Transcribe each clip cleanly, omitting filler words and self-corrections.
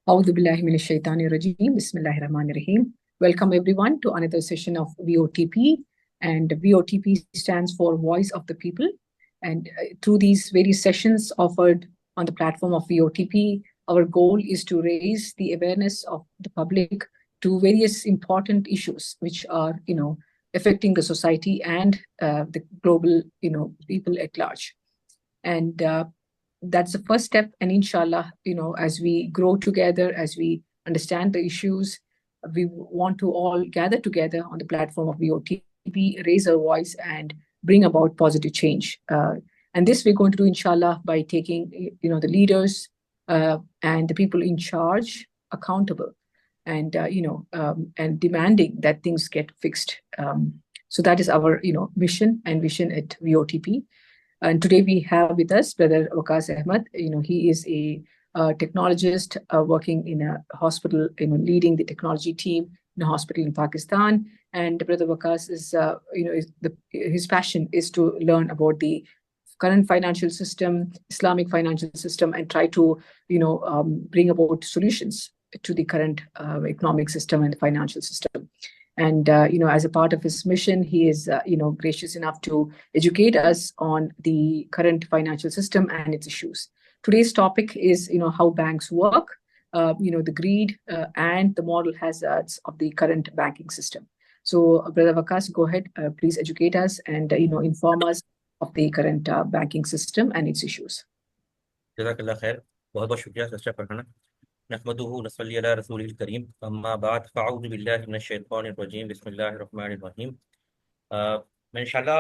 A'udhu billahi minash shaitanir rajeem. Bismillahir Rahmanir Rahim. Welcome everyone to another session of VOTP. And VOTP stands for Voice of the People. And through these various sessions offered on the platform of VOTP, our goal is to raise the awareness of the public to various important issues which are, affecting the society and the global, people at large. And that's the first step. And inshallah, as we grow together, as we understand the issues, we want to all gather together on the platform of VOTP, raise our voice and bring about positive change. And this we're going to do, inshallah, by taking, the leaders and the people in charge accountable and, and demanding that things get fixed. So that is our, mission and vision at VOTP. And today we have with us Brother Waqas Ahmed. He is a technologist working in a hospital, leading the technology team in a hospital in Pakistan. And Brother Waqas is, his passion is to learn about the current financial system, Islamic financial system, and try to, bring about solutions to the current economic system and the financial system. And, as a part of his mission, he is, gracious enough to educate us on the current financial system and its issues. Today's topic is, how banks work, the greed and the moral hazards of the current banking system. So, Brother Waqas, go ahead, please educate us and, inform us of the current banking system and its issues. जज़ाकल्लाह खैर। बहुत बहुत शुक्रिया sister Farhana. नहमदुहु व नसल्ली अला रसूलिल करीम, अम्मा बाद, फ़अऊज़ु बिल्लाहि मिनश शैतानिर रजीम, बिस्मिल्लाहिर रहमानिर रहीम। मैं इंशाल्लाह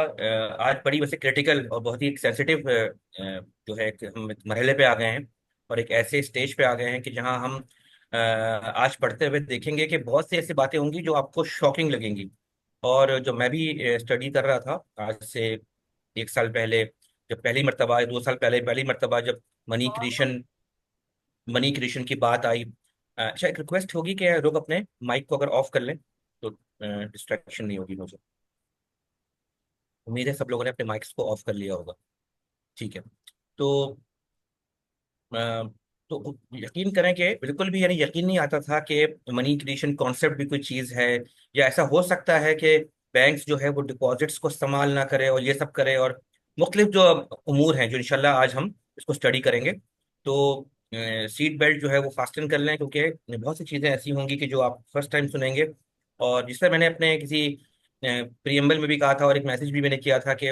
आज बड़ी वैसे क्रिटिकल और बहुत ही सेंसिटिव जो है कि हम एक मरहले पे आ गए हैं और एक ऐसे स्टेज पे आ गए हैं कि जहां हम आज पढ़ते हुए देखेंगे कि बहुत सी ऐसी बातें होंगी जो आपको शॉकिंग लगेंगी। और जो मैं भी स्टडी कर रहा था आज से 1 साल पहले, जब पहली मरतबा, 2 साल पहले पहली मरतबा जब मनी क्रिएशन की बात आई। अच्छा, एक रिक्वेस्ट होगी कि लोग अपने माइक को अगर ऑफ कर लें तो डिस्ट्रैक्शन नहीं होगी मुझे। उम्मीद है सब लोगों ने अपने माइक्स को ऑफ कर लिया होगा। ठीक है। तो अ, तो यकीन करें कि बिल्कुल भी यानी यकीन नहीं आता था कि मनी क्रिएशन कॉन्सेप्ट भी कोई चीज़ है, या ऐसा हो सकता है कि बैंक्स जो है वो डिपॉजिट्स को इस्तेमाल ना करे और ये सब करे, और मुख्तलिफ जो उमूर हैं जो इंशाल्लाह आज हम इसको स्टडी करेंगे। तो सीट बेल्ट जो है वो फास्टन कर लें, क्योंकि बहुत सी चीज़ें ऐसी होंगी कि जो आप फर्स्ट टाइम सुनेंगे। और जिससे मैंने अपने किसी प्रियम्बल में भी कहा था और एक मैसेज भी मैंने किया था कि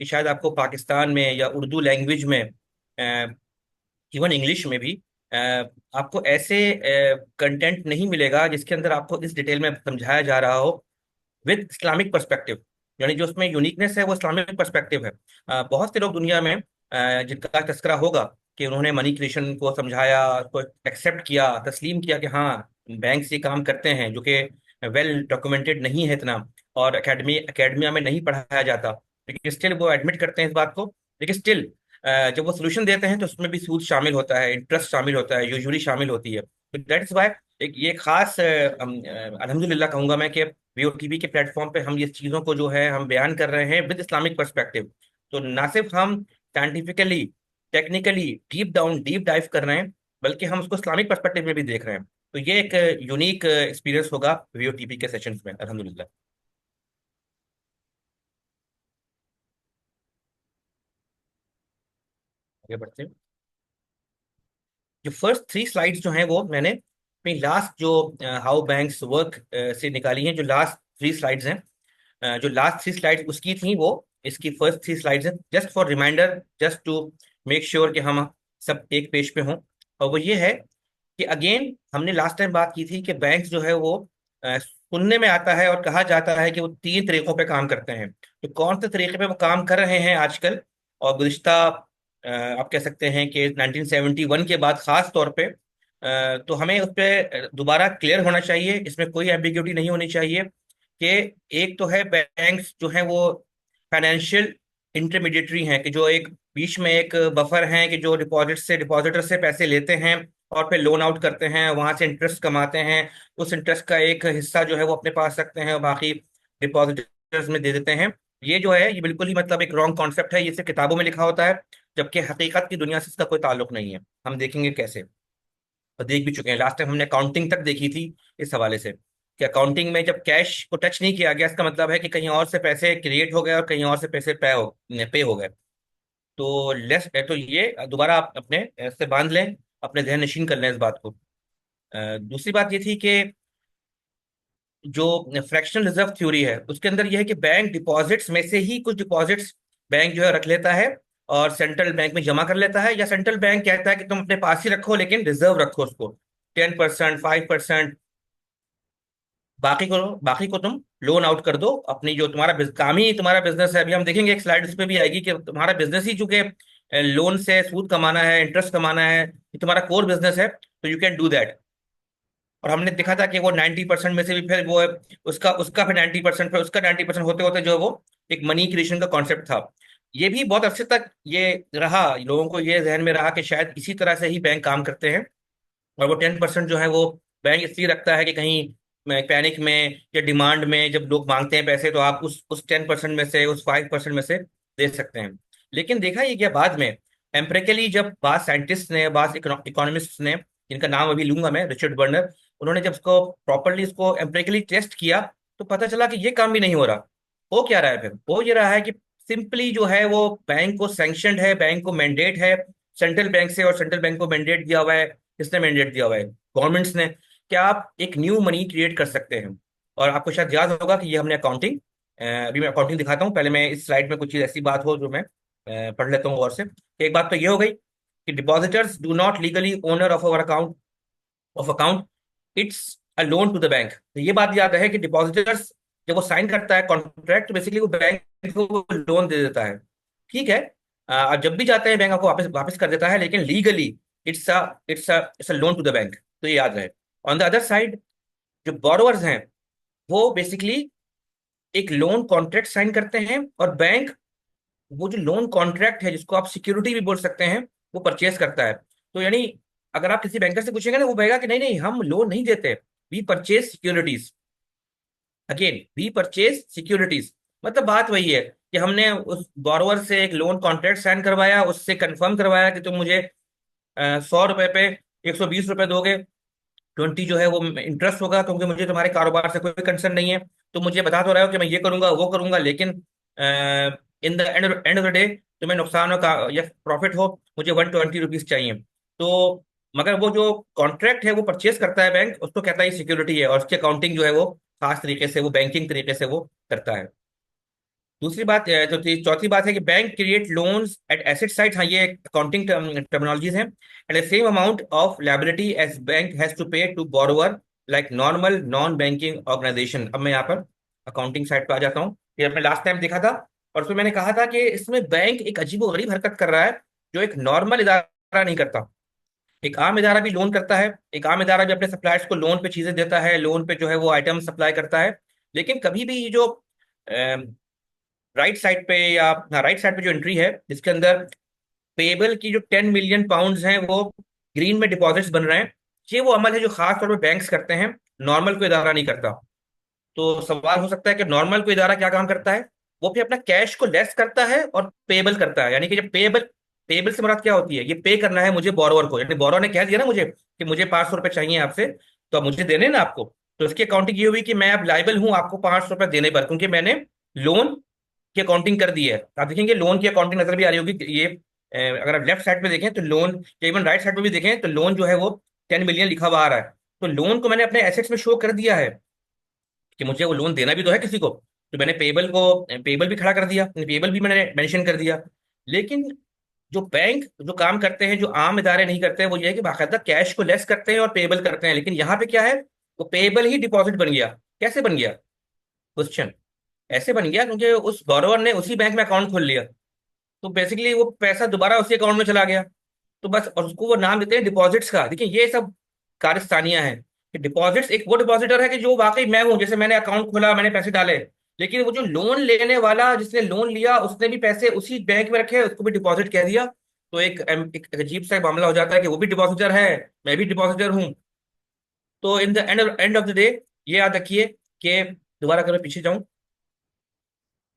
शायद आपको पाकिस्तान में या उर्दू लैंग्वेज में, इवन इंग्लिश में भी आपको ऐसे कंटेंट नहीं मिलेगा जिसके अंदर आपको इस डिटेल में समझाया जा रहा हो विद इस्लामिक पर्सपेक्टिव। यानी जो उसमें यूनिकनेस है वो इस्लामिक पर्सपेक्टिव है। बहुत से लोग दुनिया में जिनका तस्करा होगा कि उन्होंने मनी क्रिएशन को समझाया, उसको एक्सेप्ट किया, तस्लीम किया कि हाँ बैंक ये काम करते हैं, जो कि वेल डॉक्यूमेंटेड नहीं है इतना, और एकेडमिया में नहीं पढ़ाया जाता, लेकिन स्टिल वो एडमिट करते हैं इस बात को। लेकिन स्टिल जब वो सोल्यूशन देते हैं तो उसमें भी सूद शामिल होता है, इंटरेस्ट शामिल होता है, यूजुअली शामिल होती है। तो दैट इज वाई एक ये खास अल्हम्दुलिल्लाह कहूंगा मैं कि वीओटीवी के प्लेटफॉर्म पे हम ये चीज़ों को जो है हम बयान कर रहे हैं विद इस्लामिक पर्सपेक्टिव। तो ना सिर्फ हम साइंटिफिकली टेक्निकली डीप डाइव कर रहे हैं, बल्कि हम उसको इस्लामिक पर्सपेक्टिव में भी देख रहे हैं। तो ये एक यूनिक एक्सपीरियंस होगा वीओटीवी के सेशंस में अल्हम्दुलिल्लाह। आगे बढ़ते हैं। जो फर्स्ट 3 स्लाइड्स जो हैं वो मैंने अपनी लास्ट जो हाउ बैंक्स वर्क से निकाली हैं। जो लास्ट 3 स्लाइड्स हैं, जो लास्ट 3 स्लाइड्स उसकी थी, वो इसकी फर्स्ट 3 स्लाइड्स हैं, just for reminder, just to make sure कि हम सब एक पेज पे हों। और वो ये है कि अगेन हमने लास्ट टाइम बात की थी कि बैंक जो है वो सुनने में आता है और कहा जाता है कि वो 3 तरीकों पे काम करते हैं। तो कौन से तरीके पे वो काम कर रहे हैं आजकल और गुज़िश्ता आप कह सकते हैं कि 1971 के बाद खास तौर पे, तो हमें उस पर दोबारा क्लियर होना चाहिए, इसमें कोई एम्बिग्यूटी नहीं होनी चाहिए कि एक तो है बैंक्स जो हैं वो फाइनेंशियल इंटरमीडिएटरी हैं, कि जो एक बीच में एक बफर हैं, कि जो डिपॉजिटर से पैसे लेते हैं और फिर लोन आउट करते हैं, वहां से इंटरेस्ट कमाते हैं। उस इंटरेस्ट का एक हिस्सा जो है वो अपने पास रखते हैं और बाकी डिपॉजिटर्स में दे देते हैं। ये जो है ये बिल्कुल ही मतलब एक रॉन्ग कॉन्सेप्ट है, ये सिर्फ किताबों में लिखा होता है, जबकि हकीकत की दुनिया से इसका कोई ताल्लुक नहीं है। हम देखेंगे कैसे। और देख भी चुके हैं। लास्ट टाइम हमने अकाउंटिंग तक देखी थी इस हवाले से कि अकाउंटिंग में जब कैश को टच नहीं किया गया, इसका मतलब है कि कहीं और से पैसे क्रिएट हो गए और कहीं और से पैसे पे हो गए। तो लेस तो ये दोबारा आप अपने से बांध लें, अपने जहन नशीन कर लें इस बात को। दूसरी बात ये थी कि जो फ्रैक्शनल रिजर्व थ्योरी है उसके अंदर यह है कि बैंक डिपॉजिट्स में से ही कुछ डिपॉजिट्स बैंक जो है रख लेता है और सेंट्रल बैंक में जमा कर लेता है, या सेंट्रल बैंक कहता है कि तुम अपने पास ही रखो लेकिन रिजर्व रखो उसको 10%, 5%। बाकी को तुम लोन आउट कर दो। अपनी जो तुम्हारा काम ही तुम्हारा बिजनेस है, अभी हम देखेंगे एक स्लाइड उस पर भी आएगी कि तुम्हारा बिजनेस ही चूंकि लोन से सूद कमाना है, इंटरेस्ट कमाना है, ये तुम्हारा कोर बिजनेस है, तो यू कैन डू दैट। और हमने देखा था कि वो 90% में से भी फिर वो उसका उसका फिर 90%, फिर उसका 90% होते होते जो है वो एक मनी क्रिएशन का कॉन्सेप्ट था। ये भी बहुत अर्से तक ये रहा, लोगों को ये जहन में रहा कि शायद इसी तरह से ही बैंक काम करते हैं। और वो 10% जो है वो बैंक इसलिए रखता है कि कहीं पैनिक में या डिमांड में जब लोग मांगते हैं पैसे, तो आप उस 10% में से, उस 5% में से दे सकते हैं। लेकिन देखा ये गया बाद में एम्पिरिकली, जब बाद साइंटिस्ट ने, बाद इकोनॉमिस्ट ने, जिनका नाम अभी लूंगा मैं, रिचर्ड बर्नर, उन्होंने जब इसको प्रॉपरली इसको एम्पिरिकली टेस्ट किया तो पता चला कि ये काम भी नहीं हो रहा। हो क्या रहा है फिर? हो ये रहा है कि सिंपली जो है वो बैंक को सैंक्शनड है, बैंक को मैंडेट है सेंट्रल बैंक से, और सेंट्रल बैंक को मैंडेट दिया हुआ है। किसने मैंडेट दिया हुआ है? गवर्नमेंट्स ने। क्या आप एक न्यू मनी क्रिएट कर सकते हैं? और आपको शायद याद होगा कि ये हमने अकाउंटिंग, अभी मैं अकाउंटिंग दिखाता हूँ, पहले मैं इस स्लाइड में कुछ चीज ऐसी बात हो जो मैं पढ़ लेता हूँ और से। एक बात तो ये हो गई कि depositors do not legally owner of our account, it's a loan to the bank. तो ये बात याद है कि डिपॉजिटर्स जब वो साइन करता है कॉन्ट्रैक्ट, बेसिकली वो बैंक को लोन दे देता है। ठीक है। जब भी जाते हैं बैंक आपको वापस वापस कर देता है, लेकिन legally it's a it's a loan to the bank. तो ये याद रहे। ऑन द अदर साइड जो बोरोवर्स हैं वो बेसिकली एक लोन कॉन्ट्रैक्ट साइन करते हैं, और बैंक वो जो लोन कॉन्ट्रैक्ट है, जिसको आप सिक्योरिटी भी बोल सकते हैं, वो परचेज करता है। तो यानी अगर आप किसी बैंकर से पूछेंगे ना, वो कहेगा कि नहीं नहीं, हम लोन नहीं देते, we purchase securities. Again, we purchase securities. मतलब बात वही है कि हमने उस बोरोवर से एक लोन कॉन्ट्रैक्ट साइन करवाया, उससे कंफर्म करवाया कि तुम मुझे 100 रुपए पे 120 रुपए दोगे, 20 जो है वो इंटरेस्ट होगा, क्योंकि मुझे तुम्हारे कारोबार से कोई कंसर्न नहीं है। तो मुझे बता तो रहे हो कि मैं ये करूंगा वो करूंगा, लेकिन in the end of the day तुम्हें नुकसान हो का या प्रॉफिट हो, मुझे 120 रुपीज चाहिए। तो मगर वो जो कॉन्ट्रैक्ट है वो परचेज करता है बैंक, उसको कहता है सिक्योरिटी है, और उसकी अकाउंटिंग जो है वो खास तरीके से, वो बैंकिंग तरीके से वो करता है। दूसरी बात जो थी, चौथी बात है कि bank create loans at asset side. हाँ, ये अकाउंटिंग टर्मिनोलॉजीज हैं। And the same amount of liability as bank has to pay to borrower like normal non banking organisation. अब मैं यहाँ पर अकाउंटिंग साइड पर आ जाता हूँ। ये हमने लास्ट टाइम देखा था, और उसमें मैंने कहा था कि इसमें बैंक एक अजीबोगरीब हरकत कर रहा है जो एक नॉर्मल इदारा नहीं करता। एक आम इदारा भी लोन करता है, एक आम इदारा भी अपने सप्लायर्स को लोन पे चीजें देता है, लोन पे जो है वो आइटम सप्लाई करता है। लेकिन कभी भी ये जो राइट साइड पे, या हाँ, राइट साइड पे जो एंट्री है जिसके अंदर पेबल की जो 10 मिलियन पाउंड्स हैं वो ग्रीन में डिपॉजिट्स बन रहे हैं, ये वो अमल है जो खास तौर पे बैंक्स करते हैं, नॉर्मल कोई इदारा नहीं करता। तो सवाल हो सकता है कि नॉर्मल कोई इदारा क्या काम करता है? वो भी अपना कैश को लेस करता है और पेबल करता है। यानी कि जब पेबल, पेबल से मुराद क्या होती है? ये पे करना है मुझे बोरोवर को, यानी बोरोवर ने कह दिया ना मुझे कि मुझे 500 रुपए चाहिए आपसे, तो अब मुझे देने हैं ना आपको। तो इसकी अकाउंटिंग ये हुई कि मैं अब लाइबल हूं आपको 500 रुपए देने पर, क्योंकि मैंने लोन की अकाउंटिंग कर दी है। आप देखेंगे लोन की अकाउंटिंग नजर भी आ रही होगी कि ये अगर आप लेफ्ट साइड पे देखें तो लोन, या इवन राइट साइड पे भी देखें तो लोन जो है वो 10 मिलियन लिखा हुआ आ रहा है। तो लोन को मैंने अपने एसेट्स में शो कर दिया है कि मुझे वो लोन देना भी तो है किसी को। तो मैंने पेबल भी खड़ा कर दिया, पेबल भी मैंने मेंशन कर दिया। लेकिन जो बैंक जो काम करते हैं, जो आम इदारे नहीं करते हैं, वो ये है कि बाकायदा कैश को लेस करते हैं और पेबल करते हैं। लेकिन यहाँ पे क्या है, वो पेबल ही डिपॉजिट बन गया। कैसे बन गया? क्वेश्चन। ऐसे बन गया क्योंकि उस बोरोवर ने उसी बैंक में अकाउंट खोल लिया, तो बेसिकली वो पैसा दोबारा उसी अकाउंट में चला गया। तो बस, और उसको वो नाम देते हैं डिपॉजिट्स का। देखिए ये सब कारस्तानियां हैं कि डिपॉजिट्स, एक वो डिपॉजिटर है कि जो वाकई मैं हूं, जैसे मैंने अकाउंट खोला, मैंने पैसे डाले, लेकिन वो जो लोन लेने वाला जिसने लोन लिया उसने भी पैसे उसी बैंक में रखे, उसको भी डिपॉजिट कह दिया। तो एक अजीब सा मामला हो जाता है कि वो भी डिपॉजिटर है, मैं भी डिपॉजिटर हूँ। तो in the end of the day ये याद रखिए कि, दोबारा अगर मैं पीछे जाऊं,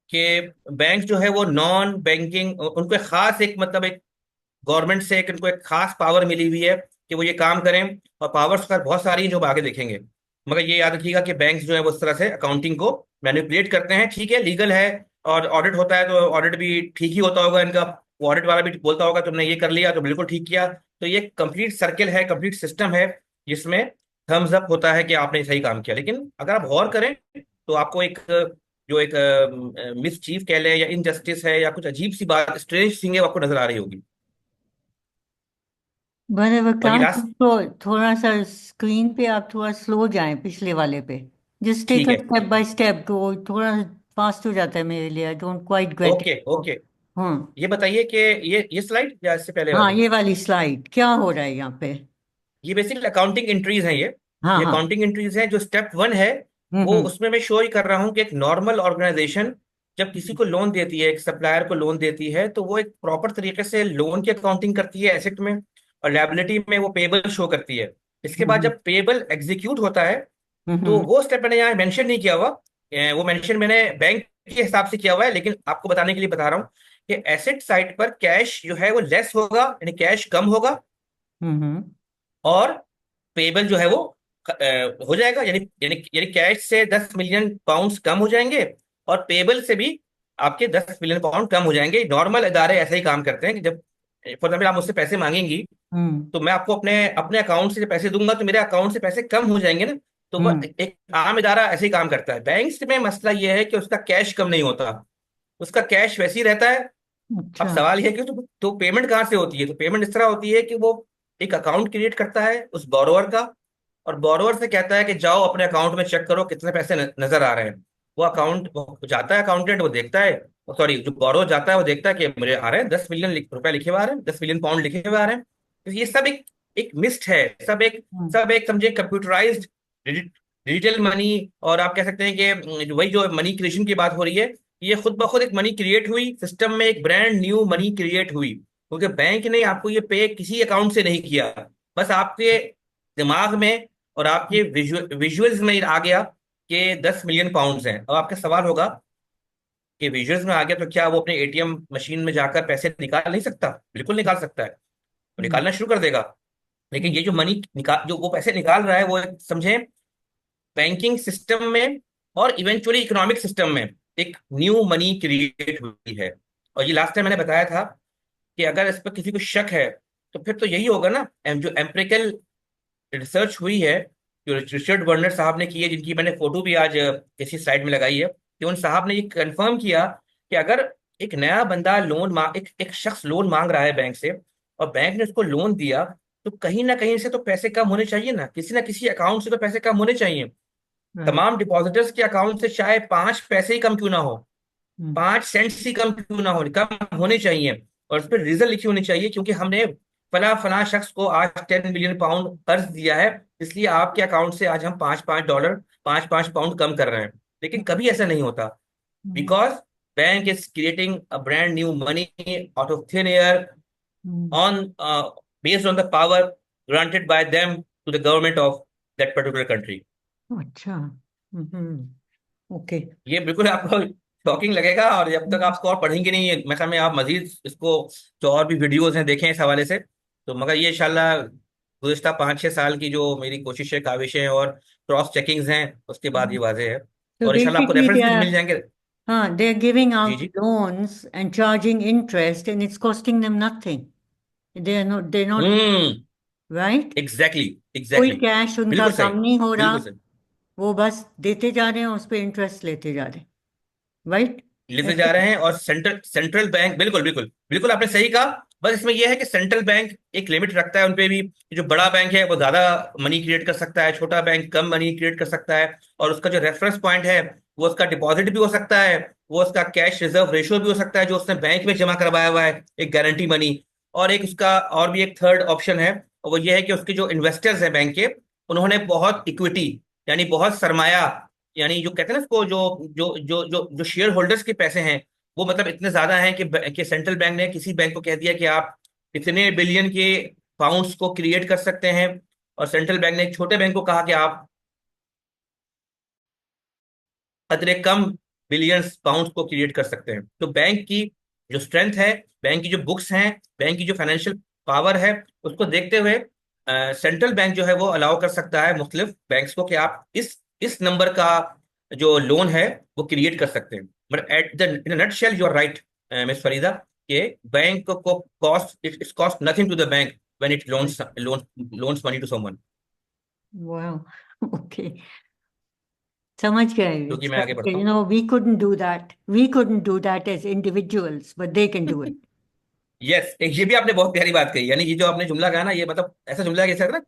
कि बैंक जो है वो नॉन बैंकिंग, उनको एक खास एक मतलब एक गवर्नमेंट से एक उनको एक खास पावर मिली हुई है कि वो ये काम करें, और पावर्स का बहुत सारी हैं जो हम आगे देखेंगे। मगर ये याद रखिएगा कि बैंक्स जो है वो इस तरह से अकाउंटिंग को मैनिपुलेट करते हैं। ठीक है, लीगल है और ऑडिट होता है, तो ऑडिट भी ठीक ही होता होगा इनका। ऑडिट वाला भी बोलता होगा तुमने ये कर लिया तो बिल्कुल ठीक किया। तो ये कंप्लीट सर्किल है, कंप्लीट सिस्टम है, जिसमें थम्स अप होता है कि आपने सही काम किया। लेकिन अगर आप गौर करें तो आपको एक जो एक मिस चीफ कह लें या इनजस्टिस है या कुछ अजीब सी बात, स्ट्रेंज थिंग है, वो आपको नजर आ रही होगी। बड़े और ये विक्रांत, लास्ट, तो थोड़ा सा स्क्रीन पे आप थोड़ा स्लो जाएं पिछले वाले पे। जस्ट टेक ठीक अ है, स्टेप बाय स्टेप, तो थोड़ा फास्ट हो जाता है मेरे लिए। I don't quite get okay it. Okay. हाँ। ये बताइए कि ये स्लाइड या इससे पहले हाँ, वाली? ये वाली स्लाइड क्या हो रहा है यहाँ पे? ये बेसिकली अकाउंटिंग एंट्रीज हैं ये। हाँ ये हाँ। अकाउंटिंग एंट्रीज हैं। जो स्टेप वन है वो, हम्म। उसमें मैं शो ही कर रहा हूँ कि एक नॉर्मल ऑर्गेनाइजेशन जब किसी को लोन देती है, एक सप्लायर को लोन देती है, तो वो एक प्रॉपर तरीके से लोन की अकाउंटिंग करती है एसेट में, और लायबिलिटी में वो पेबल शो करती है। इसके बाद हम्म। जब पेबल एग्जीक्यूट होता है, तो हम्म। वो स्टेप मैंने यहाँ मेंशन नहीं किया हुआ। वो मेंशन मैंने बैंक के हिसाब से किया हुआ है, लेकिन आपको बताने के लिए बता रहा हूँ कि एसेट साइड पर कैश जो है वो लेस होगा, यानी कैश कम होगा, हम्म। और पेबल जो है वो हो जाएगा, यानी यानी यानी कैश से 10 मिलियन पाउंड कम हो जाएंगे, और पेबल से भी आपके 10 मिलियन पाउंड कम हो जाएंगे। नॉर्मल इदारे ऐसे ही काम करते हैं कि जब फॉर एग्जाम्पल आप मुझसे पैसे मांगेंगी, हम्म। तो मैं आपको अपने अपने अकाउंट से जब पैसे दूंगा तो मेरे अकाउंट से पैसे कम हो जाएंगे ना। तो वह हम्म। एक आम इदारा ऐसे ही काम करता है। बैंक्स में मसला यह है कि उसका कैश कम नहीं होता, उसका कैश वैसे ही रहता है। अब अच्छा। सवाल यह है कि तो पेमेंट कहाँ से होती है? तो पेमेंट इस तरह होती है कि वो एक अकाउंट क्रिएट करता है उस बोरोवर का, और बोरोवर से कहता है कि जाओ अपने अकाउंट में चेक करो कितने पैसे नजर आ रहे हैं। वो जाता है अकाउंटेंट, वो देखता है, सॉरी जो बोरोवर जाता है वो देखता है कि मुझे आ रहे हैं 10 मिलियन रुपए लिखे हुए आ रहे हैं, 10 मिलियन पाउंड लिखे हुए आ रहे हैं। तो ये सब एक एक मिस्ट है, हम्म। सब एक समझे कंप्यूटराइज्ड डिजिटल मनी। और आप कह सकते हैं कि वही जो मनी क्रिएशन की बात हो रही है, ये खुद ब खुद एक मनी क्रिएट हुई सिस्टम में, एक ब्रांड न्यू मनी क्रिएट हुई, क्योंकि बैंक ने आपको ये पे किसी अकाउंट से नहीं किया, बस आपके दिमाग में और आपके विजुअल्स में आ गया कि 10 मिलियन पाउंड्स हैं। अब आपका सवाल होगा कि विजुअल्स में आ गया तो क्या वो अपने एटीएम मशीन में जाकर पैसे निकाल नहीं सकता? बिल्कुल निकाल सकता है, तो हम्म। निकालना शुरू कर देगा। लेकिन ये जो मनी निकाल जो वो पैसे निकाल रहा है, वो समझे बैंकिंग सिस्टम में और इवेंचुअली इकोनॉमिक सिस्टम में एक न्यू मनी क्रिएट हुई है। और ये लास्ट टाइम मैंने बताया था कि अगर इस पर किसी को शक है, तो फिर तो यही होगा ना, जो एम्पिरिकल रिसर्च हुई है, जो रिचर्ड वर्नर साहब ने की है, जिनकी मैंने फोटो भी आज इसी स्लाइड में लगाई है, कि उन साहब ने ये कंफर्म किया कि अगर एक नया बंदा एक शख्स लोन मांग रहा है बैंक से, और बैंक ने उसको लोन दिया, तो कहीं ना कहीं से तो पैसे कम होने चाहिए ना किसी अकाउंट से तो पैसे कम होने चाहिए। राइट। तमाम डिपॉजिटर्स के अकाउंट से चाहे 5 पैसे ही कम क्यों ना हो, हम्म। 5 सेंट्स ही कम क्यों ना हो, कम होने चाहिए, और उस पर रीजन लिखी होनी चाहिए, क्योंकि हमने फला फला शख्स को आज 10 मिलियन पाउंड कर्ज दिया है, इसलिए आपके अकाउंट से आज हम 5-5 डॉलर, 5-5 पाउंड कम कर रहे हैं। लेकिन कभी ऐसा नहीं होता, हम्म। Because bank is creating a brand new money out of thin air, hmm. On based on the power granted by them to the government of that particular country. अच्छा। ओके। ये बिल्कुल आपको शॉकिंग लगेगा, और जब तक आप इसको और पढ़ेंगे नहीं, मैं ख्याल में आप मजीद इसको जो और भी वीडियोस हैं देखें इस हवाले से। तो मगर ये इंशाल्लाह गुज़िश्ता 5-6 साल की जो मेरी कोशिशें, काविशें और क्रॉस चेकिंग्स हैं, उसके बाद ये वाजे है। So और इंशाल्लाह आपको basically, रेफरेंस भी मिल जाएंगे। they're giving जी out जी। loans and charging interest, and it's costing them nothing. They're not, hmm, right? Exactly कोई एग्जैक्टली। कैश उनका बिल्कुल सही, कम नहीं हो रहा। बिल्कुल सही। वो बस देते जा रहे हैं, उस पर इंटरेस्ट लेते जा रहे हैं। राइट। लेते ऐसे। जा रहे हैं, और सेंट्रल सेंट्रल बैंक, बिल्कुल बिल्कुल बिल्कुल आपने सही कहा। बस इसमें यह है कि सेंट्रल बैंक एक लिमिट रखता है उनपे भी। जो बड़ा बैंक है वो ज्यादा मनी क्रिएट कर सकता है, छोटा बैंक कम मनी क्रिएट कर सकता है, और उसका जो रेफरेंस पॉइंट है वो उसका डिपॉजिट भी हो सकता है, वो उसका कैश रिजर्व रेशियो भी हो सकता है जो उसने बैंक में जमा करवाया हुआ है, एक गारंटी मनी। और एक उसका और भी एक थर्ड ऑप्शन है, और वो ये है कि उसके जो इन्वेस्टर्स हैं बैंक के, उन्होंने बहुत इक्विटी, यानी बहुत सरमाया, यानी जो कहते हैं ना उसको, जो जो जो जो जो शेयर होल्डर्स के पैसे हैं, वो मतलब इतने ज्यादा हैं कि सेंट्रल बैंक ने किसी बैंक को कह दिया कि आप इतने बिलियन के पाउंड्स को क्रिएट कर सकते हैं, और सेंट्रल बैंक ने एक छोटे बैंक को कहा कि आप कतरे कम बिलियंस पाउंड्स को क्रिएट कर सकते हैं। तो बैंक की जो स्ट्रेंथ है, बैंक की जो बुक्स हैं, बैंक की जो फाइनेंशियल पावर है, उसको देखते हुए सेंट्रल बैंक जो है वो अलाउ कर सकता है मुख्तलिफ बैंक्स को कि आप इस नंबर का जो लोन है वो क्रिएट कर सकते हैं। But at the in nutshell you are right miss Farida, कि बैंक को cost it's cost nothing to the bank when it loans money to someone. Wow. Okay. समझ गए. क्योंकि मैं आगे बढ़ता You हूँ। know, we couldn't do that. We couldn't do that as individuals, but they can do it. Yes, एक ये भी आपने बहुत प्यारी बात कही, यानी ये जो आपने जुमला कहा ना, ये मतलब ऐसा जुमला है, कैसा है ना,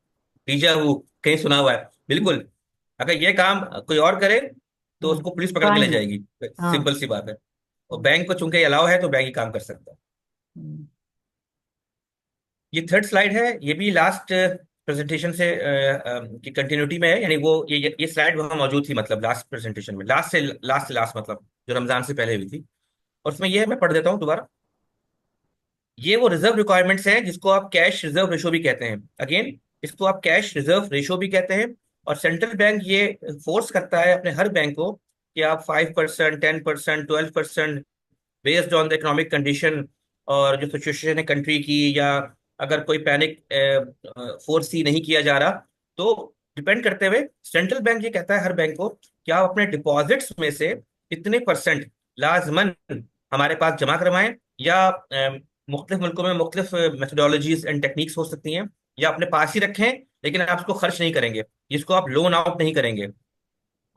डीजा वो कहीं सुना हुआ है। बिल्कुल, अगर ये काम कोई और करे तो उसको पुलिस पकड़ के ले Fine. जाएगी। हाँ. सिंपल सी बात है। और बैंक को चूंकि अलाउ है तो बैंक ही काम कर सकता है। हम्म. ये थर्ड स्लाइड है, ये भी लास्ट प्रेजेंटेशन से की कंटिन्यूटी में है, यानी वो ये स्लाइड वहाँ मौजूद थी, मतलब लास्ट प्रेजेंटेशन में, लास्ट मतलब जो रमजान से पहले हुई थी। और उसमें ये है, मैं पढ़ देता हूँ दोबारा। ये वो रिजर्व रिक्वायरमेंट्स हैं जिसको आप कैश रिजर्व रेशो भी कहते हैं। अगेन, इसको आप कैश रिजर्व रेशो भी कहते हैं। और सेंट्रल बैंक ये फोर्स करता है अपने हर बैंक को कि आप 5%, 10%, 12% based on the economic condition और जो सिचुएशन है कंट्री की, या अगर कोई पैनिक फोर्स ही नहीं किया जा रहा, तो डिपेंड करते हुए सेंट्रल बैंक ये कहता है हर बैंक को कि आप अपने डिपॉजिट्स में से इतने परसेंट लाजमन हमारे पास जमा करवाएं, या मुख्तलिफ मुल्कों में मुख्तलिफ मेथोडोलॉजीज एंड टेक्निक्स हो सकती हैं, या अपने पास ही रखें लेकिन आप उसको खर्च नहीं करेंगे, जिसको आप लोन आउट नहीं करेंगे,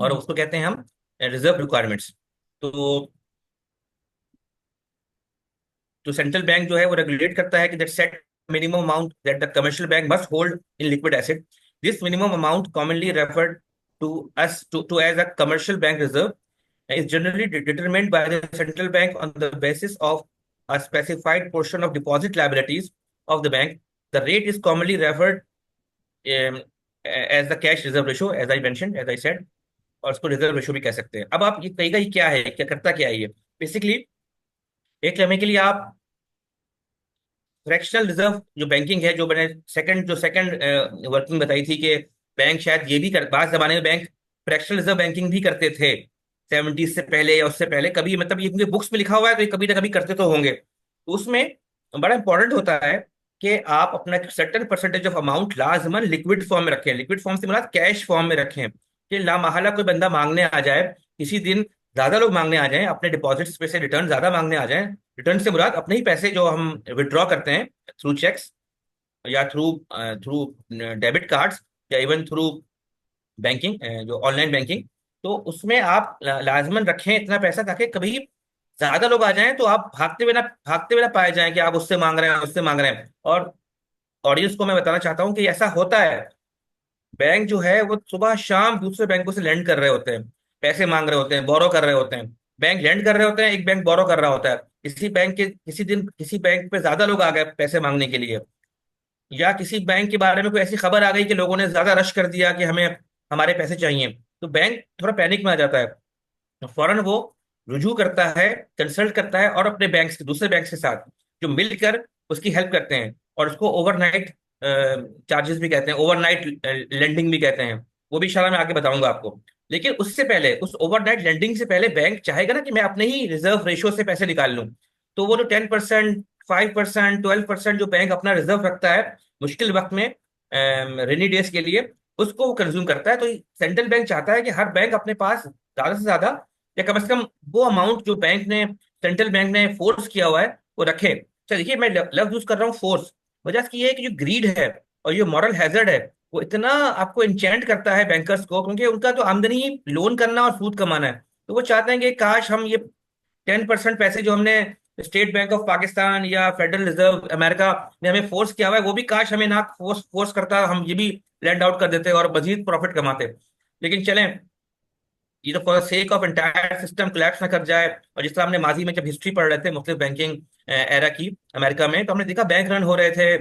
और उसको कहते हैं हम रिजर्व रिक्वायरमेंट्स। तो सेंट्रल बैंक जो है वो रेगुलेट करता है कि that set minimum amount that the commercial bank must hold in liquid asset. This minimum amount commonly referred to as a commercial bank reserve is generally determined by the central bank on the basis of a specified portion of deposit liabilities of the bank. The rate is commonly referred um, as the cash reserve ratio, as I mentioned, as I said, और उसको reserve ratio भी कह सकते हैं। अब आप ये कहेगा ये क्या है, क्या करता क्या है ये? बेसिकली एक लम्हे के लिए आप फ्रैक्शनल रिजर्व जो बैंकिंग है, जो मैंने सेकंड वर्किंग बताई थी कि बैंक शायद ये भी कर, बाद जमाने में बैंक फ्रैक्शनल रिजर्व बैंकिंग भी करते थे 70s से पहले या उससे पहले कभी, मतलब ये क्योंकि बुक्स में लिखा हुआ है तो ये कभी ना कभी करते तो होंगे। तो उसमें बड़ा इंपॉर्टेंट होता है कि आप अपना सर्टेन परसेंटेज ऑफ अमाउंट लाजमन लिक्विड फॉर्म में रखें। लिक्विड फॉर्म से मुराद कैश फॉर्म में रखें, कि लामहला कोई बंदा मांगने आ जाए, किसी दिन ज्यादा लोग मांगने आ जाएं, अपने डिपॉजिट्स पे से रिटर्न ज्यादा मांगने आ जाएं। रिटर्न से मुराद अपने ही पैसे जो हम विड्रॉ करते हैं थ्रू चेक्स या थ्रू थ्रू डेबिट कार्ड्स या इवन थ्रू बैंकिंग, जो ऑनलाइन बैंकिंग, तो उसमें आप लाजमन रखें इतना पैसा, ताकि कभी ज्यादा लोग आ जाएं तो आप भागते हुए ना पाए जाएं कि आप उससे मांग रहे हैं उससे मांग रहे हैं। और ऑडियंस को मैं बताना चाहता हूं कि ऐसा होता है, बैंक जो है वो सुबह शाम दूसरे बैंकों से लैंड कर रहे होते हैं, पैसे मांग रहे होते हैं, बोरो कर रहे होते हैं। बैंक लैंड कर रहे होते हैं, एक बैंक बोरो कर रहा होता है। किसी दिन किसी बैंक पे ज्यादा लोग आ गए पैसे मांगने के लिए, या किसी बैंक के बारे में कोई ऐसी खबर आ गई कि लोगों ने ज्यादा रश कर दिया कि हमें हमारे पैसे चाहिए, तो बैंक थोड़ा पैनिक में आ जाता है। तो फौरन वो रुजू करता है, कंसल्ट करता है, और अपने बैंक दूसरे बैंक के साथ जो मिलकर उसकी हेल्प करते हैं, और उसको ओवरनाइट चार्जेस भी कहते हैं, ओवरनाइट लेंडिंग भी कहते हैं। वो भी इंशाल्लाह मैं आगे बताऊंगा आपको। लेकिन उससे पहले, उस ओवरनाइट लेंडिंग से पहले, बैंक चाहेगा ना कि मैं अपने ही रिजर्व रेशो से पैसे निकाल लूं। तो वो जो 10%, 5%, 12% जो बैंक अपना रिजर्व रखता है मुश्किल वक्त में, रेनी डेज के लिए, उसको वो कंज्यूम करता है। तो सेंट्रल बैंक चाहता है कि हर बैंक अपने पास ज्यादा से ज्यादा, या कम से कम वो अमाउंट जो बैंक ने, सेंट्रल बैंक ने फोर्स किया हुआ है, वो रखे। अच्छा देखिए, मैं लफ्ज यूज कर रहा हूँ फोर्स, वजह इसकी ये है कि जो ग्रीड है और ये मॉरल हैजर्ड है, वो इतना आपको इंचेंट करता है बैंकर्स को, क्योंकि उनका तो आमदनी ही लोन करना और सूद कमाना है। तो वो चाहते हैं कि काश हम ये 10% पैसे जो हमने स्टेट बैंक ऑफ पाकिस्तान या फेडरल रिजर्व अमेरिका ने हमें फोर्स किया हुआ है, वो भी काश हमें ना फोर्स करता, हम ये भी लैंड आउट कर देते और मजीद प्रॉफिट कमाते। लेकिन चलें, ये तो for sake of entire system collapse ना कर जाए। और जिस तरह हमने माजी में जब हिस्ट्री पढ़ रहे थे मुख्तलिफ बैंकिंग एरा की अमेरिका में, तो हमने देखा बैंक रन हो रहे थे।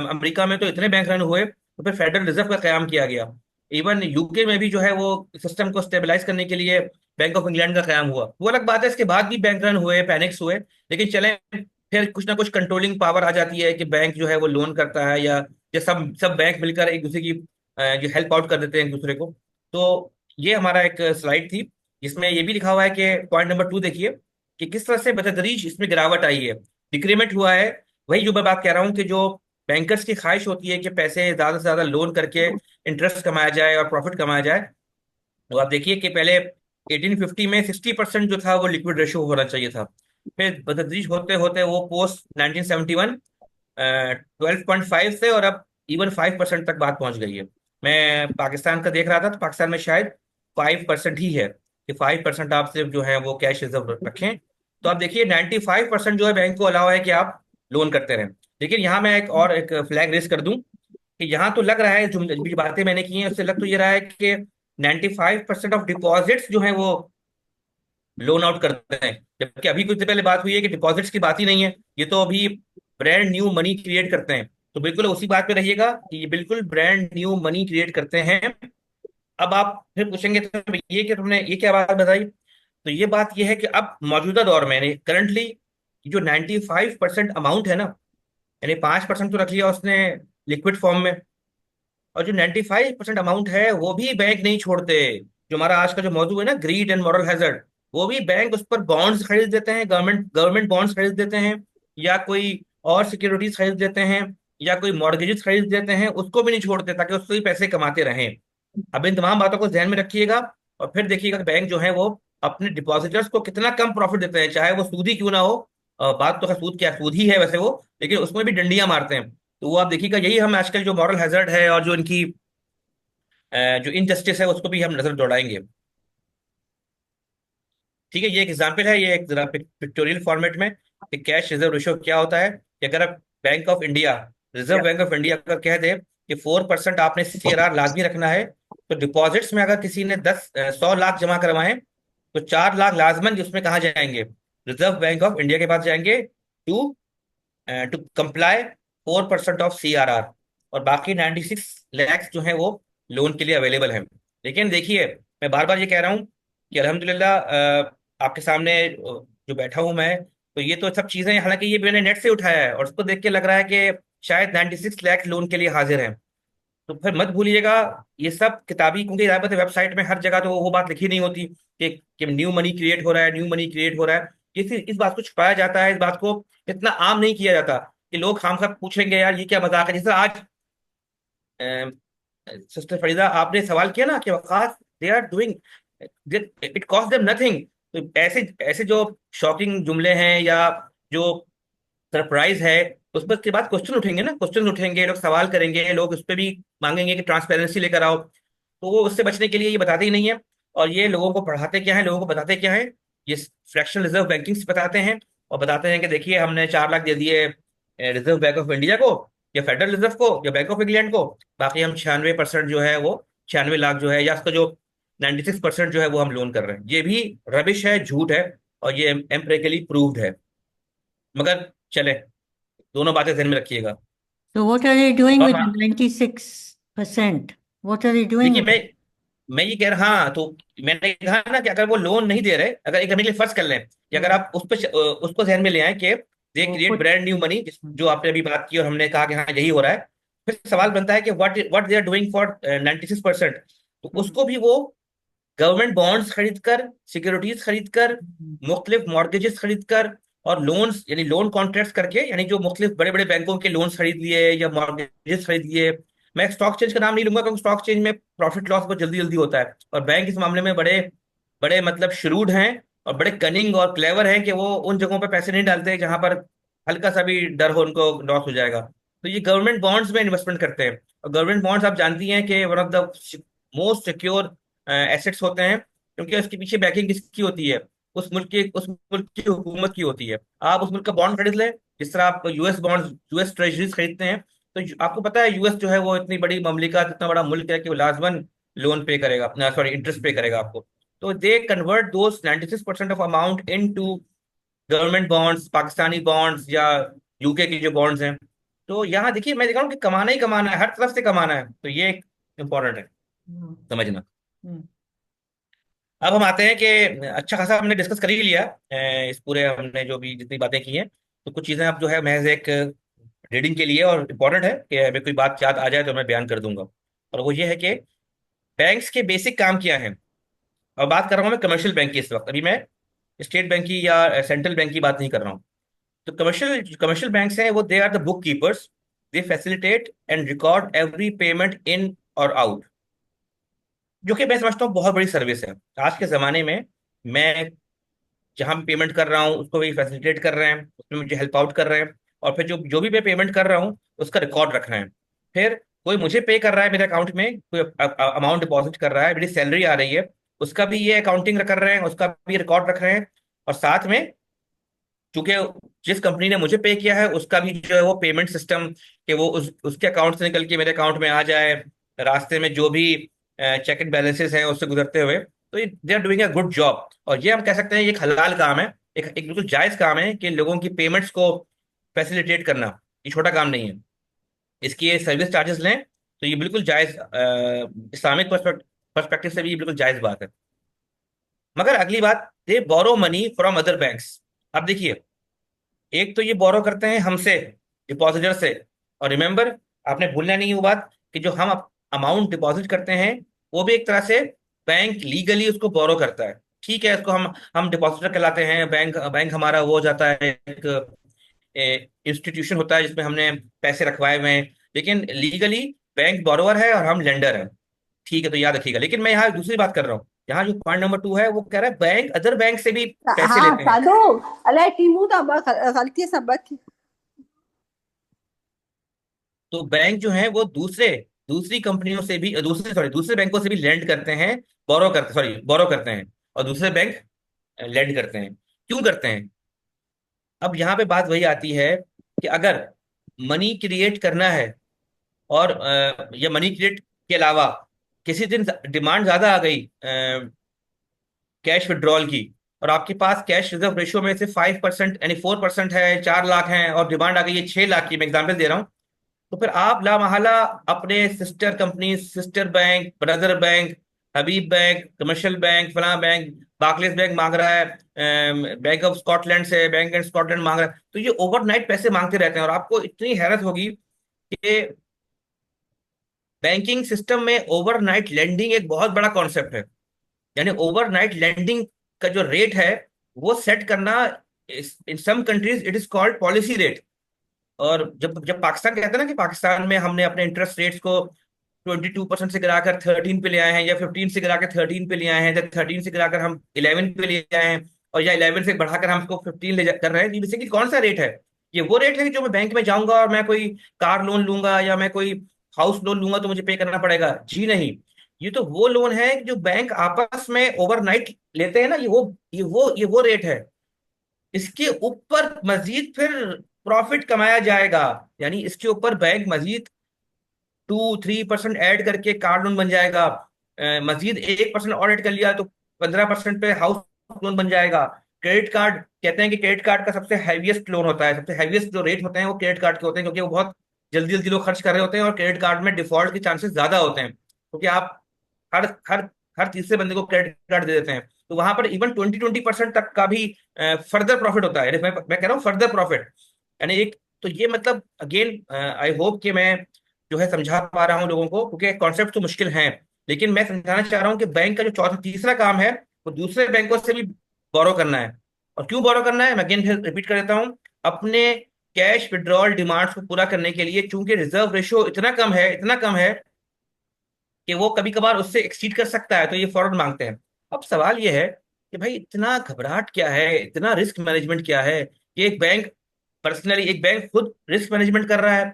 अमेरिका में तो इतने बैंक रन हुए, तो फिर फेडरल रिजर्व का क्याम किया गया। इवन यूके में भी जो है वो सिस्टम को स्टेबलाइज करने के लिए बैंक ऑफ इंग्लैंड का क्याम हुआ। वो अलग बात है, इसके बाद भी बैंक रन हुए, पैनिक्स हुए। लेकिन चलें, फिर कुछ ना कुछ कंट्रोलिंग पावर आ जाती है कि बैंक जो है वो लोन करता है, या सब सब बैंक मिलकर एक दूसरे की जो हेल्प आउट कर देते हैं एक दूसरे को। तो ये हमारा एक स्लाइड थी जिसमें ये भी लिखा हुआ है कि पॉइंट नंबर 2 देखिए कि किस तरह से बतदरीज इसमें गिरावट आई है, डिक्रीमेंट हुआ है। वही जो मैं बात कह रहा हूँ कि जो बैंकर्स की ख्वाहिश होती है कि पैसे ज्यादा से ज्यादा लोन करके इंटरेस्ट कमाया जाए और प्रॉफिट कमाया जाए। तो आप देखिए कि पहले 1850 में 60% जो था वो लिक्विड रेशियो होना चाहिए था। फिर बतदरीज होते होते वो पोस्ट 1971 12.5 से और अब इवन 5% तक बात पहुंच गई है। मैं पाकिस्तान का देख रहा था तो पाकिस्तान में शायद 5% ही है कि 5% आप सिर्फ जो है वो कैश रिजर्व रखें। तो आप देखिए 95% जो है बैंक को अलाउ है कि आप लोन करते रहें। लेकिन यहाँ मैं एक फ्लैग रेस कर दूं कि यहाँ तो लग रहा है जो बातें मैंने की हैं उससे लग तो ये रहा है कि 95% ऑफ डिपॉजिट्स जो है वो लोन आउट करते हैं, जबकि अभी कुछ देर पहले बात हुई है कि डिपॉजिट्स की बात ही नहीं है, ये तो अभी ब्रांड न्यू मनी क्रिएट करते हैं। तो बिल्कुल उसी बात पे रहिएगा कि ये बिल्कुल ब्रांड न्यू मनी क्रिएट करते हैं। अब आप फिर पूछेंगे तो ये कि तुमने ये क्या बात बताई, तो ये बात ये है कि अब मौजूदा दौर में करंटली जो 95% अमाउंट है ना, यानी 5% तो रख लिया उसने लिक्विड फॉर्म में, और जो 95% अमाउंट है वो भी बैंक नहीं छोड़ते। जो हमारा आज का जो मौजूद है ना, ग्रीड एंड मॉरल हैजर्ड, वो भी बैंक उस पर बॉन्ड्स खरीद देते हैं, गवर्नमेंट गवर्नमेंट बॉन्ड्स खरीद देते हैं, या कोई और सिक्योरिटीज खरीद देते हैं, या कोई मॉर्गेजेस खरीद देते हैं, उसको भी नहीं छोड़ते ताकि उससे ही पैसे कमाते रहें। अब इन तमाम बातों को ध्यान में रखिएगा और फिर देखिएगा कि बैंक जो है वो अपने डिपॉजिटर्स को कितना कम प्रॉफिट देते हैं, चाहे वो सूदी क्यों ना हो। बात तो खैर सूद क्या, सूद ही है वैसे वो, लेकिन उसमें भी डंडियां मारते हैं। तो वो आप देखिएगा, यही हम आजकल जो मॉरल हैजर्ड है और जो इनकी जो इनजस्टिस है उसको भी हम नजर दौड़ाएंगे। ठीक है, ये एक एग्जाम्पल है, ये एक जरा पिक्टोरियल फॉर्मेट में कि कैश रिजर्व रेशियो क्या होता है। कि अगर bank of India, reserve bank of India अगर कह दे कि 4% आपने CRR लाजमी रखना है, तो डिपॉजिट्स में अगर किसी ने 100 लाख जमा करवाए तो 4 लाख लाजमन उसमें कहाँ जाएंगे, रिजर्व बैंक ऑफ इंडिया के पास जाएंगे to to comply 4% of CRR, और बाकी 96 लैक्स जो है वो लोन के लिए अवेलेबल है। लेकिन देखिए, मैं बार बार ये कह रहा हूँ कि अल्हम्दुलिल्लाह आपके सामने जो बैठा हूँ मैं, तो ये तो सब चीजें, हालांकि ये मैंने नेट से उठाया है और उसको देख के लग रहा है कि शायद 96 लाख लोन के लिए हाजिर हैं। तो फिर मत भूलिएगा ये सब किताबी, क्योंकि ज़्यादातर वेबसाइट में हर जगह तो वो बात लिखी नहीं होती कि न्यू मनी क्रिएट हो रहा है, न्यू मनी क्रिएट हो रहा है। इस बात को छुपाया जाता है, इस बात को इतना आम नहीं किया जाता कि लोग खामखा पूछेंगे यार ये क्या मजाक है। जैसे आज सिस्टर फरीदा आपने सवाल किया ना कि Waqas they are doing, it cost them nothing. तो ऐसे ऐसे जो शॉकिंग जुमले हैं या जो सरप्राइज है, उस पर के बाद क्वेश्चन उठेंगे ना, क्वेश्चन उठेंगे, लोग सवाल करेंगे, लोग उस पर भी मांगेंगे कि ट्रांसपेरेंसी लेकर आओ। तो वो उससे बचने के लिए ये बताते ही नहीं है। और ये लोगों को पढ़ाते क्या है, लोगों को बताते क्या है, ये फ्रैक्शनल रिजर्व बैंकिंग से बताते हैं और बताते हैं कि देखिए हमने 4 लाख दे दिए रिजर्व बैंक ऑफ इंडिया को या फेडरल रिजर्व को या बैंक ऑफ इंग्लैंड को, बाकी हम 96% जो है वो 96 लाख जो है, या उसका जो 96% जो है वो हम लोन कर रहे हैं। ये भी रबिश है, झूठ है, और ये एम्पिरिकली प्रूव्ड है। मगर चले, दोनों बातें ध्यान में रखिएगा। So what are they doing तो with हम, the 96%? What are they doing देखिए with it? मैं ये कह रहा, हाँ तो मैंने कहा ना कि अगर वो लोन नहीं दे रहे, अगर एक करने के लिए फर्ज कर लें कि अगर आप उसको ध्यान में ले आए कि दे वो create put brand new money, जो आपने अभी बात की और हमने कहा कि हाँ यही हो रहा है, फिर सवाल बनता है कि what they are doing for 96%। तो उसको भी वो गवर्नमेंट बॉन्ड्स खरीद कर, सिक्योरिटीज खरीद कर, मुख्तलिफ मॉर्गेजेस खरीद कर और लोन्स यानी लोन कॉन्ट्रैक्ट्स करके, यानी जो मुख्तलिफ बड़े बड़े बैंकों के लोन्स खरीद लिए या मॉर्गेजेस खरीद लिए। मैं स्टॉक चेंज का नाम नहीं लूंगा क्योंकि स्टॉक चेंज में प्रॉफिट लॉस बहुत जल्दी जल्दी होता है, और बैंक इस मामले में बड़े बड़े मतलब श्रूड हैं और बड़े कनिंग और क्लेवर हैं कि वो उन जगहों पर पैसे नहीं डालते जहां पर हल्का सा भी डर हो उनको लॉस हो जाएगा। तो ये गवर्नमेंट बॉन्ड्स में इन्वेस्टमेंट करते हैं, और गवर्नमेंट बॉन्ड्स आप जानती हैं कि one of the most secure assets होते हैं, क्योंकि उसके पीछे बैकिंग किसकी होती है, उस मुल्क की हुकूमत की होती है। आप उस मुल्क का बॉन्ड खरीद लें, जिस तरह आप यूएस बॉन्ड, यूएस ट्रेजरीज खरीदते हैं, तो आपको पता है यूएस जो है वो इतनी बड़ी ममलिकत, इतना बड़ा मुल्क है कि वो लाजमन लोन पे करेगा, सॉरी इंटरेस्ट पे करेगा आपको। तो they convert those 96% of amount into government bonds, Pakistani bonds या यूके की जो बॉन्ड्स हैं। तो यहाँ देखिए, मैं देख रहा हूँ कि कमाना ही कमाना है, हर तरफ से कमाना है, तो ये एक इम्पोर्टेंट है Hmm. समझना। Hmm. अब हम आते हैं कि अच्छा खासा हमने डिस्कस कर ही लिया इस पूरे, हमने जो भी जितनी बातें की हैं, तो कुछ चीज़ें अब जो है महज एक रीडिंग के लिए और इम्पोर्टेंट है कि हमें कोई बात याद आ जाए तो मैं बयान कर दूंगा। और वो ये है कि बैंक्स के बेसिक काम क्या हैं। और बात कर रहा हूँ मैं कमर्शियल बैंक की इस वक्त, अभी मैं स्टेट बैंक की या सेंट्रल बैंक की बात नहीं कर रहा हूँ। तो कमर्शियल कमर्शियल बैंक्स हैं वो, they are the bookkeepers they facilitate and record every payment in और आउट, जो कि मैं समझता हूँ बहुत बड़ी सर्विस है आज के ज़माने में। मैं जहां भी पेमेंट कर रहा हूँ उसको भी फैसिलिटेट कर रहे हैं, उसमें मुझे हेल्प आउट कर रहे हैं, और फिर जो जो भी मैं पेमेंट कर रहा हूँ उसका रिकॉर्ड रख रहे हैं। फिर कोई मुझे पे कर रहा है, मेरे अकाउंट में कोई अमाउंट डिपॉजिट कर रहा है, मेरी सैलरी आ रही है, उसका भी ये अकाउंटिंग कर रहे हैं, उसका भी रिकॉर्ड रख रहे हैं। और साथ में चूंकि जिस कंपनी ने मुझे पे किया है उसका भी जो है वो पेमेंट सिस्टम, कि वो उसके अकाउंट से निकल के मेरे अकाउंट में आ जाए, रास्ते में जो भी चेक एंड बैलेंसेस हैं उससे गुजरते हुए, तो they are doing a good job. और ये हम कह सकते हैं ये एक हलाल काम है, एक बिल्कुल जायज काम है कि लोगों की पेमेंट्स को फैसिलिटेट करना। ये छोटा काम नहीं है, इसकी ये सर्विस चार्जेस लें तो ये बिल्कुल जायज, इस्लामिक पर्सपेक्टिव से भी ये बिल्कुल जायज बात है। मगर अगली बात, they borrow money from other banks. अब देखिए, एक तो ये बोरो करते हैं हमसे, डिपॉजिटर से। और रिमेंबर, आपने भूलना नहीं वो बात कि जो हम अमाउंट डिपॉजिट करते हैं वो भी एक तरह से बैंक लीगली उसको बोरो करता है। ठीक है, इसको हम डिपॉजिटर कहलाते हैं, बैंक बैंक हमारा वो हो जाता है, एक इंस्टीट्यूशन होता है जिसमें हमने पैसे रखवाए हुए हैं, लेकिन लीगली बैंक बोरोवर है और हम लेंडर हैं। ठीक है, तो याद रखिएगा। लेकिन मैं यहाँ दूसरी बात कर रहा हूँ, यहाँ जो पॉइंट नंबर 2 है वो कह रहा है बैंक अदर बैंक से भी पैसे हाँ लेते हैं। साधु अलाए टीमू तो गलती सबक तो बैंक जो है वो दूसरी कंपनियों से भी, दूसरे बैंकों से भी लेंड करते हैं, बोरो करते हैं, और दूसरे बैंक लेंड करते हैं। क्यों करते हैं? अब यहाँ पे बात वही आती है कि अगर मनी क्रिएट करना है, और या मनी क्रिएट के अलावा किसी दिन डिमांड ज्यादा आ गई कैश विड्रॉल की, और आपके पास कैश रिजर्व रेशियो में से 5% यानी 4% है, 4 लाख है, और डिमांड आ गई है 6 लाख की, मैं एग्जाम्पल दे रहा हूँ, तो फिर आप लामहला अपने sister company, sister bank, brother bank, Habib bank, commercial bank, फला बैंक, बार्कलेस बैंक मांग रहा है, बैंक ऑफ स्कॉटलैंड से बैंक एंड स्कॉटलैंड मांग रहा है, तो ये ओवरनाइट पैसे मांगते रहते हैं। और आपको इतनी हैरत होगी कि बैंकिंग सिस्टम में ओवरनाइट लेंडिंग एक बहुत बड़ा कॉन्सेप्ट है। यानी ओवरनाइट लेंडिंग का जो रेट है वो सेट करना, in some countries it is called policy rate. और जब जब पाकिस्तान कहता है ना कि पाकिस्तान में हमने अपने इंटरेस्ट रेट्स को 22% से गिराकर 13 पे ले आए हैं, या 15 से गिराकर 13 पे ले आए हैं, या 13 से गिराकर हम 11 पे ले आए हैं, और या 11 से बढ़ाकर हम इसको 15 कर रहे हैं, ये बेसिकली कौन सा रेट है? ये वो रेट है कि जो मैं बैंक में जाऊंगा और मैं कोई कार लोन लूंगा या मैं कोई हाउस लोन लूंगा तो मुझे पे करना पड़ेगा? जी नहीं, ये तो वो लोन है जो बैंक आपस में ओवरनाइट लेते हैं ना, ये वो रेट है। इसके ऊपर मजीद फिर प्रॉफिट कमाया जाएगा, यानी इसके ऊपर बैंक मजीद 2-3% ऐड करके कार लोन बन जाएगा, मजीद 1% और ऐड कर लिया तो 15% पे हाउस लोन बन जाएगा। क्रेडिट कार्ड, कहते हैं कि क्रेडिट कार्ड का सबसे हैवीएस्ट लोन होता है, सबसे हैवीएस्ट जो रेट होते हैं वो क्रेडिट कार्ड के होते हैं, क्योंकि वो बहुत जल्दी जल्दी लोग खर्च कर रहे होते हैं, और क्रेडिट कार्ड में डिफॉल्ट के चांसेस ज्यादा होते हैं, क्योंकि आप हर हर हर तीसरे बंदे को क्रेडिट कार्ड दे देते हैं, तो वहां पर इवन 20% तक का भी फर्दर प्रॉफिट होता है। मैं कह रहा हूँ फर्दर प्रॉफिट, यानी एक, तो ये मतलब अगेन आई होप कि मैं जो है समझा पा रहा हूँ लोगों को, क्योंकि कॉन्सेप्ट तो मुश्किल हैं, लेकिन मैं समझाना चाह रहा हूँ कि बैंक का जो तीसरा काम है वो दूसरे बैंकों से भी बोरो करना है। और क्यों बोरो करना है, मैं अगेन फिर रिपीट कर देता हूँ, अपने कैश विड्रॉल डिमांड्स को पूरा करने के लिए, चूंकि रिजर्व रेशियो इतना कम है कि वो कभी कभार उससे एक्सीड कर सकता है, तो ये फौरन मांगते हैं। अब सवाल ये है कि भाई इतना घबराहट क्या है, इतना रिस्क मैनेजमेंट क्या है कि एक बैंक खुद रिस्क मैनेजमेंट कर रहा है,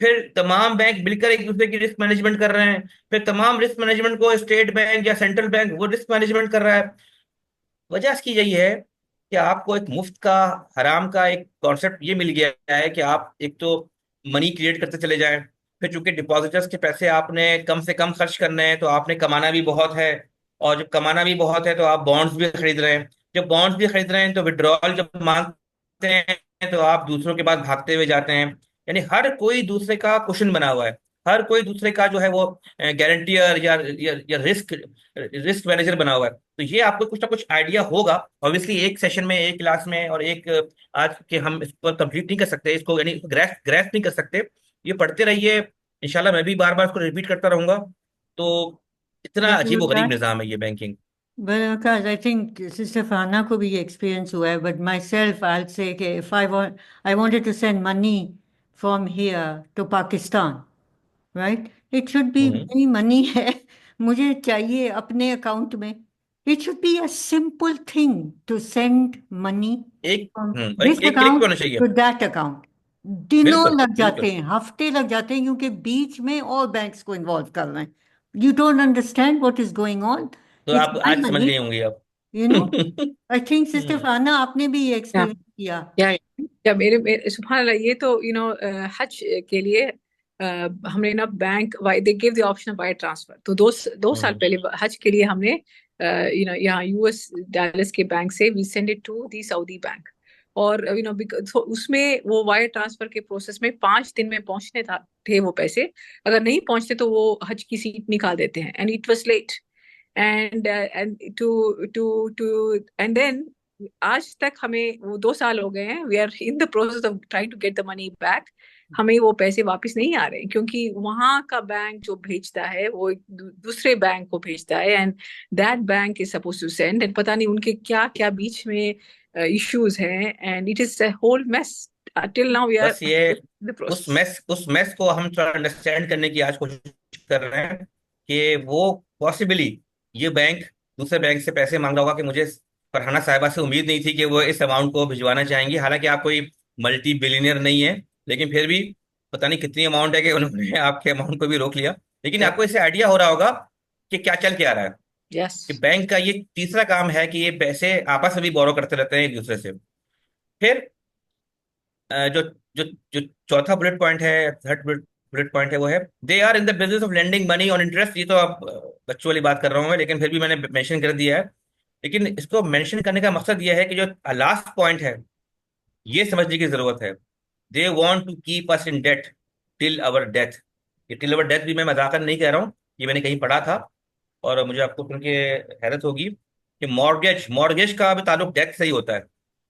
फिर तमाम बैंक मिलकर एक दूसरे की रिस्क मैनेजमेंट कर रहे हैं, फिर तमाम रिस्क मैनेजमेंट को स्टेट बैंक या सेंट्रल बैंक वो रिस्क मैनेजमेंट कर रहा है। वजह इसकी यही है कि आपको एक मुफ्त का, हराम का एक कॉन्सेप्ट ये मिल गया है कि आप एक तो मनी क्रिएट करते चले जाएं, फिर चूंकि डिपॉजिटर्स के पैसे आपने कम से कम खर्च करने हैं तो आपने कमाना भी बहुत है, और जब कमाना भी बहुत है तो आप बॉन्ड्स भी खरीद रहे हैं, जब बॉन्ड्स भी खरीद रहे हैं तो विड्रॉल जब मांगते हैं तो आप दूसरों के पास भागते हुए जाते हैं। यानी हर कोई दूसरे का कुशन बना हुआ है, हर कोई दूसरे का जो है वो गारंटियर या रिस्क रिस्क मैनेजर बना हुआ है। तो ये आपको कुछ ना कुछ आइडिया होगा, ऑब्वियसली एक सेशन में, एक क्लास में, और एक आज के हम इस पर कंप्लीट नहीं कर सकते इसको, यानी ग्रेस्प नहीं कर सकते। ये पढ़ते रहिए, इंशाल्लाह मैं भी बार बार इसको रिपीट करता रहूंगा। तो इतना But अजीब व गरीब Akash, निज़ाम है ये banking. I think Sister Fana को भी ये experience हुआ है, but myself, I'll say कि if I wanted to send money from here to Pakistan, right? It should be हम्म, मेरी मनी है, मुझे चाहिए अपने अकाउंट में. It should be a simple thing to send money from और this एक click पे account होना चाहिए। to that account. दिनों बिल्कुल लग जाते बिल्कुल। हैं, हफ्ते लग जाते हैं, क्योंकि बीच में और बैंक्स को इन्वॉल्व कर रहे हैं. You don't understand what is going on. तो It's आप my आज समझ money, गई होंगी आप। you know. I think Sister hmm, Fana, आपने भी ये एक्सपीरियंस किया. या मेरे सुभान अल्लाह, ये तो हज के लिए हमने ना bank they give the option of wire transfer, तो दो साल हम्म, पहले हज के लिए हमने यहाँ यूएस डैलस के बैंक से we send it to the Saudi bank, और उसमें वो वायर ट्रांसफर के प्रोसेस में 5 दिन में पहुंचने थे वो पैसे, अगर नहीं पहुंचते तो वो हज की सीट निकाल देते हैं, and it was late, and then आज तक हमें वो 2 साल हो गए हैं, we are in the process of trying to get the money back, हमें वो पैसे वापस नहीं आ रहे हैं, क्योंकि वहां का बैंक जो भेजता है वो एक दूसरे बैंक को भेजता है, and that bank is suppose to send, and पता नहीं उनके क्या क्या बीच में इश्यूज हैं, and it is a whole mess till now we are बस ये द उस प्रोसेस. मैस को हम थोड़ा अंडरस्टैंड करने की आज कोशिश कर रहे हैं कि वो पॉसिबली ये बैंक दूसरे बैंक से पैसे मांग रहा होगा कि मुझे फरहाना साहिबा से उम्मीद नहीं थी कि वो इस अमाउंट को भिजवाना चाहेंगी, हालांकि आप कोई मल्टी बिलियनियर नहीं है, लेकिन फिर भी पता नहीं कितनी अमाउंट है कि उन्होंने आपके अमाउंट को भी रोक लिया। लेकिन आपको इससे आइडिया हो रहा होगा कि क्या चल के आ रहा है, यस. कि बैंक का ये तीसरा काम है कि ये पैसे आपस में भी बोरो करते रहते हैं एक दूसरे से। फिर जो जो जो चौथा बुलेट पॉइंट है, थर्ड बुलेट पॉइंट है, वो है they are in the business of lending money on interest. ये तो आप बच्चों वाली बात कर रहा हूँ मैं, लेकिन फिर भी मैंने मेंशन कर दिया है। लेकिन इसको मेंशन करने का मकसद ये है कि जो लास्ट पॉइंट है ये समझने की जरूरत है। They want to keep us in debt till our death. ये टिल अवर डेथ भी मैं मजाकन नहीं कह रहा हूँ, ये मैंने कहीं पढ़ा था, और मुझे आपको सुन के हैरत होगी कि मॉर्गेज मॉर्गेज का भी ताल्लुक डेथ से ही होता है।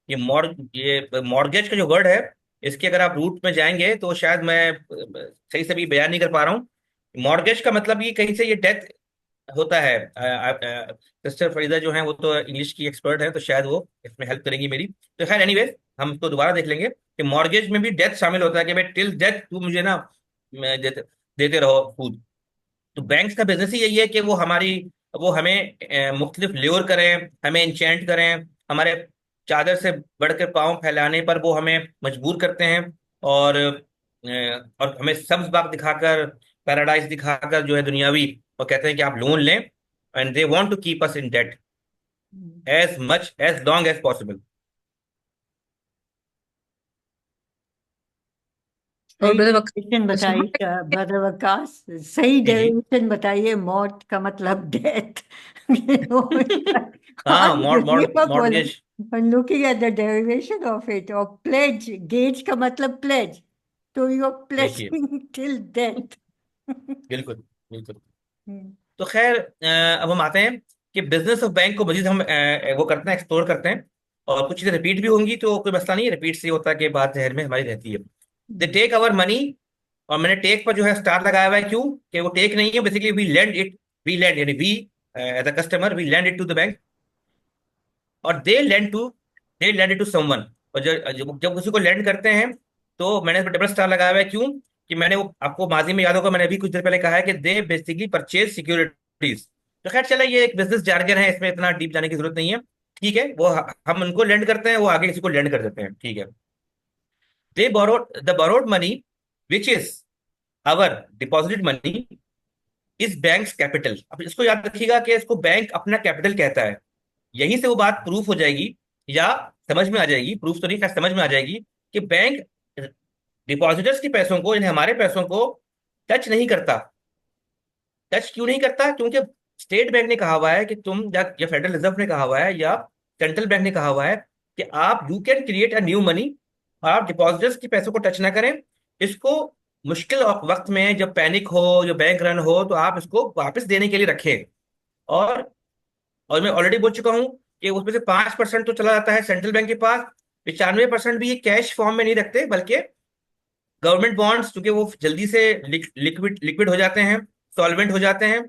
ये मॉर्गेज का जो वर्ड है, इसके अगर आप रूट में जाएंगे तो शायद मैं सही से भी बयान नहीं कर पा रहा हूँ। मॉर्गेज का मतलब ये कहीं से ये डेथ होता है। सिस्टर फरीदा जो है वो तो इंग्लिश की एक्सपर्ट है, तो शायद वो इसमें हेल्प करेंगी मेरी। तो खैर एनीवेज हम तो दोबारा देख लेंगे कि मॉर्गेज में भी डेथ शामिल होता है, कि भाई टिल डेथ तू मुझे ना देते देते रहो फूड। तो बैंक्स का बिजनेस ही यही है कि वो हमें मुख्तलिफ ल्योर करें, हमें इंचेंट करें, हमारे चादर से बढ़कर पाँव फैलाने पर वो हमें मजबूर करते हैं, और हमें सब्ज बाग दिखाकर, पैराडाइज दिखाकर जो है दुनियावी, और कहते हैं कि आप लोन लें, and they want to keep us in debt as much as long as possible. और सही ब्रदर डेरिवेशन बताइए ब्रदर वकास, सही जी जी। डेरिवेशन बताइए. मौत का मतलब डेथ. हाँ, आज दुनिया में बोला. Mortgage. Looking at the derivation of it, और प्लेज, गेज का मतलब प्लेज, तो यू आर देखिए, प्लेजिंग टिल डेथ. बिल्कुल बिल्कुल। तो खैर अब हम आते हैं कि बिजनेस ऑफ बैंक को मजीद हम वो करते हैं, एक्सप्लोर करते हैं, और कुछ चीजें रिपीट भी होंगी तो कोई मसला नहीं है, रिपीट से ये होता है कि बात जहन में हमारी रहती है। दे टेक अवर मनी, और मैंने टेक पर जो है स्टार लगाया हुआ है, क्यों कि वो टेक नहीं है, बेसिकली वी लैंड यानी we as a customer we lend it to the bank, और they lend it to someone. और जब जब किसी को लैंड करते हैं तो मैंने इस पर डबल स्टार लगाया हुआ है, क्यों कि मैंने वो आपको माजी में याद होगा, मैंने अभी कुछ देर पहले कहा है कि दे बेसिकली परचेज सिक्योरिटीज। तो खैर चला, ये एक बिजनेस जार्गन है, इसमें इतना डीप जाने की जरूरत नहीं है, ठीक है। वो हम उनको लैंड करते हैं, वो आगे किसी को लैंड कर देते हैं, ठीक है। They borrowed money which is our deposited money is banks capital. अब इसको याद रखिएगा कि इसको बैंक अपना कैपिटल कहता है। यहीं से वो बात प्रूफ हो जाएगी, या समझ में आ जाएगी, प्रूफ तो नहीं, खैर समझ में आ जाएगी कि बैंक डिपॉजिटर्स के पैसों को, यानी हमारे पैसों को टच नहीं करता। टच क्यों नहीं करता? क्योंकि स्टेट बैंक ने कहा हुआ है कि तुम, या फेडरल रिजर्व ने कहा हुआ है, या सेंट्रल बैंक ने कहा हुआ है कि आप you can create a new money, आप डिपॉजिटर्स के पैसों को टच ना करें। इसको मुश्किल वक्त में, जब पैनिक हो, जो बैंक रन हो, तो आप इसको वापस देने के लिए रखें। और और मैं ऑलरेडी बोल चुका हूं कि उसमें से 5% तो चला जाता है सेंट्रल बैंक के पास, 95% भी ये कैश फॉर्म में नहीं रखते, बल्कि गवर्नमेंट बॉन्ड्स, क्योंकि वो जल्दी से लिक्विड हो जाते हैं, सॉल्वेंट हो जाते हैं,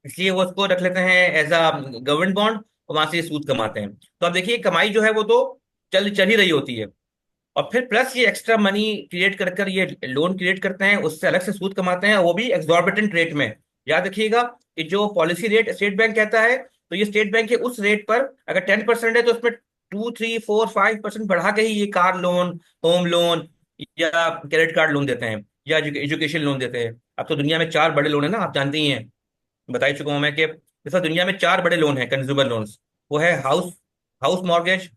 इसलिए वो उसको रख लेते हैं एज अ गवर्नमेंट बॉन्ड, और वहां से ये सूद कमाते हैं। तो अब देखिए, कमाई जो है वो तो चल चल ही रही होती है, और फिर प्लस ये एक्स्ट्रा मनी क्रिएट कर कर ये लोन क्रिएट करते हैं, उससे अलग से सूद कमाते हैं, वो भी एग्जॉर्बिटेंट रेट में। याद रखिएगा कि जो पॉलिसी रेट स्टेट बैंक कहता है, तो ये स्टेट बैंक के उस रेट पर अगर 10% है तो उसमें 2, 3, 4, 5% बढ़ा के ही ये कार लोन, होम लोन या क्रेडिट कार्ड लोन देते हैं, या एजुकेशन लोन देते हैं। अब तो दुनिया में 4 बड़े लोन है ना, आप जानते ही हैं, बता ही चुका हूं मैं कि इस वक्त दुनिया में 4 बड़े लोन हैं कंज्यूमर लोन्स। वो है house house mortgage,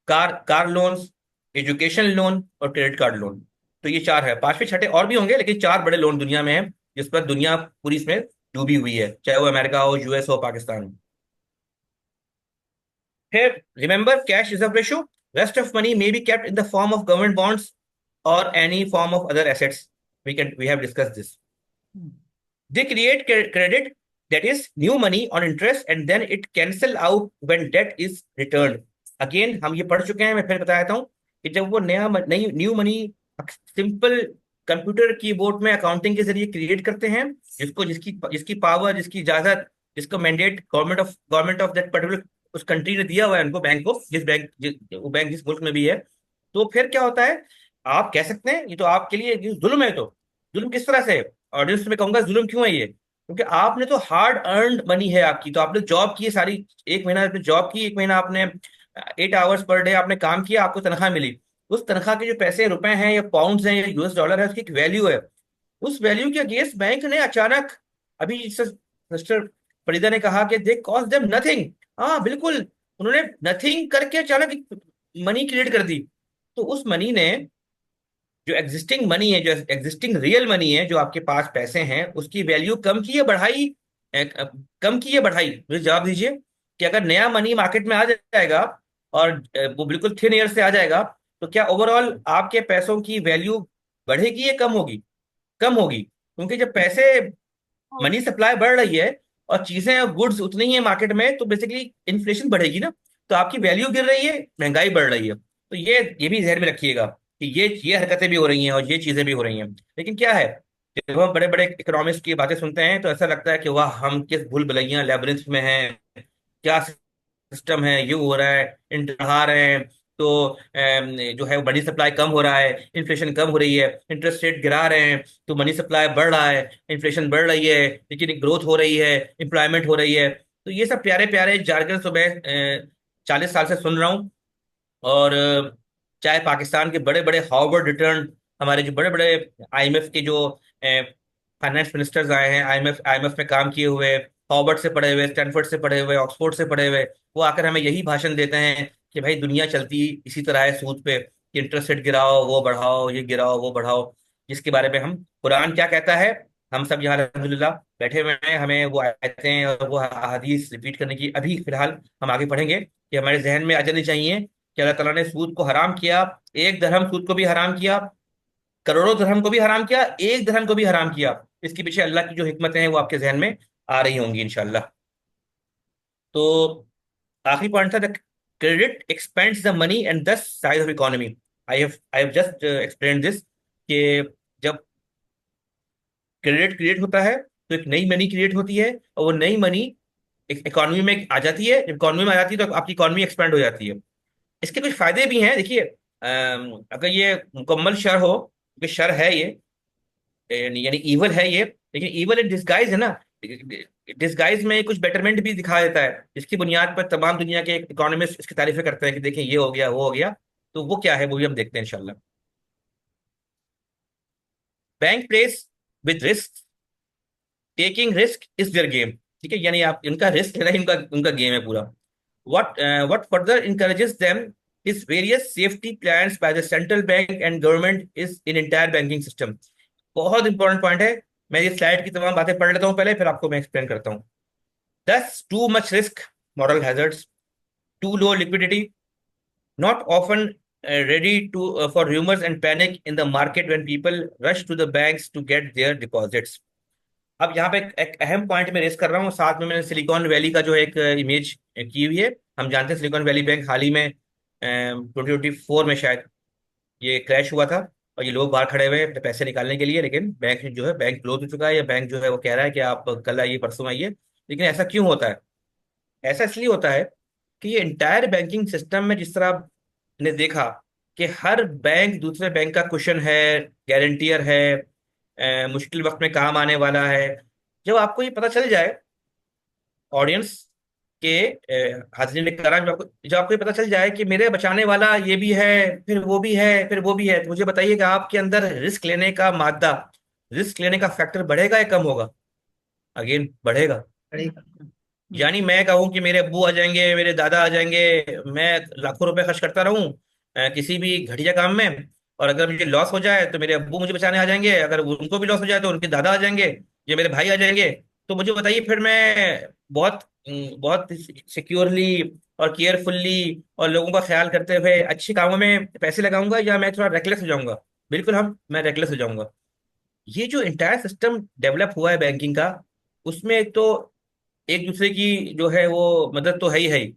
car car loans, education loan और क्रेडिट कार्ड लोन। तो ये 4 है, 5वें छठे और भी होंगे, लेकिन 4 बड़े लोन दुनिया में हैं जिस पर दुनिया पूरी इसमें डूबी हुई है, चाहे वो अमेरिका हो, यूएस हो, पाकिस्तान हो। फिर remember cash reserve ratio, rest of money may be kept in the form of government bonds और any form of other assets. We have discuss this. They create credit, that is new money on interest, and then it cancel out when debt is returned. Again हम ये पढ़ चुके हैं, मैं फिर बता देता हूँ कि जब वो नई new money simple computer keyboard में अकाउंटिंग के जरिए क्रिएट करते हैं, जिसको जिसकी जिसकी पावर, जिसकी इजाजत, जिसको mandate government of that particular उस कंट्री ने दिया हुआ है उनको, बैंक को, वो बैंक जिस मुल्क में भी है। तो फिर क्या होता है, आप कह सकते हैं ये तो आपके लिए ये जुल्म है। तो जुल्म किस तरह से है? ऑडियंस में कहूंगा जुल्म क्यों है ये, क्योंकि आपने तो हार्ड अर्नड मनी है आपकी, तो आपने जॉब की है सारी, 1 महीना आपने जॉब की, 1 महीना आपने 8 आवर्स पर डे आपने काम किया, आपको तनख्वाह मिली। उस तनख्वाह के जो पैसे, रुपए हैं या पाउंड्स हैं या यूएस डॉलर है, उसकी एक वैल्यू है। उस वैल्यू के अगेंस्ट बैंक ने अचानक, अभी सिस्टर फरीदा ने कहा कि दे कॉस्ट देम नथिंग। हाँ बिल्कुल, उन्होंने नथिंग करके अचानक मनी क्रिएट कर दी। तो उस मनी ने, जो एग्जिस्टिंग मनी है, जो एग्जिस्टिंग रियल मनी है, जो आपके पास पैसे हैं, उसकी वैल्यू कम की है बढ़ाई? कम की है बढ़ाई? मुझे जवाब दीजिए कि अगर नया मनी मार्केट में आ जाएगा और वो बिल्कुल थिन एयर से आ जाएगा, तो क्या ओवरऑल आपके पैसों की वैल्यू बढ़ेगी या कम होगी? कम होगी, क्योंकि जब पैसे, मनी सप्लाई बढ़ रही है और चीजें और गुड्स उतनी ही है मार्केट में, तो बेसिकली इन्फ्लेशन बढ़ेगी ना, तो आपकी वैल्यू गिर रही है, महंगाई बढ़ रही है। तो ये भी ध्यान में रखिएगा कि ये हरकतें भी हो रही हैं और ये चीजें भी हो रही हैं। लेकिन क्या है, जब हम बड़े बड़े इकोनॉमिस्ट की बातें सुनते हैं तो ऐसा लगता है कि वाह, हम किस भूल भुलैया लेबरिंथ में हैं, क्या सिस्टम है, ये हो रहा है, बढ़ा रहे हैं तो जो है मनी सप्लाई कम हो रहा है, इन्फ्लेशन कम हो रही है, इंटरेस्ट रेट गिरा रहे हैं तो मनी सप्लाई बढ़ रहा है, इन्फ्लेशन बढ़ रही है लेकिन ग्रोथ हो रही है, एम्प्लॉयमेंट हो रही है। तो ये सब प्यारे प्यारे जार्गन सुबह 40 साल से सुन रहा हूँ। और चाहे पाकिस्तान के बड़े बड़े हार्वर्ड रिटर्न, हमारे जो बड़े बड़े आईएमएफ के जो फाइनेंस मिनिस्टर्स आए हैं, आईएमएफ में काम किए हुए, हार्वर्ड से पढ़े हुए, स्टैनफोर्ड से पढ़े हुए, ऑक्सफोर्ड से पढ़े हुए, वो आकर हमें यही भाषण देते हैं कि भाई दुनिया चलती इसी तरह है सूद पे, कि इंटरेस्ट रेट गिराओ, वो बढ़ाओ, ये गिराओ, वो बढ़ाओ। जिसके बारे में हम, कुरान क्या कहता है, हम सब यहाँ अल्हम्दुलिल्लाह बैठे हुए हैं, हमें वो आयतें और वो हदीस रिपीट करने की अभी फिलहाल हम आगे पढ़ेंगे, कि हमारे जहन में आ जानी चाहिए कि अल्लाह ताला ने सूद को हराम किया, 1 दरहम सूद को भी हराम किया, करोड़ों दरहम को भी हराम किया, 1 दरहम को भी हराम किया। इसके पीछे अल्लाह की जो हिकमतें हैं वो आपके जहन में आ रही होंगी इंशाल्लाह। तो आखिरी पॉइंट था, the credit expands the money and thus size of economy. I have just explain this, कि जब क्रेडिट क्रिएट होता है तो एक नई मनी क्रिएट होती है, और वो नई मनी इकोनॉमी में आ जाती है। जब इकोनॉमी में आ जाती है तो आपकी इकोनॉमी एक्सपेंड हो जाती है। इसके कुछ फायदे भी हैं, देखिए, अगर ये मुकम्मल शर हो, क्योंकि शर है ये, यानी ईवल है ये, लेकिन ईवल इन डिस्गाइज है ना, डिस्गाइज में कुछ बेटरमेंट भी दिखा देता है, जिसकी बुनियाद पर तमाम दुनिया के इकोनॉमिस्ट इसकी तारीफें करते हैं कि देखें ये हो गया, वो हो गया। तो वो क्या है, वो भी हम देखते हैं इंशाल्लाह। Bank place with risk, taking risk is their game. ठीक है, यानी आप, इनका रिस्क लेना ही उनका उनका गेम है पूरा। What further encourages them is various safety plans by the central bank and government is in entire banking system। बहुत इंपॉर्टेंट पॉइंट है। मैं ये स्लाइड की तमाम बातें पढ़ लेता हूँ पहले, फिर आपको मैं एक्सप्लेन करता हूँ। Thus, too much risk, moral hazards, too low liquidity, not often ready to for rumors and panic in the market when people rush to the banks to get their deposits। अब यहाँ पे एक अहम point मैं race कर रहा हूँ, साथ में मैंने सिलिकॉन वैली का जो एक इमेज की हुई है। हम जानते हैं सिलिकॉन वैली बैंक हाल ही में 2024 में शायद ये क्रैश हुआ था, और ये लोग बाहर खड़े हुए हैं अपने पैसे निकालने के लिए, लेकिन बैंक जो है, बैंक क्लोज हो चुका है, या बैंक जो है वो कह रहा है कि आप कल आइए, परसों आइए। लेकिन ऐसा क्यों होता है? ऐसा इसलिए होता है कि ये इंटायर बैंकिंग सिस्टम में, जिस तरह आपने देखा कि हर बैंक दूसरे बैंक का कुशन है, गारंटियर है, मुश्किल वक्त में काम आने वाला है। जब आपको ये पता चल जाए, ऑडियंस के हाजिरी ने करा, जब आपको ये पता चल जाए कि मेरे बचाने वाला ये भी है, फिर वो भी है, फिर वो भी है, तो मुझे बताइए कि आपके अंदर रिस्क लेने का मादा, रिस्क लेने का फैक्टर बढ़ेगा या कम होगा? अगेन बढ़ेगा। पड़ेगा। यानी मैं कहूँ कि मेरे अब्बू आ जाएंगे, मेरे दादा आ जाएंगे, मैं लाखों रुपए खर्च करता रहूं किसी भी घटिया काम में, और अगर मुझे लॉस हो जाए तो मेरे अब्बू मुझे बचाने आ जाएंगे, अगर उनको भी लॉस हो जाए तो उनके दादा आ जाएंगे, या मेरे भाई आ जाएंगे। तो मुझे बताइए फिर मैं बहुत बहुत सिक्योरली और केयरफुल्ली और लोगों का ख्याल करते हुए अच्छे कामों में पैसे लगाऊंगा, या मैं थोड़ा रेकलेस हो जाऊंगा? बिल्कुल मैं रेकलेस हो जाऊंगा। ये जो इंटायर सिस्टम डेवलप हुआ है बैंकिंग का, उसमें एक तो एक दूसरे की जो है वो मदद तो है ही,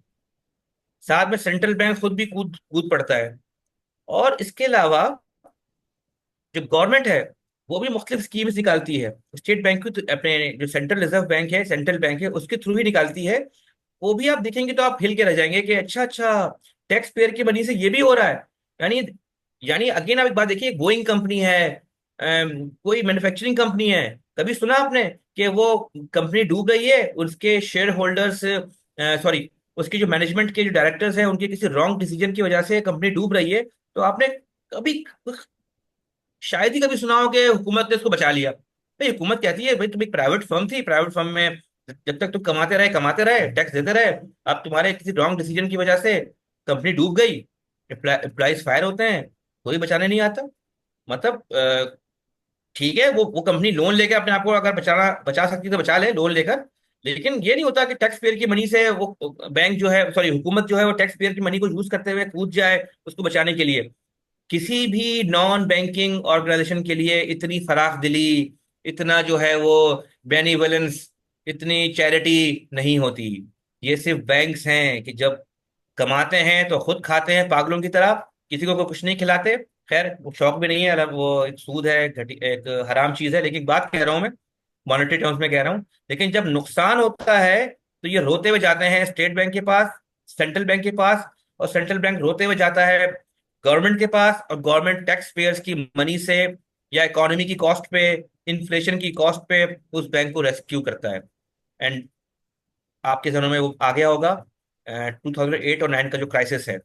साथ में सेंट्रल बैंक खुद भी कूद कूद पड़ता है। और इसके अलावा जो गवर्नमेंट है वो भी मुख्तलिफ स्कीम्स निकालती है। स्टेट बैंक की अपने जो सेंट्रल रिजर्व बैंक है, सेंट्रल बैंक है, उसके थ्रू ही निकालती है। वो भी आप देखेंगे तो आप हिल के रह जाएंगे कि अच्छा अच्छा, टैक्स पेयर की मनी से ये भी हो रहा है। यानी यानी अगेन आप एक बात देखिए, बोइंग कंपनी है, कोई मैन्युफैक्चरिंग कंपनी है, कभी सुना आपने कि वो कंपनी डूब रही है, उसके शेयर होल्डर्स, सॉरी, उसके जो मैनेजमेंट के जो डायरेक्टर्स हैं उनके किसी रॉन्ग डिसीजन की वजह से कंपनी डूब रही है, तो आपने कभी शायद ही कभी सुना हो कि हुकूमत ने उसको बचा लिया? भाई हुकूमत कहती है भाई तुम एक प्राइवेट फर्म थी, प्राइवेट फर्म में जब तक तुम कमाते रहे, टैक्स देते रहे, अब तुम्हारे किसी रॉन्ग डिसीजन की वजह से कंपनी डूब गई, एम्प्लॉइज फायर होते हैं, कोई बचाने नहीं आता। मतलब ठीक है, वो कंपनी लोन लेकर अपने आप को अगर बचा सकती है तो बचा ले लोन लेकर, लेकिन ये नहीं होता कि टैक्स पेयर की मनी से वो बैंक जो है, सॉरी हुकूमत जो है, वो टैक्स पेयर की मनी को यूज करते हुए कूद जाए उसको बचाने के लिए। किसी भी नॉन बैंकिंग ऑर्गेनाइजेशन के लिए इतनी फराख दिली, इतना जो है वो बेनिवोलेंस, इतनी चैरिटी नहीं होती। ये सिर्फ बैंक्स हैं कि जब कमाते हैं तो खुद खाते हैं पागलों की तरह, किसी को कुछ नहीं खिलाते। खैर वो शौक भी नहीं है, वो एक सूद है, एक हराम चीज है, लेकिन बात कह रहा हूं मैं, मॉनेटरी टर्म्स में कह रहा हूं। लेकिन जब नुकसान होता है तो ये रोते हुए जाते हैं स्टेट बैंक के पास, सेंट्रल बैंक के पास, और सेंट्रल बैंक रोते हुए जाता है गवर्नमेंट के पास, और गवर्नमेंट टैक्स पेयर्स की मनी से या इकोनॉमी की कॉस्ट पे, इन्फ्लेशन की कॉस्ट पे उस बैंक को रेस्क्यू करता है। एंड आपके जहनों में वो आ गया होगा 2008 और 9 का जो क्राइसिस है,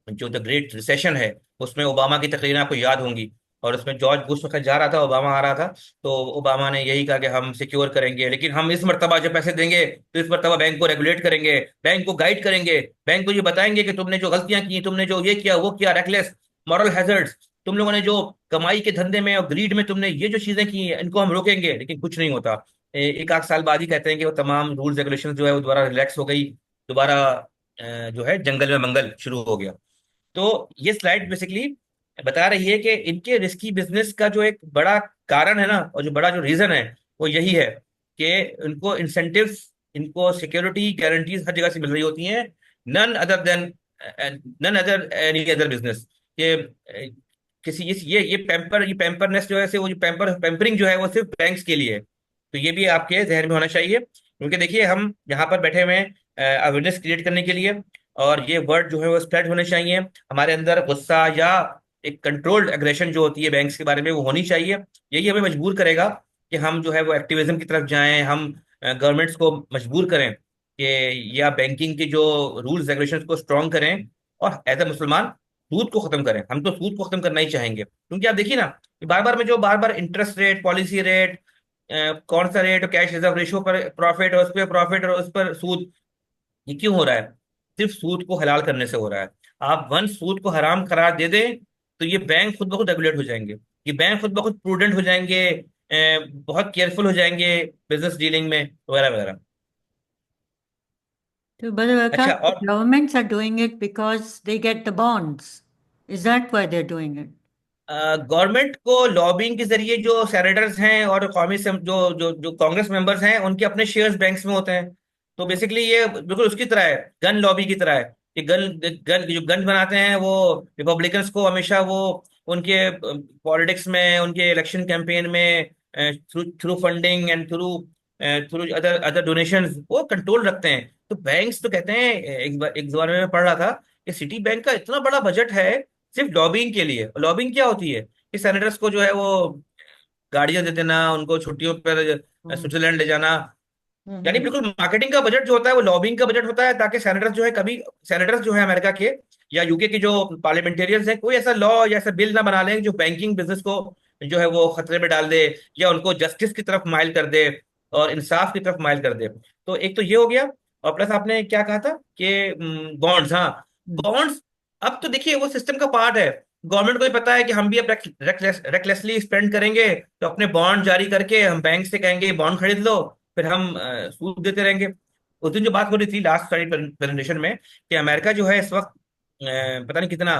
जो द ग्रेट रिसेशन है, उसमें ओबामा की तकरीरें आपको याद होंगी, और उसमें जॉर्ज बुश वक्त जा रहा था, ओबामा आ रहा था, तो ओबामा ने यही कहा कि हम सिक्योर करेंगे, लेकिन हम इस मर्तबा जब पैसे देंगे तो इस मर्तबा बैंक को रेगुलेट करेंगे, बैंक को गाइड करेंगे, बैंक को ये बताएंगे कि तुमने जो गलतियां की, तुमने जो ये किया वो किया, रेकलेस, मॉरल हैजर्ड्स, तुम लोगों ने जो कमाई के धंधे में और ग्रीड में तुमने ये जो चीजें की हैं, इनको हम रोकेंगे। लेकिन कुछ नहीं होता। एक आध साल बाद ही कहते हैं कि वो तमाम रूल्स रेगुलेशन जो है वो दोबारा रिलैक्स हो गई, दोबारा जो है जंगल में मंगल शुरू हो गया। तो ये स्लाइड बेसिकली बता रही है कि इनके रिस्की बिजनेस का जो एक बड़ा कारण है ना, और जो बड़ा जो रीजन है, वो यही है कि उनको इंसेंटिव्स, इनको सिक्योरिटी गारंटीज हर जगह से मिल रही होती हैं, none other than none other any other business. ये किसी ये पैम्परनेस जो है वो जो पैम्परिंग जो है वो सिर्फ बैंक्स के लिए है। तो ये भी आपके जहन में होना चाहिए, क्योंकि देखिए हम यहाँ पर बैठे हुए हैं अवेयरनेस क्रिएट करने के लिए, और ये वर्ड जो है वो स्प्रेड होने चाहिए। हमारे अंदर गुस्सा या एक कंट्रोल्ड एग्रेशन जो होती है बैंक्स के बारे में, वो होनी चाहिए। यही हमें मजबूर करेगा कि हम जो है वो एक्टिविज्म की तरफ जाएं, हम गवर्नमेंट्स को मजबूर करें कि या बैंकिंग के जो रूल्स रेगुलेशंस को स्ट्रॉन्ग करें, और एज ए मुसलमान सूद को खत्म करें। हम तो सूद को खत्म करना ही चाहेंगे, क्योंकि आप देखिए ना कि बार बार इंटरेस्ट रेट, पॉलिसी रेट, कौन सा रेट, कैश रिजर्व रेशियो पर प्रॉफिट, और उस पर प्रॉफिट, और उस पर सूद, ये क्यों हो रहा है? सिर्फ सूद को हलाल करने से हो रहा है। आप वन सूद को हराम करार दे दें तो ये बैंक खुद ब खुद रेगुलेट हो जाएंगे, ये बैंक खुद ब खुद प्रूडेंट हो जाएंगे, बहुत केयरफुल हो जाएंगे बिजनेस डीलिंग में, वगैरह वगैरह। So, Bhadravaka, अच्छा, the और governments are doing it because they get the bonds. Is that why they're doing it? Government को लॉबिंग के जरिए जो सेनेटर्स हैं और कौमी जो जो जो कांग्रेस मेंबर्स हैं, उनके अपने शेयर्स बैंक्स में होते हैं। तो बेसिकली ये बिल्कुल उसकी तरह है, गन लॉबी की तरह है। कि गन गन जो गन बनाते हैं वो रिपब्लिकन्स को हमेशा वो उनके पॉलिटिक्स में, उनके इलेक्शन कैंपेन में, through through funding and through through other other donations वो कंट्रोल रखते हैं। तो बैंक्स तो कहते हैं, एक जमाने में पढ़ रहा था कि सिटी बैंक का इतना बड़ा बजट है सिर्फ लॉबिंग के लिए। लॉबिंग क्या होती है कि सेनेटर्स को जो है वो गाड़ियां दे देना, उनको छुट्टियों पर स्विट्जरलैंड ले जाना, यानी बिल्कुल मार्केटिंग का बजट जो होता है वो लॉबिंग का बजट होता है, ताकि सेनेटर्स जो है कभी सेनेटर्स जो है अमेरिका के या यूके के जो पार्लियामेंटेरियंस हैं कोई ऐसा लॉ या ऐसा बिल ना बना लें जो बैंकिंग बिजनेस को जो है वो खतरे में डाल दे या उनको जस्टिस की तरफ माइल कर दे और इंसाफ की तरफ माइल कर दे। तो एक तो ये हो गया। और प्लस आपने क्या कहा था कि बॉन्ड्स, हाँ बॉन्ड्स अब तो देखिए वो सिस्टम का पार्ट है। गवर्नमेंट को भी पता है कि हम भी अब रेकलेसली स्पेंड करेंगे, तो अपने बॉन्ड जारी करके हम बैंक से कहेंगे बॉन्ड खरीद लो, फिर हम सूद देते रहेंगे। उस दिन जो बात हो रही थी लास्ट सारी प्रेजेंटेशन में कि अमेरिका जो है इस वक्त पता नहीं कितना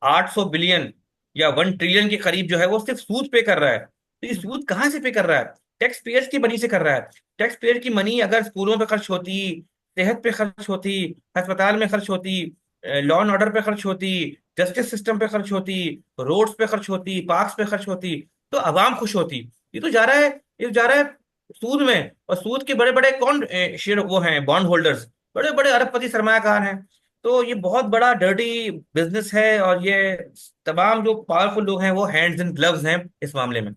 800 बिलियन या 1 ट्रिलियन के करीब जो है वो सिर्फ सूद पे कर रहा है। तो ये सूद कहाँ से पे कर रहा है? टैक्स पेयर्स की मनी से कर रहा है। टैक्स पेयर की मनी अगर स्कूलों पे खर्च होती, सेहत पे खर्च होती, अस्पताल में खर्च होती, लॉ एंड ऑर्डर पे खर्च होती, जस्टिस सिस्टम पे खर्च होती, रोड्स पे खर्च होती, पार्क्स पे खर्च होती, तो अवाम खुश होती। ये तो जा रहा है, ये जा रहा है सूद में। और सूद के बड़े बड़े कौन शेयर वो हैं? बॉन्ड होल्डर्स, बड़े बड़े अरबपति सरमायाकार हैं। तो ये बहुत बड़ा डर्टी बिजनेस है और ये तमाम जो पावरफुल लोग हैं वो हैंड्स इन ग्लव्स हैं इस मामले में।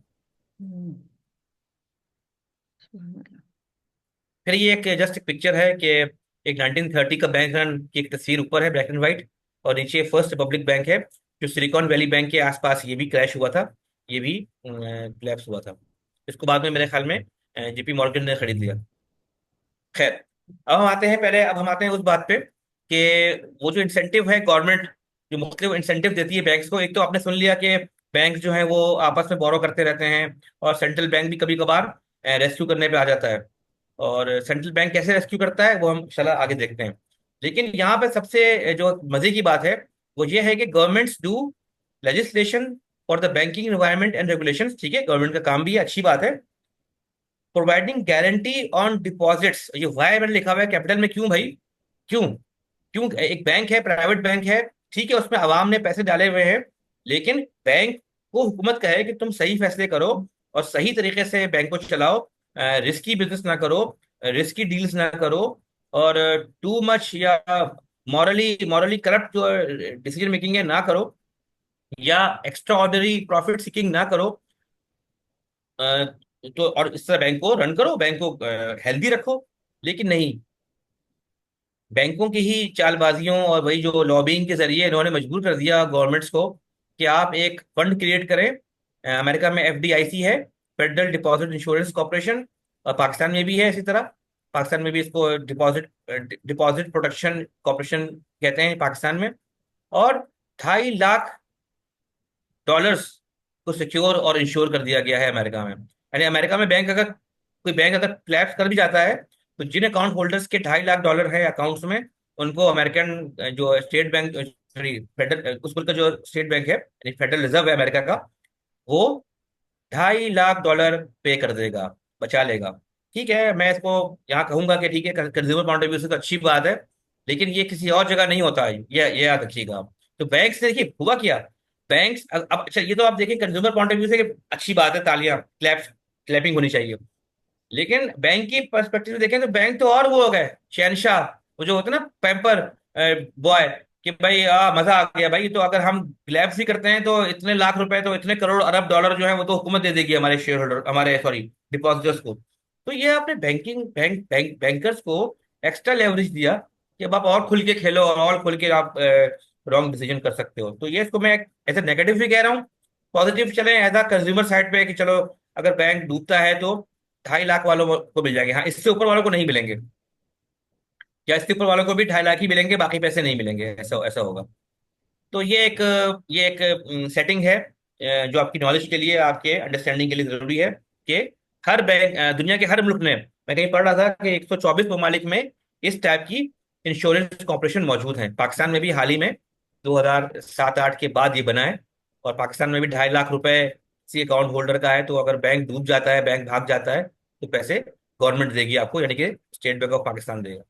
फिर ये एक जस्ट एक पिक्चर है कि एक 1930 का बैंक रन की एक तस्वीर ऊपर है ब्लैक एंड व्हाइट, और नीचे फर्स्ट रिपब्लिक बैंक है जो सिलिकॉन वैली बैंक के आसपास ये भी क्रैश हुआ था, ये भी कोलैप्स हुआ था। इसको बाद में मेरे ख्याल में JP मॉर्गन ने खरीद लिया। खैर, अब हम आते हैं उस बात पे कि वो जो इंसेंटिव है गवर्नमेंट जो मुख्तलिफ इंसेंटिव देती है बैंक्स को। एक तो आपने सुन लिया कि बैंक जो है वो आपस में बोरो करते रहते हैं और सेंट्रल बैंक भी कभी कभार रेस्क्यू करने पे आ जाता है। और सेंट्रल बैंक कैसे रेस्क्यू करता है वो हम इंशाल्लाह आगे देखते हैं। लेकिन यहाँ पे सबसे जो मजे की बात है वो ये है कि governments do legislation for the banking environment and regulation. ठीक है, गवर्नमेंट का काम भी है, अच्छी बात है। प्रोवाइडिंग गारंटी ऑन डिपॉजिट्स, ये वाई मैंने लिखा हुआ है कैपिटल में, क्यों भाई? क्यों? क्यों? एक बैंक है, प्राइवेट बैंक है, ठीक है, उसमें आवाम ने पैसे डाले हुए हैं, लेकिन बैंक को हुकूमत कहे कि तुम सही फैसले करो और सही तरीके से बैंक को चलाओ, रिस्की बिजनेस ना करो, रिस्की डील्स ना करो, और टू मच या मॉरली मॉरली करप्ट जो डिसीजन मेकिंग है ना करो, या एक्स्ट्रा ऑर्डिनरी प्रॉफिट सीकिंग ना करो। अ, तो और इस तरह बैंक को रन करो, बैंक को हेल्दी रखो। लेकिन नहीं, बैंकों की ही चालबाजियों और वही जो लॉबिंग के जरिए इन्होंने मजबूर कर दिया गवर्नमेंट्स को कि आप एक फंड क्रिएट करें। अमेरिका में FDIC है, फेडरल डिपॉजिट इंश्योरेंस कॉर्पोरेशन, और पाकिस्तान में भी है इसी तरह। पाकिस्तान में भी इसको डिपॉजिट प्रोटेक्शन कॉर्पोरेशन कहते हैं पाकिस्तान में। और 2.5 लाख डॉलर्स को सिक्योर और इंश्योर कर दिया गया है अमेरिका में। यानी अमेरिका में कोई बैंक अगर क्लैप्स कर भी जाता है तो जिन अकाउंट होल्डर्स के 2.5 लाख डॉलर है अकाउंट्स में, उनको अमेरिकन जो स्टेट बैंक, सॉरी फेडरल, उस मुल्क का जो स्टेट बैंक है यानी फेडरल रिजर्व है अमेरिका का, वो 2.5 लाख डॉलर पे कर देगा, बचा लेगा। ठीक है, मैं इसको यहाँ कहूंगा कि ठीक है, कंज्यूमर पॉइंट ऑफ व्यू से तो अच्छी बात है, लेकिन ये किसी और जगह नहीं होता है, ये याद रखिएगा आप। तो बैंक से देखिए हुआ क्या, बैंक्स अब अच्छा, ये तो आप देखिए कंज्यूमर पॉइंट ऑफ व्यू से कि अच्छी बात है, तालियां क्लैपिंग होनी चाहिए। लेकिन बैंक की पर्सपेक्टिव से देखें तो बैंक तो और वो हो गए शहनशाह, वो जो होते हैं ना पैम्पर बॉय, कि भाई मजा आ गया भाई, तो अगर हम ग्लैब्स भी करते हैं तो इतने लाख रुपए, तो इतने करोड़ अरब डॉलर जो है वो तो हुकूमत दे देगी हमारे शेयर होल्डर, हमारे सॉरी डिपॉजिटर्स को। तो ये आपने बैंकर्स को एक्स्ट्रा लेवरेज दिया कि अब आप और खुल के खेलो और खुल के आप रॉन्ग डिसीजन कर सकते हो। तो ये इसको मैं ऐसे नेगेटिव भी कह रहा हूँ, पॉजिटिव चले एज अ कंज्यूमर साइड पे कि चलो अगर बैंक डूबता है तो 2.5 लाख वालों को मिल जाएंगे, हाँ इससे ऊपर वालों को नहीं मिलेंगे, या इसके ऊपर वालों को भी 2.5 लाख ही मिलेंगे, बाकी पैसे नहीं मिलेंगे, ऐसा ऐसा होगा। तो ये एक सेटिंग है जो आपकी नॉलेज के लिए, आपके अंडरस्टैंडिंग के लिए जरूरी है कि हर बैंक, दुनिया के हर मुल्क में, मैं कहीं पढ़ रहा था कि 124 ममालिक में इस टाइप की इंश्योरेंस कॉर्पोरेशन मौजूद है। पाकिस्तान में भी हाल ही में 2007-8 के बाद ये बना है, और पाकिस्तान में भी 2.5 लाख रुपए किसी अकाउंट होल्डर का है, तो अगर बैंक डूब जाता है, बैंक भाग जाता है, तो पैसे गवर्नमेंट देगी आपको, यानी कि स्टेट बैंक ऑफ पाकिस्तान देगा।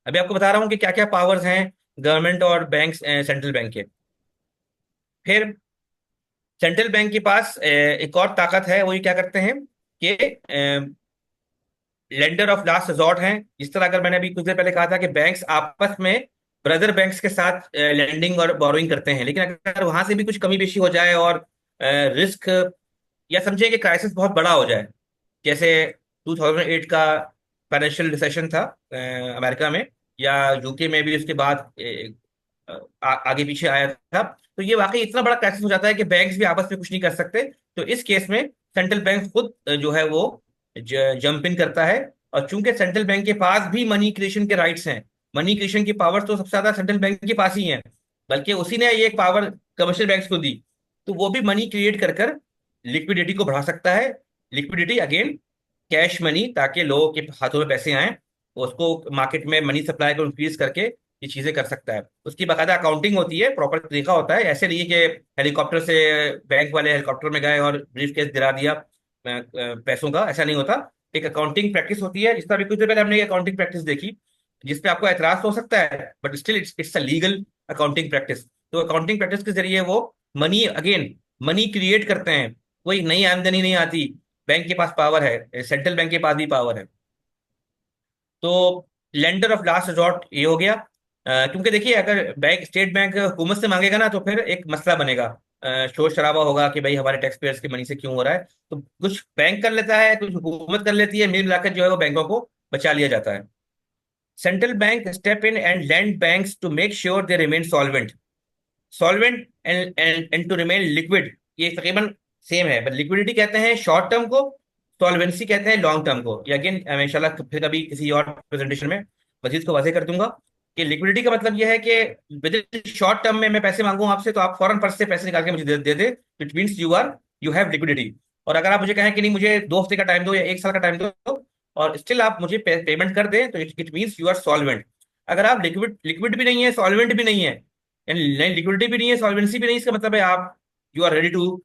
अभी आपको बता रहा हूँ कि क्या क्या पावर्स हैं गवर्नमेंट और बैंक, सेंट्रल बैंक के। फिर सेंट्रल बैंक के पास एक और ताकत है, वो ये क्या करते हैं कि लेंडर ऑफ लास्ट रिजॉर्ट हैं। जिस तरह अगर मैंने अभी कुछ देर पहले कहा था कि बैंक्स आपस में ब्रदर बैंक्स के साथ लैंडिंग और बोरोइंग करते हैं, लेकिन अगर वहां से भी कुछ कमी बेशी हो जाए और रिस्क, या समझे कि क्राइसिस बहुत बड़ा हो जाए, जैसे 2008 का फाइनेंशियल रिसेशन था अमेरिका में, या यूके में भी उसके बाद आगे पीछे आया था, तो ये वाकई इतना बड़ा क्राइसिस हो जाता है कि बैंक्स भी आपस में कुछ नहीं कर सकते। तो इस केस में सेंट्रल बैंक खुद जो है वो जंप इन करता है। और चूंकि सेंट्रल बैंक के पास भी मनी क्रिएशन के राइट्स हैं, मनी क्रिएशन की पावर तो सबसे ज्यादा सेंट्रल बैंक के पास ही है, बल्कि उसी ने ये पावर कमर्शियल बैंक्स को दी, तो वो भी मनी क्रिएट कर कर लिक्विडिटी को बढ़ा सकता है। लिक्विडिटी अगेन कैश मनी, ताकि लोगों के हाथों में पैसे आए, उसको मार्केट में मनी सप्लाई को इंक्रीज करके ये चीजें कर सकता है। उसकी बाकायदा अकाउंटिंग होती है, प्रॉपर तरीका होता है। ऐसे नहीं है कि हेलीकॉप्टर से बैंक वाले हेलीकॉप्टर में गए और ब्रीफ केस गिरा दिया पैसों का, ऐसा नहीं होता। एक अकाउंटिंग प्रैक्टिस होती है, जिसका भी कुछ देर पहले हमने अकाउंटिंग प्रैक्टिस देखी, जिसपे आपको एतराज हो सकता है, but still it's a legal accounting practice. तो अकाउंटिंग प्रैक्टिस के जरिए वो मनी अगेन मनी क्रिएट करते हैं। कोई नई आमदनी नहीं आती, बैंक के पास पावर है, सेंट्रल बैंक के पास भी पावर है। तो लेंडर ऑफ लास्ट रिजॉर्ट ये हो गया। क्योंकि देखिए, अगर बैंक, स्टेट बैंक हुकूमत से मांगेगा ना, तो फिर एक मसला बनेगा, शोर शराबा होगा कि भाई हमारे टैक्स पेयर्स की मनी से क्यों हो रहा है। तो कुछ बैंक कर लेता है, कुछ हुकूमत कर लेती है, मिल मिलाकर जो है वो बैंकों को बचा लिया जाता है। Central bank step in and lend banks to make sure they remain solvent and to remain liquid. ये तकरीबन सेम है, बट लिक्विडिटी कहते हैं शॉर्ट टर्म को, सॉल्वेंसी कहते हैं लॉन्ग टर्म को। ये अगेन मैं इंशाल्लाह फिर कभी किसी और प्रेजेंटेशन में मजीद को वाज़ेह कर दूंगा कि लिक्विडिटी का मतलब यह है कि विद इन शॉर्ट टर्म में मैं पैसे मांगू आपसे, तो आप फौरन पर्स से पैसे निकाल के मुझे दे दे। It means you have liquidity. और अगर आप मुझे कहें कि नहीं, मुझे 2 हफ्ते का टाइम दो या 1 साल का टाइम दो, और स्टिल आप मुझे पेमेंट कर दें, तो it means you are solvent. अगर आप लिक्विड भी नहीं है, सॉल्वेंट भी नहीं है, लिक्विडिटी भी नहीं है, सॉल्वेंसी भी नहीं, इसका मतलब है आप you are ready to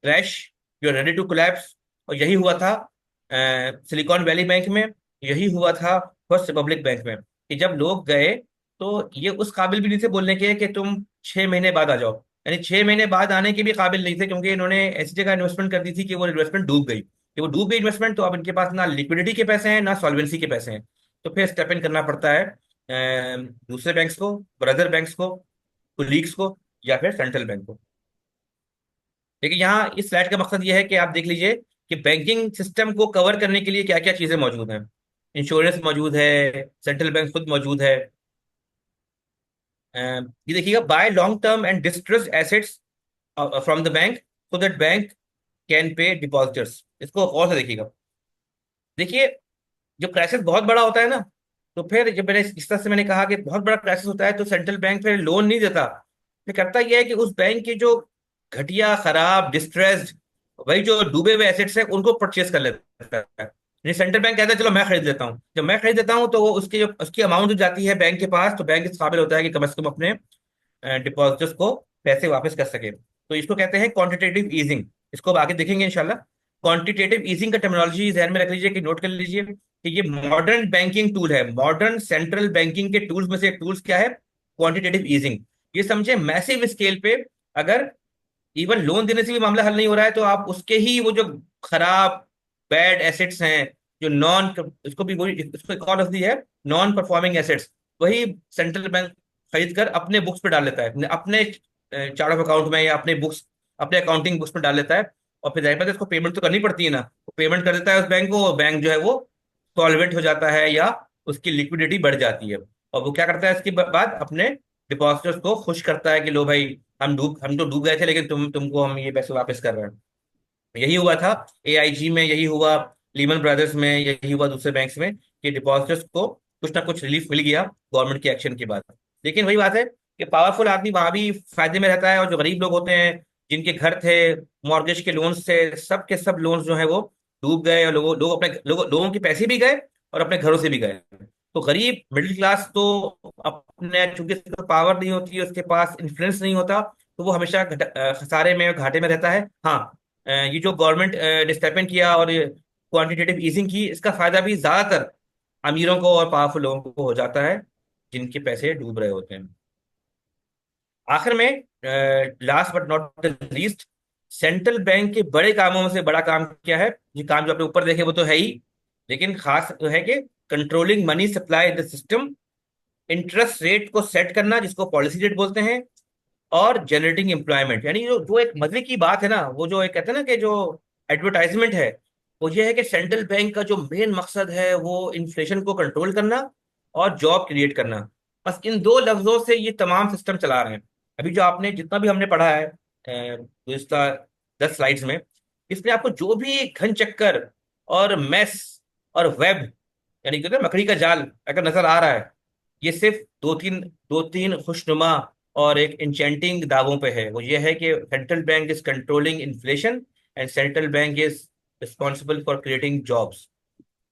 crash, you are ready to collapse. और यही हुआ था सिलिकॉन वैली बैंक में, यही हुआ था फर्स्ट रिपब्लिक बैंक में, कि जब लोग गए तो ये उस काबिल भी नहीं थे बोलने के कि तुम 6 महीने बाद आ जाओ, यानी 6 महीने बाद आने के भी काबिल नहीं थे, क्योंकि इन्होंने ऐसी जगह इन्वेस्टमेंट कर दी थी कि वो इन्वेस्टमेंट डूब गई। कि वो डूब गई इन्वेस्टमेंट, तो अब इनके पास ना लिक्विडिटी के पैसे हैं, ना सॉल्वेंसी के पैसे हैं। तो फिर स्टेप इन करना पड़ता है दूसरे बैंक्स को, ब्रदर बैंक्स को, कुलीग्स को, या फिर सेंट्रल बैंक को। लेकिन यहाँ इस स्लाइड का मकसद ये है कि आप देख लीजिए कि बैंकिंग सिस्टम को कवर करने के लिए क्या क्या चीजें मौजूद हैं। इंश्योरेंस मौजूद है, सेंट्रल बैंक खुद मौजूद है। ये देखिएगा, by long term and distressed assets from the bank so that bank can pay depositors. इसको और से देखिएगा। देखिए, जब क्राइसिस बहुत बड़ा होता है ना, तो फिर जब मैंने इस तरह से मैंने कहा कि बहुत बड़ा क्राइसिस होता है, तो सेंट्रल बैंक फिर लोन नहीं देता। फिर करता यह है कि उस बैंक के जो घटिया, खराब, डिस्ट्रेस्ड, वही जो डूबे हुए एसेट्स हैं, उनको परचेज कर लेता है। यानी सेंट्रल बैंक कहता है चलो मैं खरीद लेता हूँ। जब मैं खरीद लेता हूँ, तो वो उसकी अमाउंट जो जाती है बैंक के पास, तो बैंक इस काबिल होता है कि कम से कम अपने डिपॉजिटर्स को पैसे वापस कर सके। तो इसको कहते हैं क्वांटिटेटिव ईजिंग। इसको अब आगे देखेंगे इंशाल्लाह। क्वांटिटेटिव ईजिंग का टर्मिनोलॉजी ध्यान में रख लीजिए, कि नोट कर लीजिए कि ये मॉडर्न बैंकिंग टूल है। मॉडर्न सेंट्रल बैंकिंग के टूल्स में से एक टूल्स क्या है? Quantitative easing. ये समझे, मैसिव स्केल पे अगर इवन लोन देने से भी मामला हल नहीं हो रहा है, तो आप उसके ही वो जो खराब, बैड एसेट्स हैं, जो नॉन, इसको भी वही, इसको एक और लफ्ज़ है, नॉन परफॉर्मिंग एसेट्स, वही सेंट्रल बैंक खरीद कर अपने बुक्स पे डाल लेता है, अपने चार्ट ऑफ अकाउंट में, या अपने बुक्स, अपने अकाउंटिंग बुक्स में डाल लेता है। और फिर जाहिर बात है इसको पेमेंट तो करनी पड़ती है ना, वो पेमेंट कर देता है उस बैंक को, बैंक जो है वो सॉल्वेंट हो जाता है, या उसकी लिक्विडिटी बढ़ जाती है। और वो क्या करता है इसके बाद? अपने डिपॉजिटर्स को खुश करता है कि लो भाई, हम तो डूब गए थे, लेकिन तुमको हम ये पैसे वापस कर रहे हैं। यही हुआ था एआईजी में, यही हुआ लीमन ब्रदर्स में, यही हुआ दूसरे बैंक्स में, कि डिपॉजिटर्स को कुछ ना कुछ रिलीफ मिल गया गवर्नमेंट के एक्शन के बाद। लेकिन वही बात है कि पावरफुल आदमी वहां भी फायदे में रहता है, और जो गरीब लोग होते हैं, जिनके घर थे, मॉर्गेज के लोन से, सब के सब लोन्स जो है वो डूब गए, और लोगों के पैसे भी गए और अपने घरों से भी गए। तो गरीब मिडिल क्लास तो अपने, चूंकि पावर नहीं होती है, उसके पास इन्फ्लुएंस नहीं होता, तो वो हमेशा खसारे में, घाटे में रहता है। हाँ, ये जो गवर्नमेंट ने स्टेप इन किया और क्वांटिटेटिव ईजिंग की, इसका फायदा भी ज्यादातर अमीरों को और पावरफुल लोगों को हो जाता है, जिनके पैसे डूब रहे होते हैं। आखिर में, last but not the least, central bank के बड़े कामों में से बड़ा काम क्या है? ये काम जो आपने ऊपर देखे वो तो है ही, लेकिन खास तो है कि controlling money supply in the system interest rate को सेट करना जिसको पॉलिसी रेट बोलते हैं, और जनरेटिंग एम्प्लॉयमेंट। यानी जो जो एक मजे की बात है ना, वो जो एक कहते हैं ना कि जो एडवर्टाइजमेंट है, वो ये है कि सेंट्रल बैंक का जो मेन मकसद है वो इन्फ्लेशन को कंट्रोल करना और जॉब क्रिएट करना। बस इन दो लफ्जों से ये तमाम सिस्टम चला रहे हैं। अभी जो आपने जितना भी हमने पढ़ा है गुज़िश्ता 10 स्लाइड्स में, इसमें आपको जो भी घन चक्कर और मेस और वेब, यानी कि मकड़ी का जाल अगर नजर आ रहा है, ये सिर्फ दो तीन खुशनुमा और एक इंचेंटिंग दावों पे है। वो ये है कि central bank is controlling inflation and central bank is responsible for creating jobs.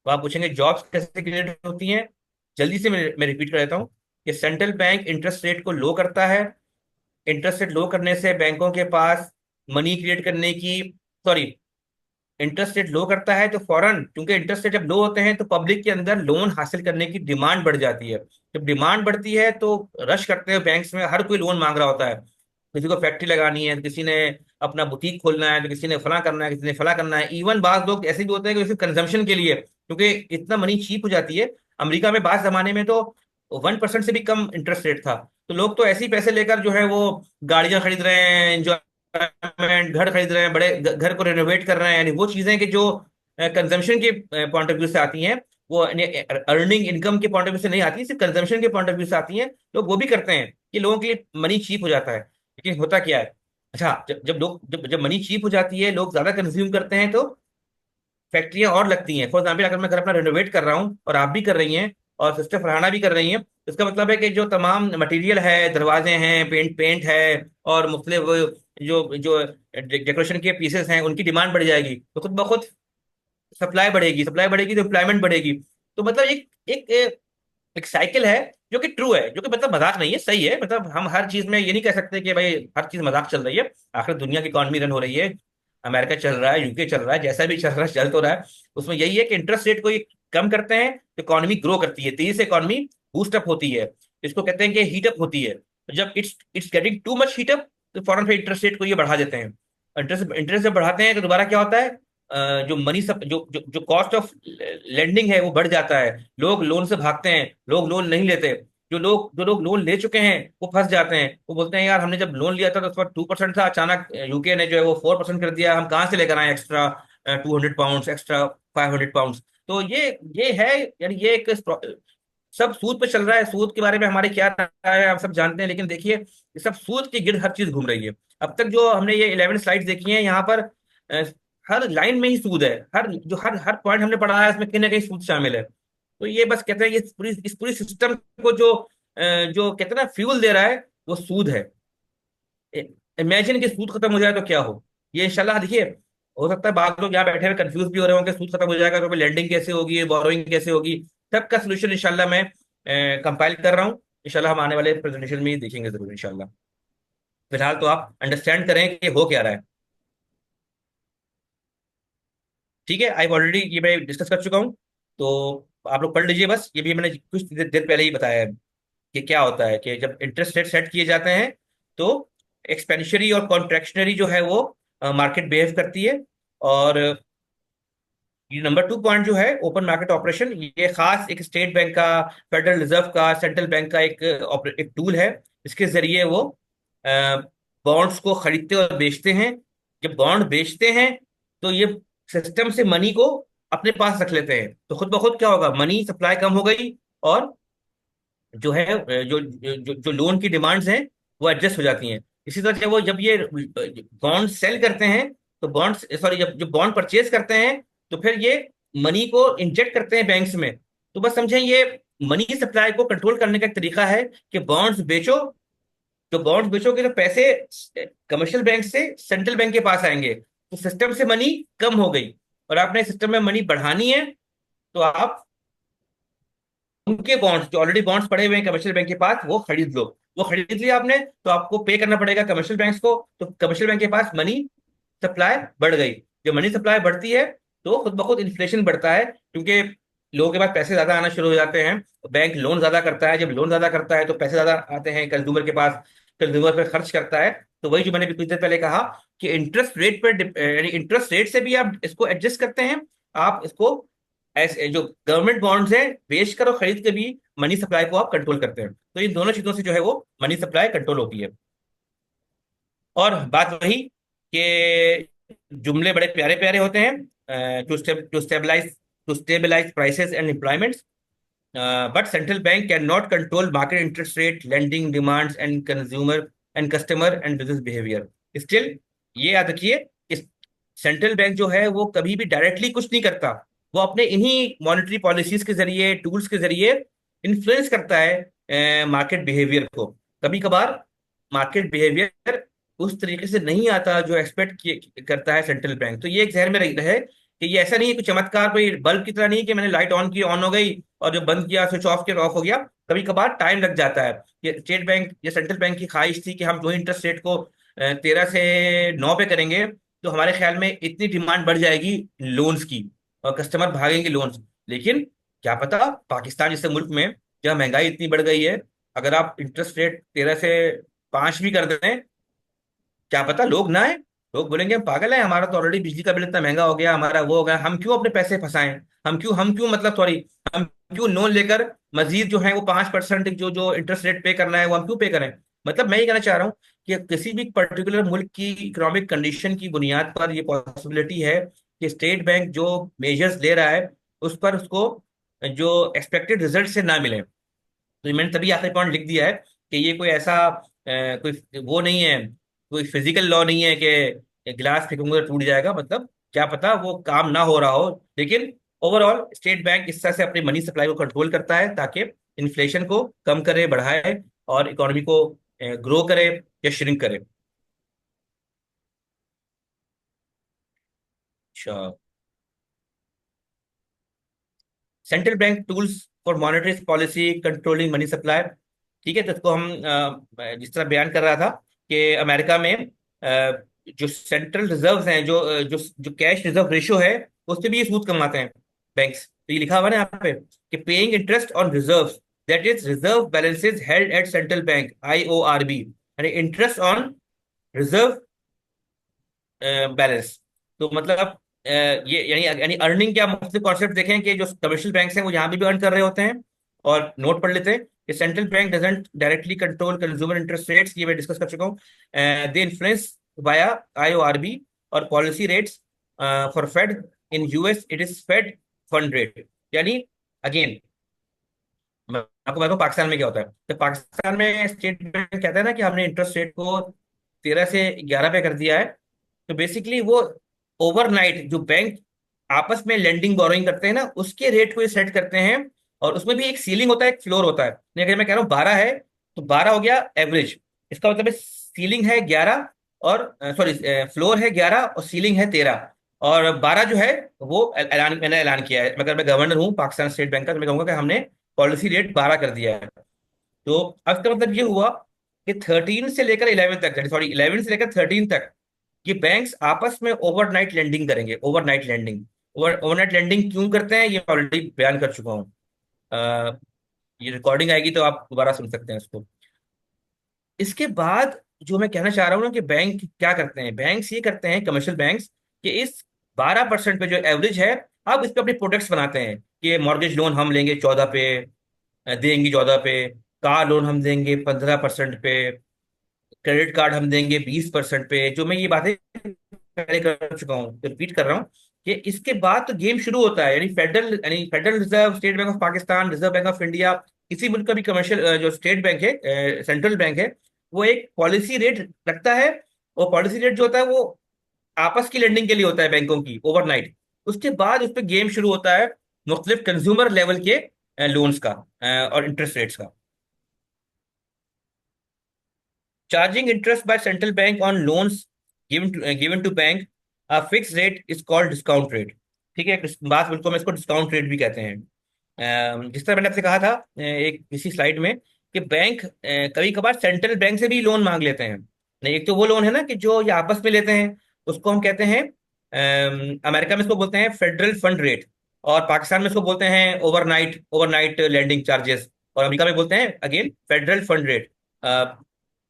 तो आप पूछेंगे जॉब्स कैसे क्रिएट होती हैं? जल्दी से मैं रिपीट कर देता हूँ कि सेंट्रल बैंक इंटरेस्ट रेट को लो करता है। इंटरेस्ट रेट लो करने से बैंकों के पास मनी क्रिएट करने की, सॉरी, इंटरेस्ट रेट लो करता है तो फौरन, क्योंकि इंटरेस्ट रेट जब लो होते हैं तो पब्लिक के अंदर लोन हासिल करने की डिमांड बढ़ जाती है। जब डिमांड बढ़ती है तो रश करते हैं बैंक्स में, हर कोई लोन मांग रहा होता है। किसी को फैक्ट्री लगानी है, किसी ने अपना बुटीक खोलना है, तो किसी ने फला करना है, किसी ने फला करना है। इवन बात लोग ऐसे भी होते हैं कि सिर्फ कंजम्पशन के लिए, क्योंकि इतना मनी चीप हो जाती है। अमेरिका में बात जमाने में तो 1% से भी कम इंटरेस्ट रेट था, तो लोग तो ऐसे ही पैसे लेकर जो है वो गाड़ियां खरीद रहे हैं, घर खरीद रहे हैं, बड़े घर को रेनोवेट कर रहे हैं। यानी वो चीजें कि जो कंजम्पशन के पॉइंट ऑफ व्यू से आती हैं, वो अर्निंग इनकम के पॉइंट ऑफ व्यू से नहीं आती, सिर्फ कंजम्पशन के पॉइंट ऑफ व्यू से आती हैं। लोग वो भी करते हैं कि लोगों के लिए मनी चीप हो जाता है। लेकिन होता क्या है, अच्छा, जब मनी चीप हो जाती है, लोग ज्यादा कंज्यूम करते हैं, तो फैक्ट्रियां और लगती हैं। फॉर एग्जाम्पल, अगर मैं घर अपना रेनोवेट कर रहा हूँ और आप भी कर रही हैं और सिस्टर फरहाना भी कर रही हैं, तो इसका मतलब है कि जो तमाम मटेरियल है, दरवाजे हैं, पेंट पेंट है, और मुख्तलिफ जो जो डेकोरेशन के पीसेस हैं, उनकी डिमांड बढ़ जाएगी, तो खुद ब खुद सप्लाई बढ़ेगी। सप्लाई बढ़ेगी तो एम्प्लॉयमेंट बढ़ेगी। तो मतलब एक एक एक साइकिल है जो कि ट्रू है, जो कि मतलब मजाक नहीं है, सही है। मतलब हम हर चीज में ये नहीं कह सकते कि भाई हर चीज मजाक चल रही है। आखिर दुनिया की इकॉनमी रन हो रही है, अमेरिका चल रहा है, यूके चल रहा है, जैसा भी चल रहा है चल तो रहा है। उसमें यही है कि इंटरेस्ट रेट को ये कम करते हैं तो इकॉनमी ग्रो करती है, तेजी से इकॉनमी बूस्ट अप होती है। इसको कहते हैं कि हीट अप होती है। तो जब it's it's getting too much heat up, तो फौरन फिर इंटरेस्ट रेट को ये बढ़ा देते हैं। इंटरेस्ट इंटरेस्ट जब बढ़ाते हैं तो दोबारा क्या होता है, जो मनी सब जो जो जो कॉस्ट ऑफ लेंडिंग है वो बढ़ जाता है। लोग लोन से भागते हैं, लोग लोन नहीं लेते। जो लोग लोन ले चुके हैं वो फंस जाते हैं। वो बोलते हैं यार, हमने जब लोन लिया था तो उस पर 2% था, अचानक यूके ने जो है वो 4% कर दिया, हम कहाँ से लेकर आए एक्स्ट्रा 200 पाउंड, एक्स्ट्रा 500 पाउंड। तो ये है, यानी ये एक सब सूद पे चल रहा है। सूद के बारे में हमारे क्या राय है आप सब जानते हैं, लेकिन देखिए ये सब सूद के गिर्द हर चीज घूम रही है। अब तक जो हमने ये 11 स्लाइड्स देखी हैं, यहाँ पर हर लाइन में ही सूद है। हर जो हर हर पॉइंट हमने पढ़ा है उसमें कहीं ना कहीं सूद शामिल है। तो ये बस कहते हैं ये इस पूरी सिस्टम को जो कहते हैं ना फ्यूल दे रहा है, वो सूद है। इमेजिन कि सूद खत्म हो जाए तो क्या हो। ये इंशाल्लाह देखिए, हो सकता है बाद लोग यहाँ बैठे हुए कंफ्यूज भी हो रहे होंगे, सूद खत्म हो जाएगा तो लैंडिंग कैसे होगी, बोरोइंग कैसे होगी। सबका सोल्यूशन इंशाल्लाह मैं कंपाइल कर रहा हूँ। इंशाल्लाह हम आने वाले प्रेजेंटेशन में ही देखेंगे जरूर इंशाल्लाह। फिलहाल तो आप अंडरस्टैंड करें कि हो क्या रहा है। ठीक है, आई ऑलरेडी ये मैं डिस्कस कर चुका हूँ, तो आप लोग पढ़ लीजिए बस। ये भी मैंने कुछ देर पहले ही बताया है कि क्या होता है कि जब इंटरेस्ट रेट सेट किए जाते हैं तो एक्सपेंशरी और कॉन्ट्रैक्शनरी जो है वो मार्केट बिहेव करती है। और ये नंबर 2 पॉइंट जो है ओपन मार्केट ऑपरेशन, ये खास एक स्टेट बैंक का, फेडरल रिजर्व का, सेंट्रल बैंक का एक टूल है। इसके जरिए वो बॉन्ड्स को खरीदते और बेचते हैं। जब बॉन्ड बेचते हैं तो ये सिस्टम से मनी को अपने पास रख लेते हैं, तो खुद ब खुद क्या होगा, मनी सप्लाई कम हो गई, और जो है जो लोन की डिमांड्स हैं वो एडजस्ट हो जाती हैं। इसी तरह जब ये बॉन्ड सेल करते हैं, तो बॉन्ड, सॉरी, जब बॉन्ड परचेज करते हैं, तो फिर ये मनी को इंजेक्ट करते हैं बैंक्स में। तो बस समझें, ये मनी सप्लाई को कंट्रोल करने का एक तरीका है कि बॉन्ड्स बेचो। तो बॉन्ड्स बेचोगे तो पैसे कमर्शियल बैंक से सेंट्रल बैंक के पास आएंगे, तो सिस्टम से मनी कम हो गई। और आपने सिस्टम में मनी बढ़ानी है तो आप उनके बॉन्ड्स, जो ऑलरेडी बॉन्ड्स पड़े हुए हैं कमर्शियल बैंक के पास, वो खरीद लो। वो खरीद लिया आपने तो आपको पे करना पड़ेगा कमर्शियल बैंक्स को, तो कमर्शियल बैंक के पास मनी सप्लाई बढ़ गई। जब मनी सप्लाई बढ़ती है तो खुद ब खुद इन्फ्लेशन बढ़ता है, क्योंकि लोगों के पास पैसे ज्यादा आना शुरू हो जाते हैं। बैंक लोन ज्यादा करता है, जब लोन ज्यादा करता है तो पैसे ज्यादा आते हैं कंज्यूमर के पास, कंज्यूमर पर खर्च करता है। तो वही जो मैंने कुछ देर पहले कहा कि इंटरेस्ट रेट पर, यानी इंटरेस्ट रेट से भी आप इसको एडजस्ट करते हैं। आप इसको ऐसे जो गवर्नमेंट बॉन्ड्स हैं बेच कर और खरीद के भी मनी सप्लाई को आप कंट्रोल करते हैं। तो इन दोनों चीजों से जो है वो मनी सप्लाई कंट्रोल होती है। और बात वही कि जुमले बड़े प्यारे प्यारे होते हैं, to stabilise prices and employments, but central bank cannot control market interest rate, lending demands, and consumer and customer and business behavior. Still, ये याद रखिए कि सेंट्रल बैंक जो है वो कभी भी डायरेक्टली कुछ नहीं करता। वो अपने इन्हीं मॉनेटरी पॉलिसीज के जरिए, टूल्स के जरिए इन्फ्लुएंस करता है मार्केट बिहेवियर को। कभी कभार मार्केट बिहेवियर उस तरीके से नहीं आता जो एक्सपेक्ट करता है सेंट्रल बैंक। तो ये एक जहन में रहे कि ये ऐसा नहीं है कि चमत्कार कोई बल्ब की तरह नहीं है कि मैंने लाइट ऑन की ऑन हो गई और जब बंद किया स्विच ऑफ किया ऑफ हो गया। कभी कभार टाइम लग जाता है। ये स्टेट बैंक या सेंट्रल बैंक की ख्वाहिश थी कि हम जो इंटरेस्ट रेट को 13 से 9 पे करेंगे तो हमारे ख्याल में इतनी डिमांड बढ़ जाएगी लोन्स की और कस्टमर भागेंगे लोन्स। लेकिन क्या पता पाकिस्तान जैसे मुल्क में जहाँ महंगाई इतनी बढ़ गई है, अगर आप इंटरेस्ट रेट 13 से 5 भी कर दें, क्या पता लोग ना आए। लोग बोलेंगे हम पागल हैं, हमारा तो ऑलरेडी बिजली का बिल इतना महंगा हो गया, हमारा वो हो गया, हम क्यों अपने पैसे फंसाएं, हम क्यों मतलब सॉरी हम क्यों लोन लेकर मजीद जो है वो 5% जो जो इंटरेस्ट रेट पे करना है वो हम क्यों पे करें। मतलब मैं ये कहना चाह रहा हूँ कि किसी भी पर्टिकुलर मुल्क की इकोनॉमिक कंडीशन की बुनियाद पर ये पॉसिबिलिटी है कि स्टेट बैंक जो मेजर्स ले रहा है उस पर उसको जो एक्सपेक्टेड रिजल्ट से ना मिले। तो मैंने तभी आखिरी पॉइंट लिख दिया है कि ये कोई ऐसा कोई वो नहीं है, कोई फिजिकल लॉ नहीं है कि गिलास फेंकूंगा तो टूट जाएगा। मतलब क्या पता वो काम ना हो रहा हो, लेकिन ओवरऑल स्टेट बैंक इस तरह से अपनी मनी सप्लाई को कंट्रोल करता है ताकि इन्फ्लेशन को कम करे, बढ़ाए और इकोनॉमी को ग्रो करे या श्रिंक करे। अच्छा, central bank tools for monetary policy controlling money supply. ठीक है, तो इसको हम जिस तरह बयान कर रहा था कि अमेरिका में जो सेंट्रल रिजर्व्स हैं, जो कैश रिजर्व रेशियो है उससे भी ये सूद कमाते हैं बैंक्स। तो ये लिखा हुआ है ना यहाँ पे कि paying interest on reserves, that is reserve balances held at central bank IORB, यानी इंटरेस्ट ऑन रिजर्व बैलेंस। तो मतलब ये यानी यानी अर्निंग क्या मुख्तलिफ कॉन्सेप्ट देखें कि जो कमर्शियल बैंक्स हैं वो यहाँ भी अर्न कर रहे होते हैं। और नोट पढ़ लेते हैं कि central bank doesn't directly control consumer interest rates, ये मैं डिस्कस कर चुका हूँ। दे इन्फ्लुएंस वाया IORB और policy rates for Fed in US it is Fed fund rate. यानी अगेन मैं आपको बताऊँ पाकिस्तान में क्या होता है। तो पाकिस्तान में स्टेट बैंक कहता है ना कि हमने इंटरेस्ट रेट को 13 से 11 पे कर दिया है। तो बेसिकली वो ओवरनाइट जो बैंक आपस में लेंडिंग बोरोइंग करते हैं ना उसके रेट को ये सेट करते हैं। और उसमें भी एक सीलिंग होता है, एक फ्लोर होता है। अगर मैं कह रहा हूँ 12 है तो 12 हो गया एवरेज। इसका मतलब है सीलिंग है 11 और सॉरी फ्लोर है 11 और सीलिंग है 13 और 12 जो है वो मैंने ऐलान किया है। अगर मैं गवर्नर हूँ पाकिस्तान स्टेट बैंक का तो मैं कहूंगा कि हमने पॉलिसी रेट 12 कर दिया है। तो अब इसका मतलब ये हुआ कि 13 से लेकर 11 तक, सॉरी 11 से लेकर 13 तक ये बैंक्स आपस में ओवरनाइट लेंडिंग करेंगे। ओवरनाइट लेंडिंग क्यों करते हैं ये ऑलरेडी बयान कर चुका हूँ। ये रिकॉर्डिंग आएगी तो आप दोबारा सुन सकते हैं इसको। इसके बाद जो मैं कहना चाह रहा हूँ ना कि बैंक क्या करते हैं, बैंक्स ये करते हैं कमर्शियल बैंक्स कि इस 12% पे जो एवरेज है अब इस पे अपने प्रोडक्ट्स बनाते हैं कि मॉर्गेज लोन हम लेंगे 14 पे, देंगे 14 पे, कार लोन हम देंगे 15% पे, क्रेडिट कार्ड हम देंगे 20% पे। जो मैं ये बातें पहले कर चुका हूँ तो रिपीट कर रहा हूँ कि इसके बाद तो गेम शुरू होता है। यानी federal reserve, state bank of Pakistan, reserve bank of India, किसी मुल्क का भी कमर्शियल जो स्टेट बैंक है, सेंट्रल बैंक है, वो एक पॉलिसी रेट रखता है। और पॉलिसी रेट जो होता है वो आपस की लेंडिंग के लिए होता है बैंकों की ओवरनाइट। उसके बाद उस पर गेम शुरू होता है मुख्तलिफ कंज्यूमर लेवल के लोन्स का और इंटरेस्ट रेट्स का। Charging interest by central bank on loans given to bank, a fixed rate is called discount rate। ठीक है, बात बिल्कुल में इसको डिस्काउंट रेट भी कहते हैं। जिस तरह मैंने आपसे कहा था एक इसी स्लाइड में कि बैंक कभी कभार सेंट्रल बैंक से भी लोन मांग लेते हैं। नहीं, एक तो वो लोन है ना कि जो ये आपस में लेते हैं उसको हम कहते हैं अमेरिका में इसको बोलते हैं फेडरल फंड रेट, और पाकिस्तान में इसको बोलते हैं ओवरनाइट लैंडिंग चार्जेस, और अमेरिका में बोलते हैं अगेन फेडरल फंड रेट।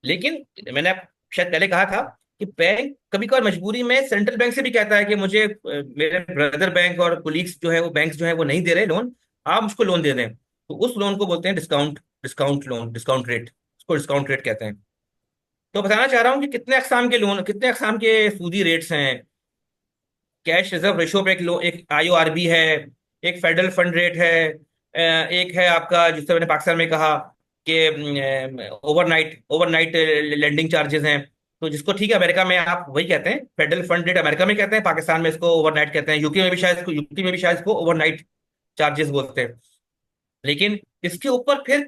लेकिन मैंने शायद पहले कहा था कि बैंक कभी कभार मजबूरी में सेंट्रल बैंक से भी कहता है कि मुझे मेरे ब्रदर बैंक और कोलीग्स जो है वो बैंक्स जो है वो नहीं दे रहे लोन, आप मुझको लोन दे दें। तो उस लोन को बोलते हैं discount discount loan, discount rate, उसको डिस्काउंट रेट कहते हैं। तो बताना चाह रहा हूँ कि कितने अकसाम के लोन, कितने अकसाम के सूदी रेट्स हैं। कैश रिजर्व रेशो पे एक एक आईओआरबी है, एक फेडरल फंड रेट है, एक है आपका जिससे मैंने पाकिस्तान में कहा कि ओवरनाइट ओवरनाइट लेंडिंग चार्जेस हैं। तो जिसको ठीक है अमेरिका में आप वही कहते हैं, फेडरल फंड रेट अमेरिका में कहते हैं, पाकिस्तान में इसको ओवरनाइट कहते हैं, यूके में भी शायद इसको ओवरनाइट चार्जेस बोलते हैं। लेकिन इसके ऊपर फिर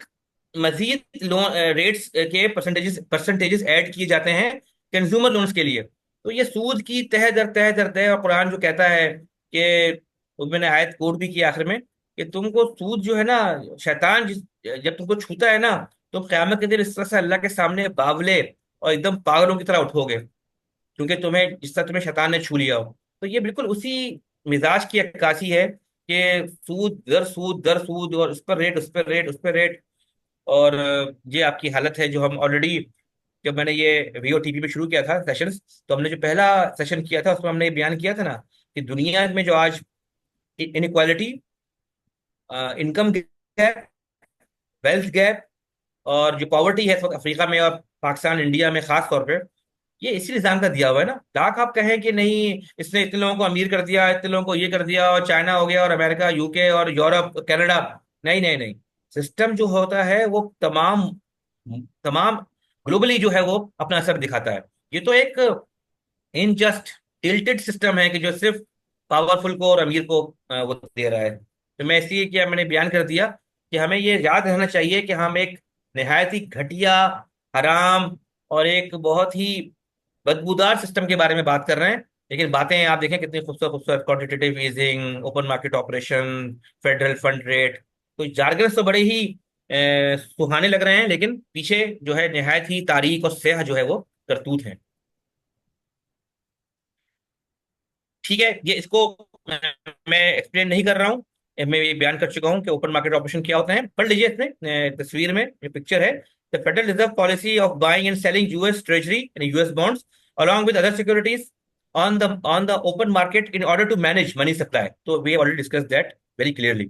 मजीद लोन रेट्स के परसेंटेजेस ऐड किए जाते हैं कंज्यूमर लोन्स के लिए। तो ये सूद की तह दर तह दर तह, और कुरान जो कहता है कि, तो मैंने आयत कोट भी किया आखिर में, कि तुमको सूद जो है ना, शैतान जब तुमको छूता है ना, तुम क़यामत के दिन इस तरह से अल्लाह के सामने बावले और एकदम पागलों की तरह उठोगे, क्योंकि तुम्हें जिस तरह तुम्हें शैतान ने छू लिया हो। तो ये बिल्कुल उसी मिजाज की अक्कासी है कि सूद दर सूद, और उस पर रेट, उस पर रेट, उस पर रेट। और ये आपकी हालत है जो हम ऑलरेडी, जब मैंने ये वीओटीपी में शुरू किया था सेशंस, तो हमने जो पहला सेशन किया था उसमें हमने ये बयान किया था ना कि दुनिया में जो आज inequality, income gap, wealth gap, और जो पॉवर्टी है इस वक्त अफ्रीका में और पाकिस्तान इंडिया में खास तौर पे, ये इसी निजाम का दिया हुआ है ना। लाख आप कहें कि नहीं इसने इतने लोगों को अमीर कर दिया, इतने लोगों को ये कर दिया, और चाइना हो गया और अमेरिका, यूके और यूरोप, कनाडा, नहीं नहीं नहीं। सिस्टम जो होता है वो तमाम तमाम ग्लोबली जो है वो अपना असर दिखाता है। ये तो एक इनजस्ट टिल्टेड सिस्टम है कि जो सिर्फ पावरफुल को और अमीर को वो दे रहा है। तो मैं इसलिए क्या मैंने बयान कर दिया कि हमें ये याद रहना चाहिए कि हम एक निहायत ही घटिया, हराम और एक बहुत ही बदबूदार सिस्टम के बारे में बात कर रहे हैं। लेकिन बातें आप देखें कितनी खूबसूरत खूबसूरत, quantitative easing, open market operation, federal fund rate, तो जारगन तो बड़े ही सुहाने लग रहे हैं, लेकिन पीछे जो है निहायत ही तारीख और स्याह जो है वो करतूत है। ठीक है, ये इसको मैं एक्सप्लेन नहीं कर रहा हूँ, मैं ये बयान कर चुका हूँ कि ओपन मार्केट ऑपरेशन क्या होता है। पढ़ लीजिए इसमें तस्वीर में जो पिक्चर है, the federal reserve policy of buying and selling US treasury and US bonds along with other securities on the open market in order to manage money supply. So we have already discussed that very clearly.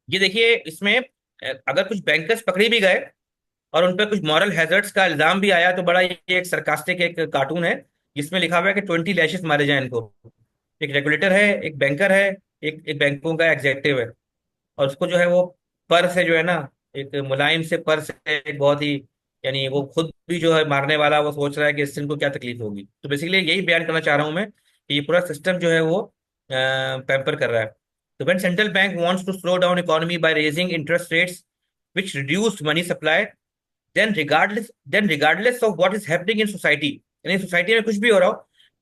ये देखिए इसमें अगर कुछ bankers पकड़े भी गए और उन पर कुछ मॉरल हैजर्ड्स का इल्जाम भी आया, तो बड़ा ये एक सरकास्टिक एक कार्टून है जिसमें लिखा हुआ है कि 20 लैशेस मारे जाए इनको। एक रेगुलेटर है, एक बैंकर है, एक बैंकों का एग्जेक्टिव है, और उसको जो है वो पर से जो है ना, एक मुलायम से पर से, एक बहुत ही, यानी वो खुद भी जो है मारने वाला, वो सोच रहा है कि इससे इनको क्या तकलीफ होगी। तो बेसिकली यही बयान करना चाह रहा हूँ मैं कि ये पूरा सिस्टम जो है वो पैम्पर कर रहा है। तो when central bank wants to slow down economy by raising interest rates which reduce money supply, then regardless of what is happening in society, यानी सोसाइटी में कुछ भी हो रहा हो,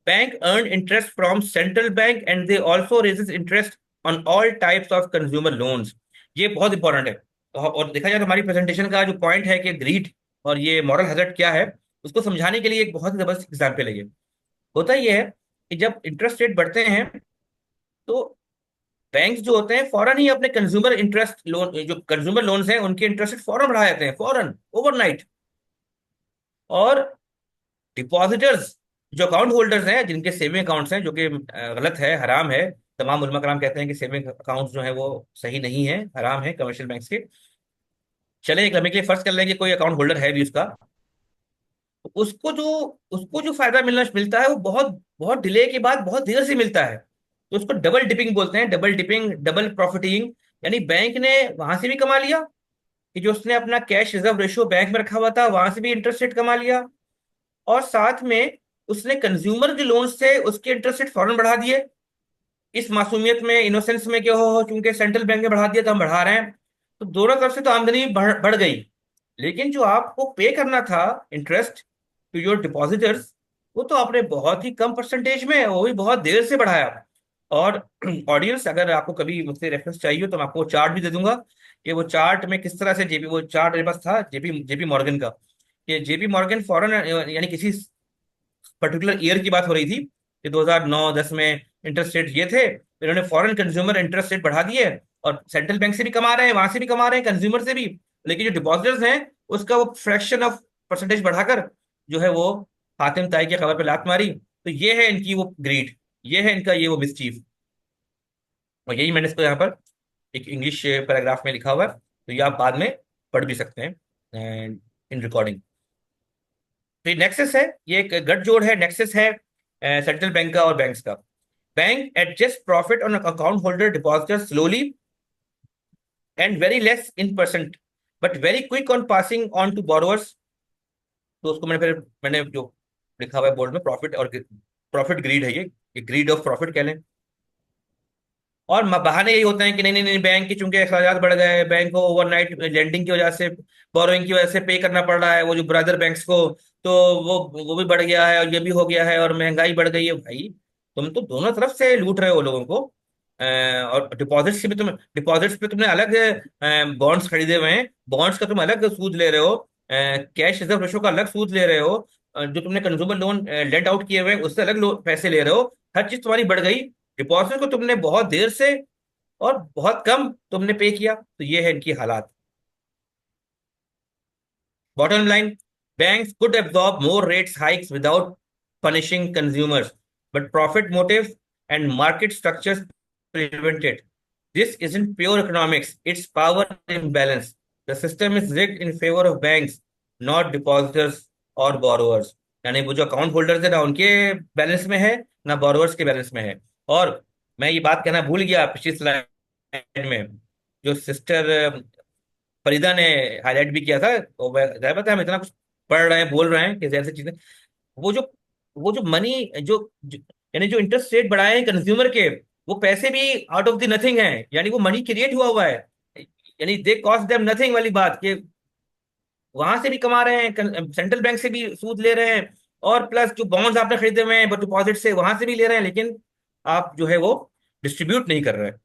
bank earn interest from central bank and they also raises interest on all types of consumer loans. ये बहुत important है। और देखा जाए तो हमारी प्रेजेंटेशन का जो पॉइंट है कि ग्रीड और ये मॉरल हैजर्ड क्या है, उसको समझाने के लिए एक बहुत ही जबरदस्त एग्जाम्पल है। ये होता ये है कि जब इंटरेस्ट रेट बढ़ते हैं तो बैंक जो होते हैं फौरन ही अपने कंज्यूमर इंटरेस्ट लोन, जो कंज्यूमर लोन्स हैं उनके इंटरेस्ट रेट फौरन बढ़ा देते हैं, फौरन, ओवरनाइट। और डिपॉजिटर्स, जो अकाउंट होल्डर्स हैं, जिनके सेविंग अकाउंट्स हैं, जो कि गलत है, हराम है, तमाम उलमा कराम कहते हैं कि सेविंग अकाउंट्स जो है वो सही नहीं है, हराम है कमर्शियल बैंक्स के। चले एक लम्हे के लिए फर्ज कर लें कि कोई अकाउंट होल्डर है भी उसका, तो उसको जो फायदा मिलता है वो बहुत बहुत डिले के बाद बहुत देर से मिलता है। तो उसको डबल डिपिंग बोलते हैं, डबल डिपिंग, डबल प्रॉफिटिंग। यानी बैंक ने वहां से भी कमा लिया कि जो उसने अपना कैश रिजर्व रेशियो बैंक में रखा हुआ था वहां से भी इंटरेस्ट रेट कमा लिया, और साथ में उसने कंज्यूमर के लोन से उसके इंटरेस्ट रेट फौरन बढ़ा दिए। इस मासूमियत में, इनोसेंस में, क्या हो चूंकि सेंट्रल बैंक ने बढ़ा दिया तो हम बढ़ा रहे हैं, तो दोनों तरफ से तो आमदनी बढ़ गई। लेकिन जो आपको पे करना था इंटरेस्ट टू योर डिपॉजिटर्स, वो तो आपने बहुत ही कम परसेंटेज में, वो भी बहुत देर से बढ़ाया। और ऑडियंस, अगर आपको कभी मुझसे रेफरेंस चाहिए तो मैं आपको चार्ट भी दे दूंगा कि वो चार्ट में किस तरह से वो चार्ट मेरे पास था जेपी मॉर्गन का, कि जेपी मॉर्गन फॉरन, यानी किसी पर्टिकुलर ईयर की बात हो रही थी कि 2009-10 में इंटरेस्ट रेट ये थे, इन्होंने फॉरेन कंज्यूमर इंटरेस्ट रेट बढ़ा दिए, और सेंट्रल बैंक से भी कमा रहे हैं, वहां से भी कमा रहे हैं, कंज्यूमर से भी। लेकिन जो डिपॉजिटर्स हैं उसका वो फ्रैक्शन ऑफ परसेंटेज बढ़ाकर जो है वो हातिम ताई की खबर पे लात मारी। तो ये है इनकी वो ग्रीड, ये है इनका ये वो मिसचीफ। और यही मैंने इसको यहाँ पर एक इंग्लिश पैराग्राफ में लिखा हुआ है, तो ये आप बाद में पढ़ भी सकते हैं इन रिकॉर्डिंग। तो ये नेक्सस है, ये एक गठजोड़ है, नेक्सस है सेंट्रल बैंक का और बैंक्स का। Bank adjust profit on account holder depositor slowly and very less in percent but very quick on passing on to borrowers. तो उसको मैंने जो लिखा हुआ है बोर्ड में, प्रॉफिट और प्रॉफिट ग्रीड है, ये ग्रीड ऑफ प्रॉफिट कह लें। और बहाने यही होते हैं कि नहीं नहीं नहीं, बैंक के चूंकि अखराजात बढ़ गए, बैंक को ओवरनाइट लेंडिंग की वजह से, बोरोइंग की वजह से पे करना पड़ रहा है वो जो ब्रदर बैंक्स को, तो वो भी बढ़ गया है और ये भी हो गया है और महंगाई बढ़ गई है। भाई तुम तो दोनों तरफ से लूट रहे हो लोगों को। और डिपॉजिट्स पे तुमने अलग बॉन्ड्स खरीदे हुए हैं, बॉन्ड्स का तुम अलग सूद ले रहे हो, कैश रिजर्व रेशो का अलग सूद ले रहे हो, जो तुमने कंज्यूमर लोन लेंड आउट किए हुए हैं उससे अलग पैसे ले रहे हो। हर चीज तुम्हारी बढ़ गई। डिपॉजिट को तुमने बहुत देर से और बहुत कम तुमने पे किया, तो ये है इनकी हालात। Bottom line, banks could absorb more rates hikes without punishing consumers, but profit motives and market structures prevent it. This isn't pure economics, it's power imbalance. The system is rigged in favor of banks, not depositors or borrowers. यानी वो जो account holders है ना उनके balance में है, ना borrowers के बैलेंस में है। और मैं ये बात कहना भूल गया पिछली स्लाइड में, जो सिस्टर फरीदा ने हाईलाइट भी किया था। और जाहिर बात है हम इतना कुछ पढ़ रहे हैं, बोल रहे हैं कि जैसे चीजें, वो जो वो जो मनी यानी जो इंटरेस्ट रेट बढ़ाए हैं कंज्यूमर के, वो पैसे भी आउट ऑफ द नथिंग है, यानी वो मनी क्रिएट हुआ हुआ है। यानी दे कॉस्ट देम नथिंग वाली बात कि वहां से भी कमा रहे हैं, सेंट्रल बैंक से भी सूद ले रहे हैं, और प्लस जो बॉन्ड्स आपने खरीदे हुए हैं डिपॉजिट से वहां से भी ले रहे हैं, लेकिन आप जो है वो डिस्ट्रीब्यूट नहीं कर रहे हैं।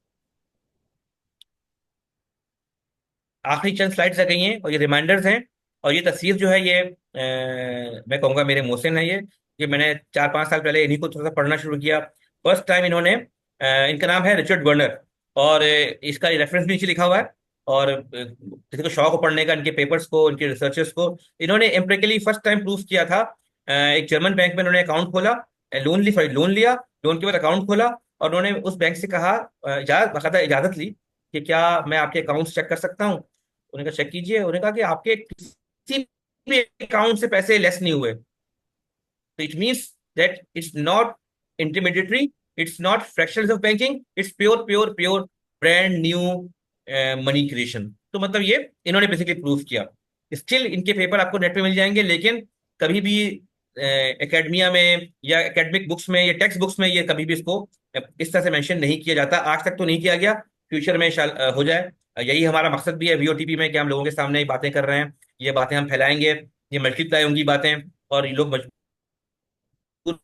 आखिरी चंद स्लाइड्स आ गई हैं और ये रिमाइंडर्स हैं। और ये तस्वीर जो है ये मैं कहूँगा मेरे मोहसिन है ये मैंने 4-5 साल पहले इन्हीं को थोड़ा सा पढ़ना शुरू किया। फर्स्ट टाइम इन्होंने इनका नाम है रिचर्ड बर्नर, और इसका रेफरेंस भी नीचे लिखा हुआ है। और किसी को शौक हो पढ़ने का इनके पेपर्स को, इनके रिसर्चेस को, इन्होंने एम्पिरिकली फर्स्ट टाइम प्रूव किया था। एक जर्मन बैंक में इन्होंने अकाउंट खोला, लोन लिया, लोन के बाद अकाउंट खोला, और उन्होंने उस बैंक से कहा, बाकायदा इजाजत ली कि क्या मैं आपके अकाउंट चेक कर सकता हूँ। उन्होंने कहा चेक कीजिए। उन्होंने कहा कि आपके किसी भी अकाउंट से पैसे लेस नहीं हुए। तो it means that it's not intermediary, it's not fractions of banking, it's pure pure pure brand new money creation. तो मतलब ये इन्होंने बेसिकली प्रूव किया। स्टिल इनके पेपर आपको नेट पे मिल जाएंगे, लेकिन कभी भी एकेडमिया में या एकेडमिक बुक्स में या टेक्स्ट बुक्स में ये कभी भी इसको इस तरह से मेंशन नहीं किया जाता। आज तक तो नहीं किया गया, फ्यूचर में हो जाए। यही हमारा मकसद भी है वीओटीपी में कि हम लोगों के सामने ये बातें कर रहे हैं, ये बातें हम फैलाएंगे, ये मल्टीप्लाई होंगी बातें, और ये लोग मजबूर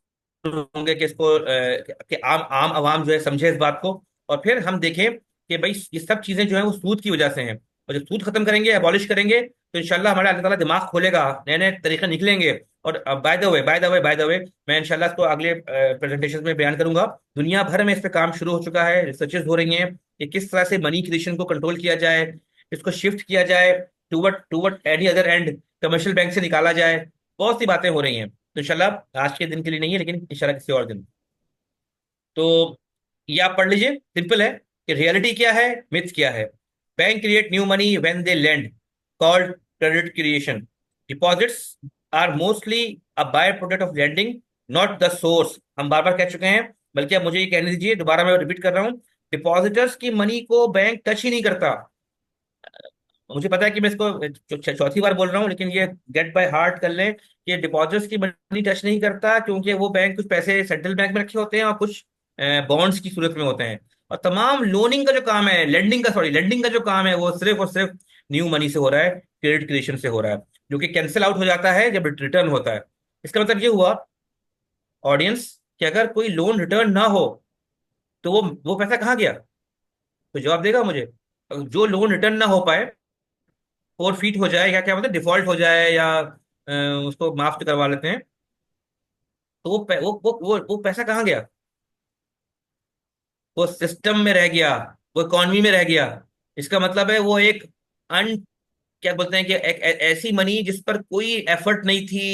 होंगे कि इसको कि आम आम आवाम जो है समझे इस बात को। और फिर हम देखें कि भाई ये सब चीजें जो है वो सूद की वजह से हैं, और जब सूद खत्म करेंगे, अबॉलिश करेंगे, तो इंशाल्लाह हमारा अल्लाह ताला दिमाग खोलेगा, नए नए तरीके निकलेंगे। और बाय द वे मैं इंशाल्लाह इसको अगले प्रेजेंटेशन में बयान करूंगा। दुनिया भर में इस पे काम शुरू हो चुका है, रिसर्चेस हो रही हैं कि किस तरह से मनी क्रिएशन को कंट्रोल किया जाए, इसको शिफ्ट किया जाए toward any other and, commercial bank से निकाला जाए। बहुत सी बातें हो रही हैं। तो इंशाल्लाह आज के दिन के लिए नहीं है, लेकिन इंशाल्लाह किसी और दिन। तो ये आप पढ़ लीजिए, सिंपल है कि रियलिटी क्या है, मिथ क्या है। Bank create new money when they lend, called credit creation. Deposits are mostly a by product of lending, not the source. हम बार बार कह चुके हैं, बल्कि अब मुझे ये कहने दीजिए, दोबारा मैं रिपीट कर रहा हूँ, डिपॉजिटर्स की मनी को बैंक टच ही नहीं करता। मुझे पता है कि मैं इसको चौथी बार बोल रहा हूँ, लेकिन ये गेट बाय हार्ट कर लें कि डिपॉजिट्स की मनी टच नहीं करता, क्योंकि वो बैंक कुछ पैसे सेंट्रल बैंक में रखे होते हैं और कुछ बॉन्ड्स की सूरत में होते हैं। और तमाम लोनिंग का जो काम है, लेंडिंग का जो काम है, वो सिर्फ और सिर्फ न्यू मनी से हो रहा है, क्रेडिट क्रिएशन से हो रहा है, जो कि कैंसिल आउट हो जाता है जब रिटर्न होता है। इसका मतलब ये हुआ ऑडियंस कि अगर कोई लोन रिटर्न ना हो तो वो पैसा कहाँ गया? तो जवाब देगा मुझे। जो लोन रिटर्न ना हो पाए, फीट हो जाए, या क्या मतलब डिफॉल्ट हो जाए, या उसको माफ तो करवा लेते हैं, तो वो पैसा कहाँ गया? वो सिस्टम में रह गया, वो इकॉनमी में रह गया। इसका मतलब है वो एक क्या बोलते हैं कि एक ऐसी मनी जिस पर कोई एफर्ट नहीं थी,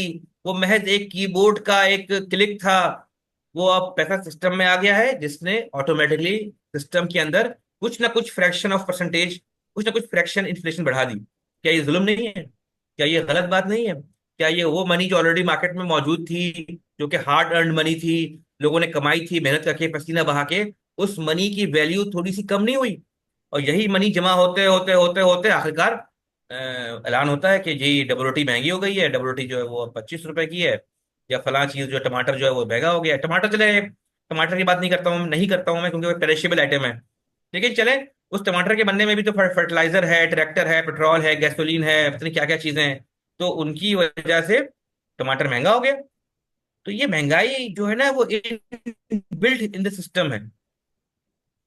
वो महज एक कीबोर्ड का एक क्लिक था, वो अब पैसा सिस्टम में आ गया है, जिसने ऑटोमेटिकली सिस्टम के अंदर कुछ ना कुछ फ्रैक्शन ऑफ परसेंटेज, कुछ ना कुछ फ्रैक्शन इन्फ्लेशन बढ़ा दी। क्या ये जुल्म नहीं है? क्या ये गलत बात नहीं है? क्या ये वो मनी जो ऑलरेडी मार्केट में मौजूद थी, जो कि हार्ड अर्न मनी थी, लोगों ने कमाई थी मेहनत करके पसीना बहा के, उस मनी की वैल्यू थोड़ी सी कम नहीं हुई? और यही मनी जमा होते होते होते होते आखिरकार ऐलान होता है कि जी डबल रोटी महंगी हो गई है, डबल रोटी जो है वो 25 रुपए की है, या फलां चीज जो टमाटर जो है वो महंगा हो गया है। टमाटर चले, टमाटर की बात नहीं करता हूँ मैं, क्योंकि वो पेरिशेबल आइटम है। लेकिन चले, उस टमाटर के बनने में भी तो फर्टिलाइजर है, ट्रैक्टर है, पेट्रोल है, गैसोलीन है, पता नहीं क्या क्या चीजें हैं, तो उनकी वजह से टमाटर महंगा हो गया। तो ये महंगाई जो है ना वो बिल्ट इन द सिस्टम है।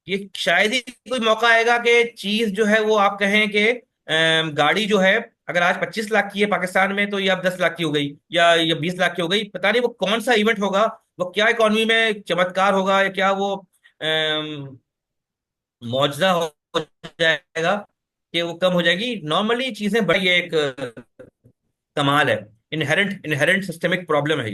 ये शायद ही कोई मौका आएगा कि चीज जो है वो आप कहें कि गाड़ी जो है अगर आज 25 लाख की है पाकिस्तान में, तो ये अब 10 लाख की हो गई, या 20 लाख की हो गई। पता नहीं वो कौन सा इवेंट होगा, वो क्या इकोनॉमी में चमत्कार होगा, या क्या वो मुआवजा हो जाएगा कि वो कम हो जाएगी। नॉर्मली चीजें बड़ी एक कमाल है, इनहेरेंट इनहेरेंट सिस्टमिक प्रॉब्लम है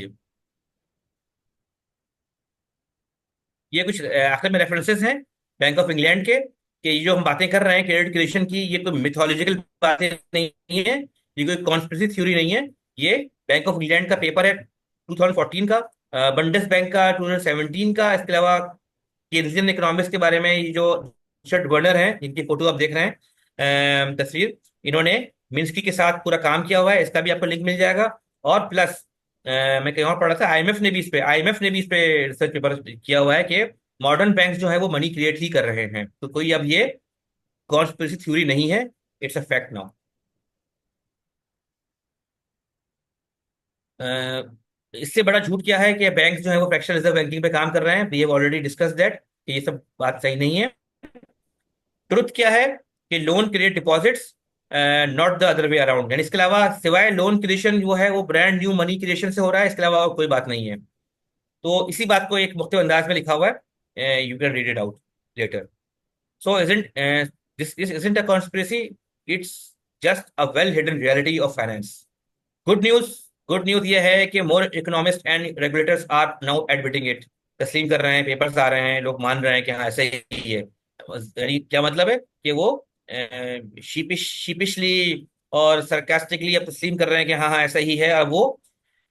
ये कुछ आखिर में रेफरेंसेस हैं बैंक ऑफ इंग्लैंड के, कि ये जो हम बातें कर रहे हैं क्रेडिट क्रिएशन की, ये कोई मिथोलॉजिकल बातें नहीं है, ये कोई कॉन्स्पिरेसी थ्योरी नहीं है। ये बैंक ऑफ इंग्लैंड का पेपर है 2014 का, बंडस बैंक का 2017 का। इसके अलावा केन्जियन इकोनॉमिक्स के बारे में ये जो रिचर्ड वर्नर हैं, जिनकी फोटो आप देख रहे हैं, तस्वीर, इन्होंने मिन्स्की के साथ पूरा काम किया हुआ है, इसका भी आपको लिंक मिल जाएगा। और प्लस मैं कहीं और पढ़ा था, आईएमएफ ने भी इस पे रिसर्च पेपर किया हुआ है कि मॉडर्न बैंक्स जो है वो मनी क्रिएट ही कर रहे हैं। तो कोई अब ये कॉन्स्पिरेसी थ्योरी नहीं है, इट्स अ फैक्ट नाउ। इससे बड़ा झूठ क्या है कि बैंक जो है वो फ्रैक्शनल रिजर्व बैंकिंग पे काम कर रहे हैं। We have already discuss that कि ये सब बात सही नहीं है। ट्रुथ क्या है कि loan create deposits, not the other way around. यानी इसके अलावा सिवाय लोन क्रिएशन जो है वो ब्रांड न्यू मनी क्रिएशन से हो रहा है, इसके अलावा और कोई बात नहीं है। तो इसी बात को एक मुख्तलिफ अंदाज में लिखा हुआ है, you can read it out later. So isn't this isn't a conspiracy, it's just a well hidden reality of finance. Good news good news ये है कि more economists and regulators are now admitting it, तस्लीम कर रहे हैं, papers आ रहे हैं, लोग मान रहे हैं कि हाँ ऐसा ही है। यानी क्या मतलब है कि वो शीपिशली और सरकास्टिकली अब तस्लीम कर रहे हैं कि हाँ हाँ ऐसा ही है। और वो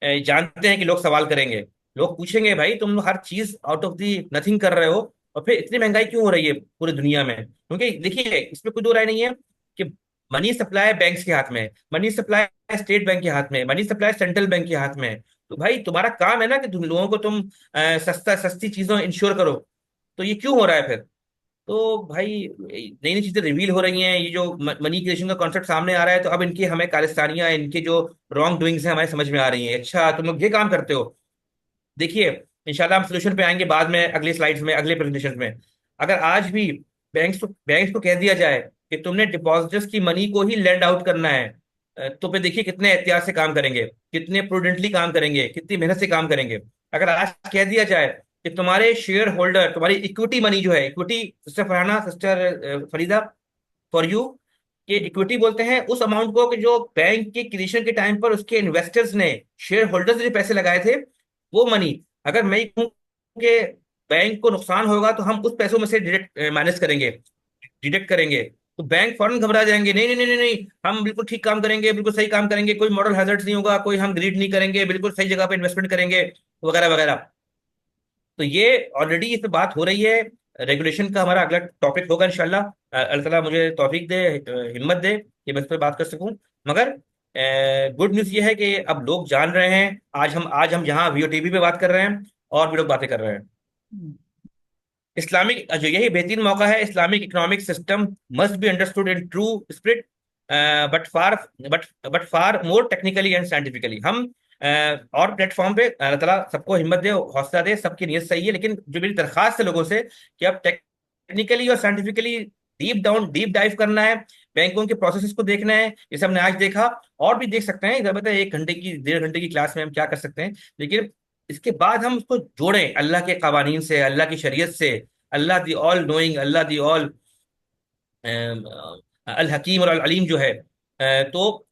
जानते हैं कि लोग सवाल करेंगे, लोग पूछेंगे भाई तुम हर चीज आउट ऑफ दी नथिंग कर रहे हो, और फिर इतनी महंगाई क्यों हो रही है पूरी दुनिया में? क्योंकि देखिए इसमें कोई दो राय नहीं है कि मनी सप्लाई बैंक्स के हाथ में है, मनी सप्लाई स्टेट बैंक के हाथ में है, मनी सप्लाई सेंट्रल बैंक के हाथ में है। तो भाई तुम्हारा काम है ना कि तुम लोगों को तुम सस्ती चीजों इंश्योर करो। तो ये क्यों हो रहा है फिर? तो भाई नई नई चीजें रिवील हो रही हैं, ये जो मनी क्रिएशन का कॉन्सेप्ट सामने आ रहा है, तो अब इनकी हमें खालिस्तानियां, इनके जो रॉन्ग डूइंग्स हैं हमारे समझ में आ रही हैं। अच्छा तुम लोग ये काम करते हो। देखिए इंशाल्लाह हम सोल्यूशन पे आएंगे बाद में, अगले स्लाइड्स में, अगले प्रेजेंटेशन में। अगर आज भी बैंक्स को कह दिया जाए कि तुमने डिपॉजिटर्स की मनी को ही लैंड आउट करना है, तो फिर देखिए कितने एहतियात से काम करेंगे, कितने प्रूडेंटली काम करेंगे, कितनी मेहनत से काम करेंगे। अगर आज कह दिया जाए कि तुम्हारे शेयर होल्डर, तुम्हारी इक्विटी मनी जो है, equity, sister Farhana, sister Farida, for you, कि इक्विटी बोलते हैं उस अमाउंट को कि जो बैंक के क्रिएशन के टाइम पर उसके इन्वेस्टर्स ने, शेयर होल्डर्स ने जो पैसे लगाए थे, वो मनी, अगर मैं कहूं कि बैंक को नुकसान होगा तो हम उस पैसों में से डिडक्ट माइनस करेंगे, डिडक्ट करेंगे, तो बैंक फौरन घबरा जाएंगे, नहीं नहीं नहीं नहीं नहीं, हम बिल्कुल ठीक काम करेंगे, बिल्कुल सही काम करेंगे, कोई मॉरल हैजर्ड्स नहीं होगा, कोई हम ग्रीड नहीं करेंगे, बिल्कुल सही जगह पे इन्वेस्टमेंट करेंगे, वगैरह वगैरह। तो ये ऑलरेडी इस पे बात हो रही है। रेगुलेशन का हमारा अगला टॉपिक होगा इंशाल्लाह। अल्लाह ताला मुझे तौफीक दे, हिम्मत दे कि मैं इस पर बात कर सकूं। मगर गुड न्यूज़ ये है कि अब लोग जान रहे हैं। आज हम यहाँ वीओटीवी पे बात कर रहे हैं और भी लोग बातें कर रहे हैं। इस्लामिक जो यही बेहतरीन मौका है, Islamic economic system must be understood in true spirit, but far but far more technically and scientifically. हम और प्लेटफॉर्म पे अल्लाह ताला सबको हिम्मत दे, हौसला दे, सबकी नीयत सही है, लेकिन जो मेरी दरखास्त है लोगों से कि अब टेक्निकली और साइंटिफिकली डीप डाइव करना है, बैंकों के प्रोसेसेस को देखना है। जैसे हमने आज देखा, और भी देख सकते हैं, इधर बताए 1 घंटे की 1.5 घंटे की क्लास में हम क्या कर सकते हैं, लेकिन इसके बाद हम उसको जोड़ें अल्लाह के कवानीन से, अल्लाह की शरीयत से। Allah the all knowing, Allah the all अल हकीम और अल अलीम जो है, तो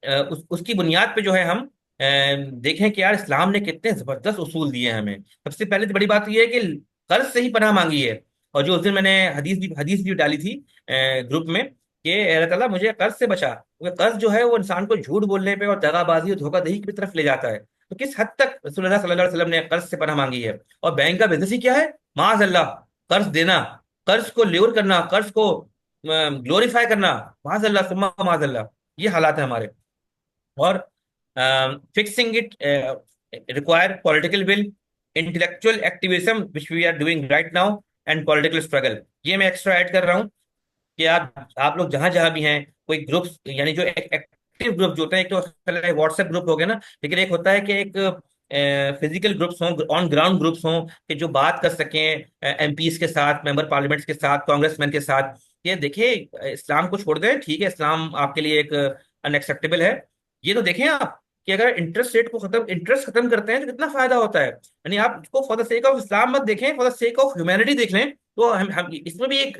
उसकी बुनियाद पे जो है हम देखें कि यार इस्लाम ने कितने जबरदस्त उसूल दिए हैं हमें। सबसे पहले तो बड़ी बात यह है कि कर्ज से ही पनाह मांगी है। और जो उस दिन मैंने हदीस भी डाली थी ग्रुप में कि अल्लाह ताला मुझे कर्ज से बचा, क्योंकि कर्ज जो है वो इंसान को झूठ बोलने पे और दगाबाजी और धोखाधड़ी की तरफ ले जाता है। तो किस हद तक रसूलुल्लाह सल्लल्लाहु अलैहि वसल्लम ने कर्ज से पनाह मांगी है। और बैंक का बिजनेस ही क्या है, माज अल्लाह, कर्ज देना, कर्ज को ल्योर करना, कर्ज को ग्लोरीफाई करना, माज अल्लाह सुम्मा माज अल्लाह, ये हालात है हमारे। और fixing it require political will, intellectual activism which we are doing right now, and political struggle. ये मैं एक्स्ट्रा ऐड कर रहा हूँ कि आप लोग जहां जहां भी हैं, कोई ग्रुप्स यानी जो एक्टिव ग्रुप जो होते हैं, एक तो व्हाट्सएप ग्रुप हो गया ना, लेकिन एक होता है कि एक फिजिकल ग्रुप्स हों, ऑन ग्राउंड ग्रुप्स हों, कि जो बात कर सकें एमपीज के साथ, मेंबर पार्लियामेंट्स के साथ, कांग्रेसमैन के साथ। ये देखिए, इस्लाम को छोड़ दें, ठीक है, इस्लाम आपके लिए एक अनएक्सेप्टेबल है। ये तो देखें आप कि अगर इंटरेस्ट खत्म करते हैं तो कितना फायदा होता है। यानी आप इसको for the sake of Islam मत देखें, for the sake of humanity देख लें, तो हम इसमें भी एक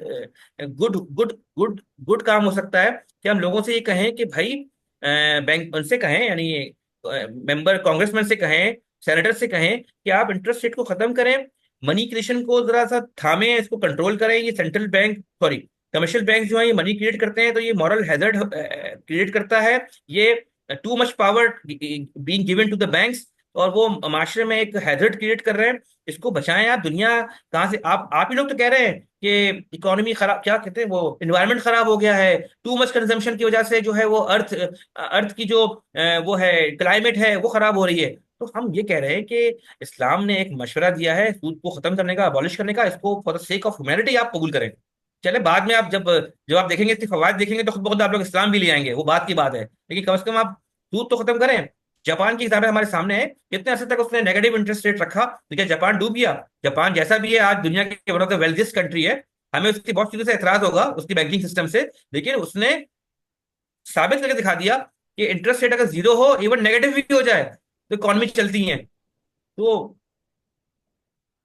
गुड गुड गुड गुड काम हो सकता है कि हम लोगों से ये कहें कि भाई बैंक उनसे कहें, यानी मेंबर कांग्रेसमैन से कहें, सेनेटर से कहें कि आप इंटरेस्ट रेट को खत्म करें, मनी क्रिएशन को जरा सा थामें, इसको कंट्रोल करें। ये central bank, sorry, commercial bank जो है ये मनी क्रिएट करते हैं, तो ये मॉरल हैजर्ड क्रिएट करता है। ये too much power being given to the banks, और वो माशरे में एक हैजर्ड क्रिएट कर रहे हैं। इसको बचाएं आप। दुनिया कहाँ से, आप ही लोग तो कह रहे हैं कि इकोनॉमी खराब, क्या कहते हैं वो, इन्वायरमेंट खराब हो गया है, टू मच कंजम्पशन की वजह से जो है वो अर्थ की जो वो है क्लाइमेट है वो खराब हो रही है। तो हम ये कह रहे हैं कि इस्लाम ने एक मशवरा दिया है सूद को खत्म करने का, अबॉलिश करने का, इसको for the sake of humanity आप कबूल करें। चले बाद में आप जब आप देखेंगे, इसके फवायद देखेंगे, तो खुद ब खुद आप लोग इस्लाम भी ले आएंगे, वो बात की बात है, लेकिन कम से कम आप सूद तो खत्म करें। जापान की किताबें हमारे सामने है, कितने अर्से तक उसने नेगेटिव इंटरेस्ट रेट रखा, तो क्या जापान डूब गया? जापान जैसा भी है आज दुनिया के one of the wealthiest country है, हमें उसकी बहुत चीजों से एतराज होगा, उसकी बैंकिंग सिस्टम से, लेकिन उसने साबित करके दिखा दिया कि इंटरेस्ट रेट अगर जीरो हो, इवन नेगेटिव भी हो जाए, तो इकॉनमी चलती है। तो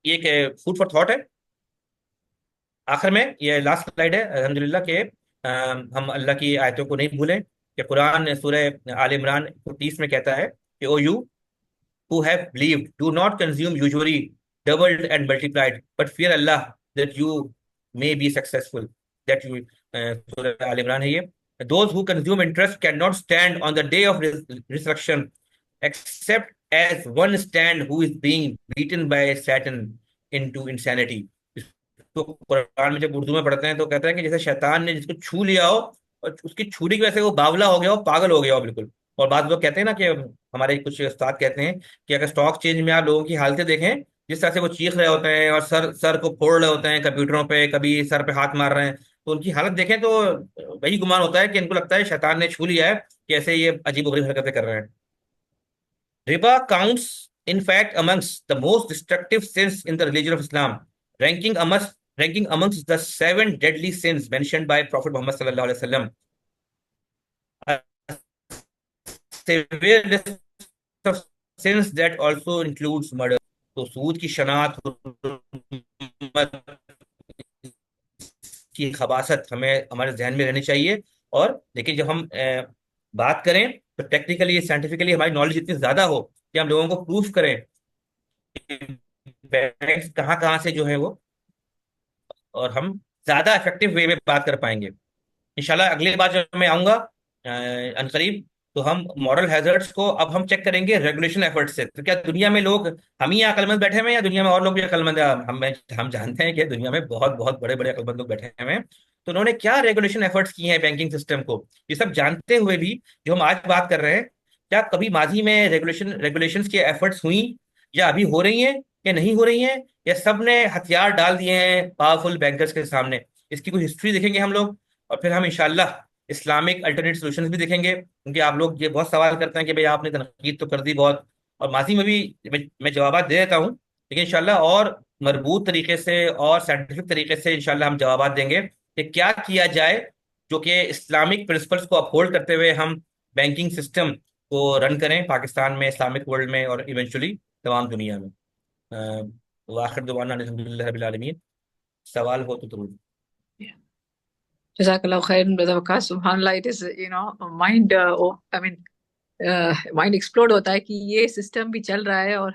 ये एक फूड फॉर थॉट है। आखिर में ये लास्ट स्लाइड है, अल्हम्दुलिल्लाह के हम अल्लाह की आयतों को नहीं भूलें कि कुरान सूरह आल इमरान 30 में कहता है कि ओ you who have believed, do not consume usually doubled and multiplied, but fear Allah that you may be successful. That you, Surah Al Imran है ये। Those who consume interest cannot stand on the day of resurrection, except as one stand who is being beaten by Satan into insanity. तो कुरान में जब उर्दू में पढ़ते हैं तो कहते हैं कि जैसे शैतान ने जिसको छू लिया हो, और उसकी छुरी की वजह से वो बावला हो गया हो, पागल हो गया हो बिल्कुल। और बाद लोग कहते हैं ना कि हमारे कुछ उस्ताद कहते हैं कि अगर स्टॉक चेंज में आप लोगों की हालतें देखें, जिस तरह से वो चीख रहे होते हैं और सर सर को फोड़ रहे होते हैं कंप्यूटरों पे, कभी सर पे हाथ मार रहे हैं, तो उनकी हालत देखें तो वही गुमान होता है कि इनको लगता है शैतान ने छू लिया है, कि ऐसे ये अजीब गरीब हरकतें कर रहे हैं। Riba counts in fact amongst the most destructive sins in the religion of Islam, ranking amongst the 7 deadly sins mentioned by Prophet Muhammad sallallahu alaihi wasallam. A severe list of sins that also includes murder. तो सूद की शनाख्त की खबासत हमें हमारे जहन में रहनी चाहिए। और लेकिन जब हम बात करें तो टेक्निकली साइंटिफिकली हमारी नॉलेज इतनी ज्यादा हो कि हम लोगों को प्रूफ करें बैंक्स कहाँ कहाँ से जो है वो, और हम ज्यादा इफेक्टिव वे में बात कर पाएंगे इंशाल्लाह। अगली बार जब मैं आऊंगा अनकरीब, तो हम मॉरल हैजर्ड्स को अब हम चेक करेंगे रेगुलेशन एफर्ट से। तो क्या दुनिया में लोग हम ही अक्लमंद बैठे हुए हैं, या दुनिया में और लोग भी अक्लमंद हैं? हम जानते हैं कि दुनिया में बहुत बहुत बड़े बड़े अक्लमंद लोग बैठे हुए हैं। तो उन्होंने क्या रेगुलेशन एफर्ट्स किए हैं बैंकिंग सिस्टम को, ये सब जानते हुए भी जो हम आज बात कर रहे हैं, क्या कभी माजी में रेगुलेशंस की एफर्ट्स हुई, या अभी हो रही हैं, या नहीं हो रही हैं, या सब ने हथियार डाल दिए हैं पावरफुल बैंकर्स के सामने? इसकी कुछ हिस्ट्री देखेंगे हम लोग, और फिर हम इंशाल्लाह इस्लामिक अल्टरनेट सॉल्यूशंस भी देखेंगे। क्योंकि आप लोग ये बहुत सवाल करते हैं कि भाई आपने तनकीद तो कर दी बहुत, और माजी में भी मैं जवाब दे देता हूँ, लेकिन इंशाल्लाह और मजबूत तरीके से और साइंटिफिक तरीके से इंशाल्लाह हम जवाब देंगे कि क्या किया जाए जो कि इस्लामिक प्रिंसिपल्स को अपहोल्ड करते हुए हम बैंकिंग सिस्टम को रन करें पाकिस्तान में, इस्लामिक वर्ल्ड में, और इवेंचुअली तमाम दुनिया में। आखिर दुआना अल्हम्दुलिल्लाह रब्बिल आलमीन। सवाल हो तो जरूर। Jazakallah khairan, brother Waqas. Subhanallah, it is, mind, mind explode होता है कि ये सिस्टम भी चल रहा है और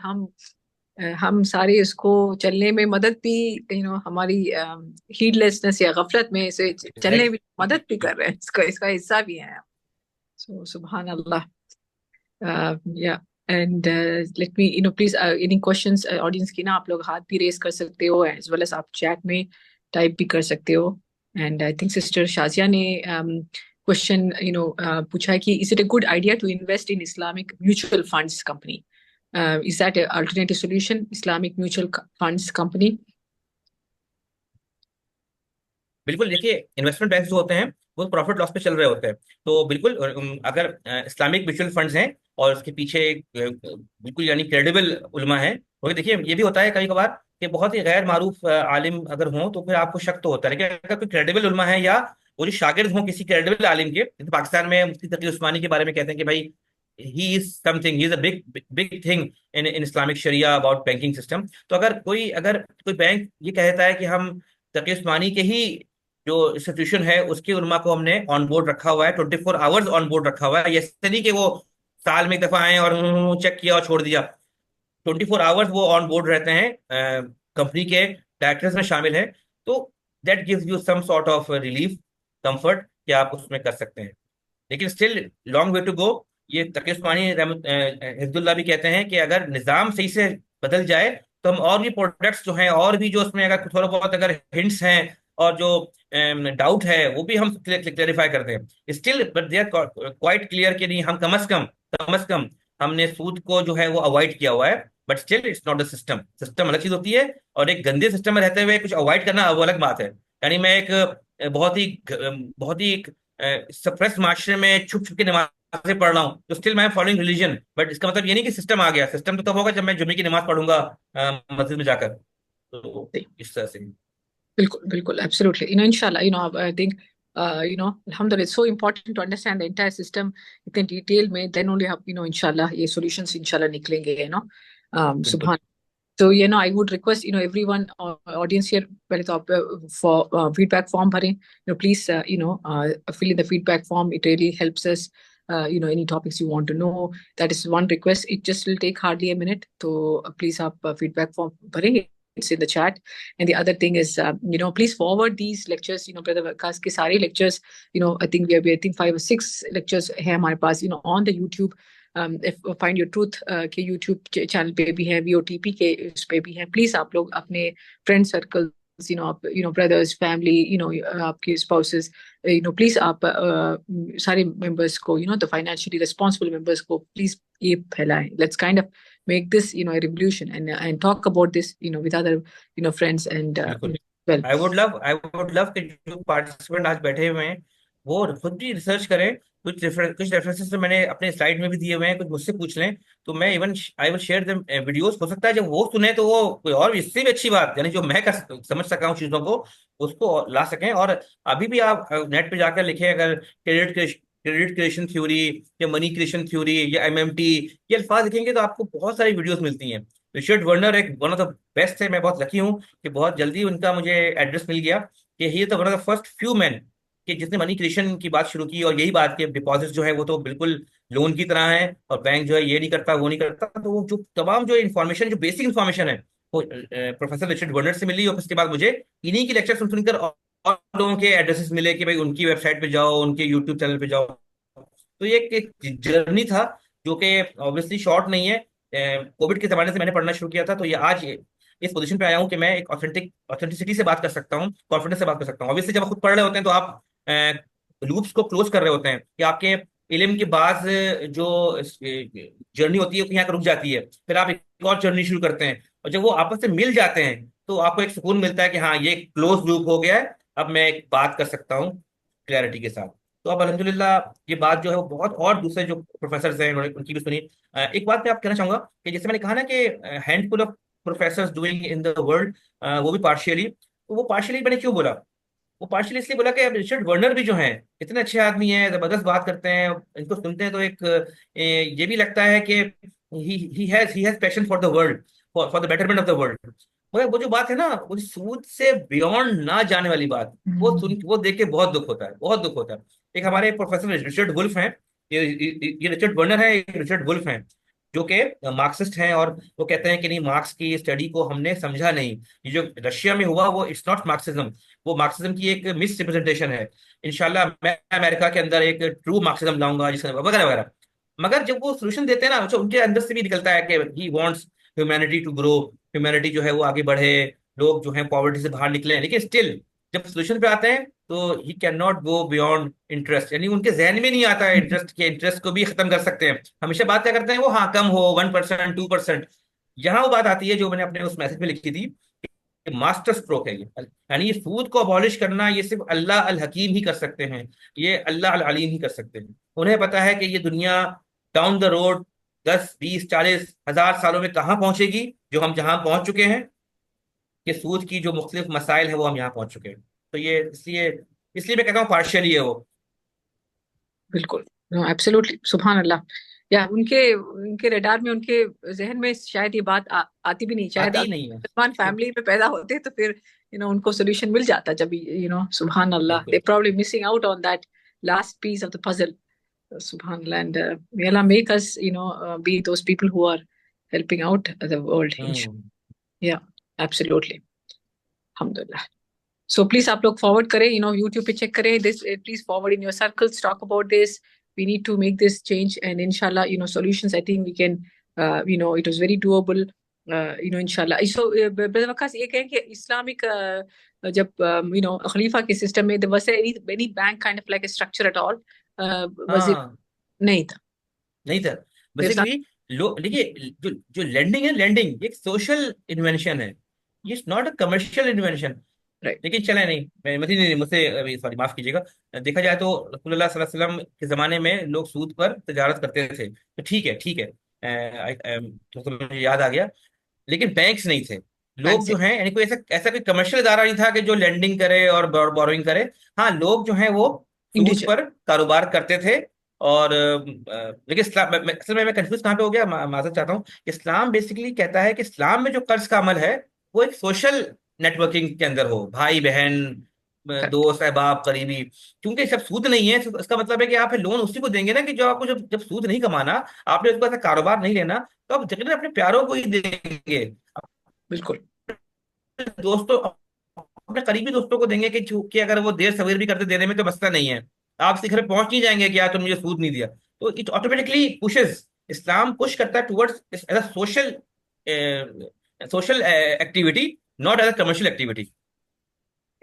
हम सारे इसको चलने में मदद भी, हमारी हीडलेसनेस या गफलत में इसे चलने में मदद भी कर रहे हैं, इसका हिस्सा भी है. सो सुभान अल्लाह. या and let me please any questions audience की ना, आप लोग हाथ भी रेस कर सकते हो, एज वेल एज आप चैट में टाइप भी कर सकते हो. And I think sister Shazia ने क्वेश्चन पूछा है कि is it a good idea to invest in Islamic mutual funds company? Is that alternative solution, Islamic mutual funds company? बिल्कुल, देखिए इन्वेस्टमेंट बैंक जो होते हैं वो प्रॉफिट लॉस पे चल रहे होते हैं, तो बिल्कुल अगर इस्लामिक म्यूचुअल फंड्स हैं और उसके पीछे बिल्कुल यानी क्रेडिबल उलमा है, क्योंकि देखिए ये भी होता है कभी कभार कि बहुत ही गैर मारूफ आलिम अगर हों तो फिर आपको शक तो होता है, लेकिन अगर कोई क्रेडिबल उलमा है या वो जो शागिर्द हों किसी क्रेडिबल आलिम के, जैसे पाकिस्तान में मुफ्ती तकी उस्मानी के बारे में कहते हैं कि भाई he is something, he is a big big thing in Islamic sharia about banking system. तो अगर कोई बैंक ये कहता है कि हम तकी उस्मानी के ही जो इंस्टीट्यूशन है उसके उलमा को हमने ऑन बोर्ड रखा हुआ है, 24 आवर्स ऑन बोर्ड रखा हुआ है, ये नहीं कि वो साल में एक दफा आए और चेक किया और छोड़ दिया. 24 आवर्स वो ऑन बोर्ड रहते हैं, कंपनी के डायरेक्टर्स में शामिल है. तो that gives you some sort of relief, comfort कि आप उसमें कर सकते हैं. लेकिन still long way to go. ये तकी उस्मानी हिफ्जुल्लाह भी कहते हैं कि अगर निज़ाम सही से बदल जाए तो हम और भी प्रोडक्ट्स जो हैं और भी जो उसमें अगर थोड़ा बहुत अगर हिंट्स हैं और जो डाउट है वो भी हम क्लेरिफाई करते हैं. Still but they are quite clear कि नहीं, हम कम अज कम हमने सूद को जो है वो अवॉइड किया हुआ है. But still it's not the system. System अलग चीज होती है और एक गंदे सिस्टम में रहते हुए कुछ अवॉइड करना वो अलग बात है. यानी मैं एक बहुत ही सप्रेस माशरे में छुप छुप के नमाजें पढ़ रहा हूँ तो स्टिल मैं फॉलोइंग रिलीजन, बट इसका मतलब ये नहीं कि सिस्टम आ गया. सिस्टम तो तब होगा जब मैं जुम्मे की नमाज पढ़ूंगा मस्जिद में जाकर. तो इस तरह से. बिल्कुल बिल्कुल, absolutely. inshallah, I think alhamdulillah, it's so important to understand the entire system इतने डिटेल में, then only have, inshallah ये solutions inshallah निकलेंगे, बिल्कुल. subhan. So, I would request, everyone, audience here, पहले तो आप for feedback form भरें. Please, fill in the feedback form. It really helps us. Any topics you want to know. That is one request. It just will take hardly a minute. So, please, आप feedback form भरें. It's in the chat. And the other thing is, please forward these lectures. Brother Waqas के सारे lectures. I think I think 5 or 6 lectures हैं हमारे पास. On the YouTube. If Find Your Truth के YouTube channel पे भी है, VOTP के उस पे भी है. प्लीज आप लोग अपने फ्रेंड सर्कल, ब्रदर्स, फैमिली, आपके स्पाउसेस, प्लीज आप सारे मेंबर्स को, द फाइनेंशियली रिस्पॉन्सिबल मेंबर्स को प्लीज ये फैलाएं. Let's kind of make this a revolution and talk about this with other friends and well. I would love कि जो participant आज बैठे हुए हैं वो खुद भी रिसर्च करें. कुछ रेफरेंसेस तो मैंने अपने स्लाइड में भी दिए हुए हैं, कुछ मुझसे पूछ लें तो मैं even I will share them videos. हो सकता है जब वो सुने तो वो कोई और इससे भी अच्छी बात, यानी जो मैं समझ सका हूँ चीजों को उसको ला सकें. और अभी भी आप नेट पे जाकर लिखें अगर क्रेडिट क्रिएशन थ्योरी या मनी क्रिएशन थ्योरी या MMT ये अल्फाज लिखेंगे तो आपको बहुत सारी वीडियोस मिलती हैं. रिचर्ड वर्नर एक वन ऑफ द बेस्ट है. मैं बहुत लकी हूँ कि बहुत जल्दी उनका मुझे एड्रेस मिल गया कि he is the one of the first few man कि जिसने मनी क्रिएशन की बात शुरू की. और यही बात कि डिपॉजिट जो है वो तो बिल्कुल लोन की तरह है और बैंक जो है ये नहीं करता वो नहीं करता. तो वो जो तमाम जो इन्फॉर्मेशन, जो बेसिक इन्फॉर्मेशन है वो प्रोफेसर रिचर्ड वर्नर से मिली. और उसके बाद मुझे इन्हीं की लेक्चर सुनकर और लोगों के एड्रेसेस मिले कि भाई उनकी वेबसाइट पे जाओ, उनके यूट्यूब चैनल पे जाओ. तो ये एक जर्नी था जो कि ऑब्वियसली शॉर्ट नहीं है. कोविड के जमाने से मैंने पढ़ना शुरू किया था, तो ये आज इस पोजीशन पे आया हूँ कि मैं एक ऑथेंटिसिटी से बात कर सकता हूँ, कॉन्फिडेंस से बात कर सकता हूँ. ऑब्वियसली जब आप खुद पढ़ रहे होते हैं तो आप लूप्स को क्लोज कर रहे होते हैं कि आपके इल्म के बाद जो जर्नी होती है वो यहाँ रुक जाती है, फिर आप एक और जर्नी शुरू करते हैं और जब वो आपस में मिल जाते हैं तो आपको एक सुकून मिलता है कि हाँ ये क्लोज लूप हो गया है, अब मैं एक बात कर सकता हूँ क्लैरिटी के साथ. तो अब अल्हम्दुलिल्लाह ये बात जो है वो बहुत और दूसरे जो प्रोफेसर हैं उनकी भी सुनी. एक बात मैं आप कहना चाहूंगा कि जैसे मैंने कहा ना कि handful of professor doing in the world, वो भी पार्शियली. तो वो पार्शियली मैंने क्यों बोला? वो पार्शियली इसलिए बोला कि अब रिचर्ड वर्नर भी जो हैं इतने अच्छे आदमी हैं, जबरदस्त बात करते हैं, इनको सुनते हैं तो एक ये भी लगता है कि he has passion for the world, for the betterment of the world. मगर वो जो बात है ना, वो सूद से बियॉन्ड ना जाने वाली बात, वो देख के बहुत दुख होता है, बहुत दुख होता है। एक हमारे प्रोफेसर रिचर्ड वुल्फ हैं, ये रिचर्ड बर्नर है, ये रिचर्ड वुल्फ हैं, जो कि मार्क्सिस्ट हैं, और वो कहते हैं कि नहीं, मार्क्स की स्टडी को हमने समझा नहीं, ये जो रशिया में हुआ वो इट्स नॉट मार्क्सिज्म, वो मार्क्सिज्म की एक मिस रिप्रेजेंटेशन है। इंशाल्लाह मैं अमेरिका के अंदर एक ट्रू मार्क्सिज्म लाऊंगा, जिसका वगैरह वगैरह। मगर जब वो सोल्यूशन देते हैं ना, तो उनके अंदर से भी निकलता है कि he wants humanity to grow, humanity जो है वो आगे बढ़े, लोग जो है पॉवर्टी से बाहर निकले, लेकिन स्टिल जब सोल्यूशन पे आते हैं तो he can not go beyond interest, यानी उनके जहन में नहीं आता है इंटरेस्ट के, इंटरेस्ट को भी खत्म कर सकते हैं। हमेशा बात क्या करते हैं वो, हाँ कम हो 1%, 2%। यहाँ वो बात आती है जो मैंने अपने उस मैसेज में लिखी थी, मास्टर स्ट्रोक है ये, यानी ये सूद को अबॉलिश करना ये सिर्फ अल्लाह अल हकीम ही कर सकते हैं, ये अल्लाह अल अलीम ही कर सकते हैं। उन्हें पता है कि ये दुनिया डाउन द रोड 10, 20, 40 हजार सालों में कहाँ पहुंचेगी, जो हम जहां पहुंच चुके हैं, कि सूद की जो मुख्तलिफ मसाइल है वो हम यहाँ पहुंच चुके हैं। तो ये इसलिए इसलिए मैं कहता हूँ पार्शियली है वो। बिल्कुल, एब्सोल्युटली, सुभान अल्लाह। या उनके उनके रडार में, उनके जहन में शायद ये बात आती भी नहीं, शायद आती ही अगर नहीं है। मुसलमान फैमिली में पैदा होते तो फिर उनको सोल्यूशन मिल जाता, जब सुभान अल्लाह, दे बिल्कुल। Probably missing out on that last piece of the puzzle. सुभान अल्लाह, and may Allah make us be those people who are helping out the world. Hmm. Yeah, absolutely, alhamdulillah. So please आप लोग forward करें, YouTube पे check करें this, please forward in your circles, talk about this. We need to make this change, and inshallah, solutions, I think we can, it was very doable, inshallah. So brother Waqas, ये कहें कि Islamic जब खलीफा के system में there was any bank kind of like a structure at all, was it? हाँ, नहीं था। नहीं था। There's not, बेसिकली लोग देखिए, जो जो लेंडिंग है, लेंडिंग एक सोशल इन्वेंशन है, ये not a commercial invention. right. लेकिन चले नहीं, नहीं, मुझसे अभी सॉरी माफ कीजिएगा, देखा जाए तो रसूलुल्लाह सल्लल्लाहु अलैहि वसल्लम के जमाने में लोग सूद पर तजारत करते थे, तो ठीक है, ठीक है, तो मुझे याद आ गया, लेकिन बैंक्स नहीं थे। Bank लोग से जो हैं, यानी कोई ऐसा ऐसा कोई कमर्शियल इदारा नहीं था कि जो लेंडिंग करे और बोरोइंग करे। हाँ, लोग जो हैं वो सूद individual, पर कारोबार करते थे। और लेकिन इस्लाम असल में मैं कंफ्यूज कहाँ पे हो गया, माजरत चाहता हूँ। इस्लाम बेसिकली कहता है कि इस्लाम में जो कर्ज का अमल है वो एक सोशल नेटवर्किंग के अंदर हो, भाई बहन, correct. दोस्त अहबाब करीबी। क्योंकि सब सूद नहीं है, तो इसका मतलब है कि आप लोन उसी को देंगे ना कि जो आपको, जब जब सूद नहीं कमाना, आपने उसको ऐसा कारोबार नहीं लेना, तो आप यकीनन अपने प्यारों को ही देंगे, बिल्कुल, दोस्तों, अपने करीबी दोस्तों को देंगे, कि अगर वो देर सवेर भी करते देने में तो मसला नहीं है। आप सीधे घर में पहुंच नहीं जाएंगे कि यार तुम मुझे सूद नहीं दिया। तो it automatically pushes, Islam push करता है towards as a social social activity, not as a commercial activity.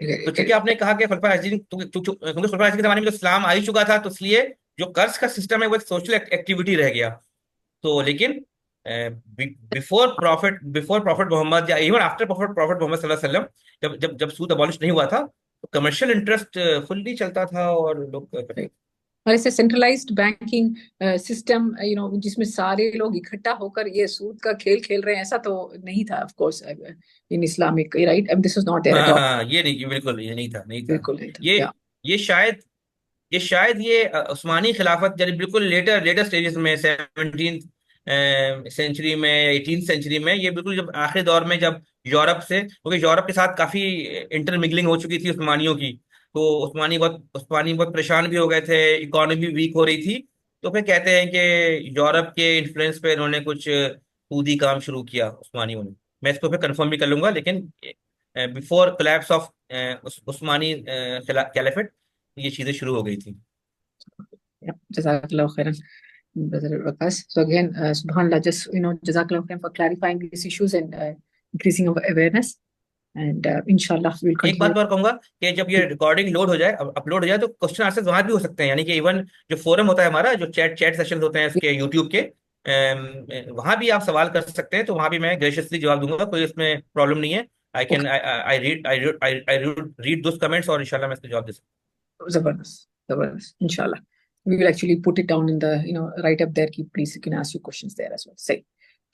तो चूंकि आपने कहा कि खुलफा राशिदीन, क्योंकि खुलफा राशिदीन के जमाने में तो इस्लाम आ ही चुका था, तो इसलिए जो कर्ज का सिस्टम है वो एक सोशल एक्टिविटी रह गया। तो लेकिन बिफोर प्रॉफिट मोहम्मद, या इवन आफ्टर प्रॉफिट मोहम्मद सल्लल्लाहु अलैहि वसल्लम, जब जब जब सूद अबॉलिश नहीं हुआ था, तो कमर्शियल इंटरेस्ट फुल्ली चलता था और लोग करते थे। और ऐसे सेंट्रलाइज्ड बैंकिंग सिस्टम, जिसमें सारे लोग इकट्ठा होकर ये सूद का खेल खेल रहे हैं, ऐसा तो नहीं था of course in Islamic, right? This was not there at हाँ ऑल। हाँ, ये नहीं, बिल्कुल ये नहीं था, नहीं था। बिल्कुल नहीं था, ये या ये शायद उस्मानी खिलाफत, यानी बिल्कुल लेटर लेटर स्टेजेस में, 17th सेंचुरी में, 18th सेंचुरी में, ये बिल्कुल जब आखिरी दौर में, जब यूरोप से, क्योंकि यूरोप के साथ काफी इंटरमिंगलिंग हो चुकी थी उस्मानियों की, तो उस्मानी बहुत परेशान भी हो गए थे, इकोनॉमी वीक हो रही थी। तो फिर कहते हैं कि यूरोप के इन्फ्लुएंस पे इन्होंने कुछ सूदी काम शुरू किया उस्मानियों ने। मैं इसको फिर कंफर्म भी कर लूंगा, लेकिन before collapse of Usmani caliphate ये चीजें शुरू हो गई थी। जज़ाकल्लाहु खैरन Brother Waqas. So again, subhanallah, just jazakallahu khairan for clarifying these issues and increasing our awareness, and inshallah we'll एक बात continue. और कहूंगा कि जब ये रिकॉर्डिंग लोड हो जाए, अपलोड हो जाए, तो क्वेश्चन आंसर वहां भी हो सकते हैं, यानी कि इवन जो फोरम होता है हमारा, जो चैट चैट सेशन होते हैं उसके यूट्यूब के, वहां भी आप सवाल कर सकते हैं, तो वहां भी मैं ग्रेशियसली जवाब दूंगा, कोई इसमें प्रॉब्लम नहीं है। I can I read those comments, और इंशाल्लाह मैं इसका जवाब दे सकता Zabardast, Zabardast. Inshallah. We will actually put it down in the, right up there. Keep, please, you can ask your questions there as well. Say,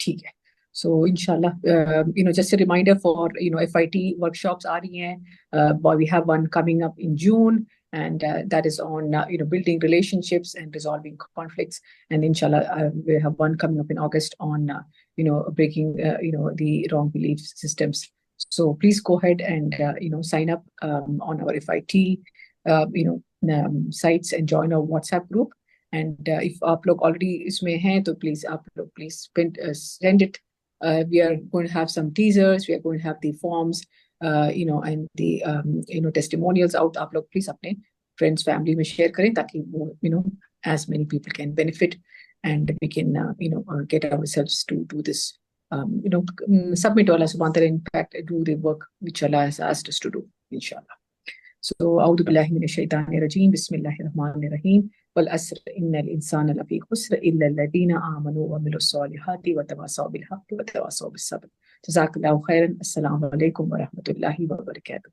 ठीक है. So, inshallah, just a reminder for, FIT workshops are we have one coming up in June, and that is on, building relationships and resolving conflicts. And inshallah, we have one coming up in August on, breaking, the wrong belief systems So please go ahead and sign up on our FIT sites and join our WhatsApp group. And if आप लोग already इसमें हैं तो please आप लोग please send it. We are going to have some teasers. We are going to have the forms, and the testimonials out. आप लोग please अपने friends, family में share करें ताकि वो as many people can benefit, and we can get ourselves to do this. Submit to Allah subhanahu wa ta'ala, in fact, do the work which Allah has asked us to do, inshallah. So, A'udhu billahi minash shaitani rajim, bismillahir rahmanir rahim, wal asr innal insana lafi khusr illa alladhina amanu wa amilus solihati wa tawasaw bil haqqi wa tawasaw bis sabr. Jazakallahu khairan. Assalamu alaikum wa rahmatullahi wa barakatuh.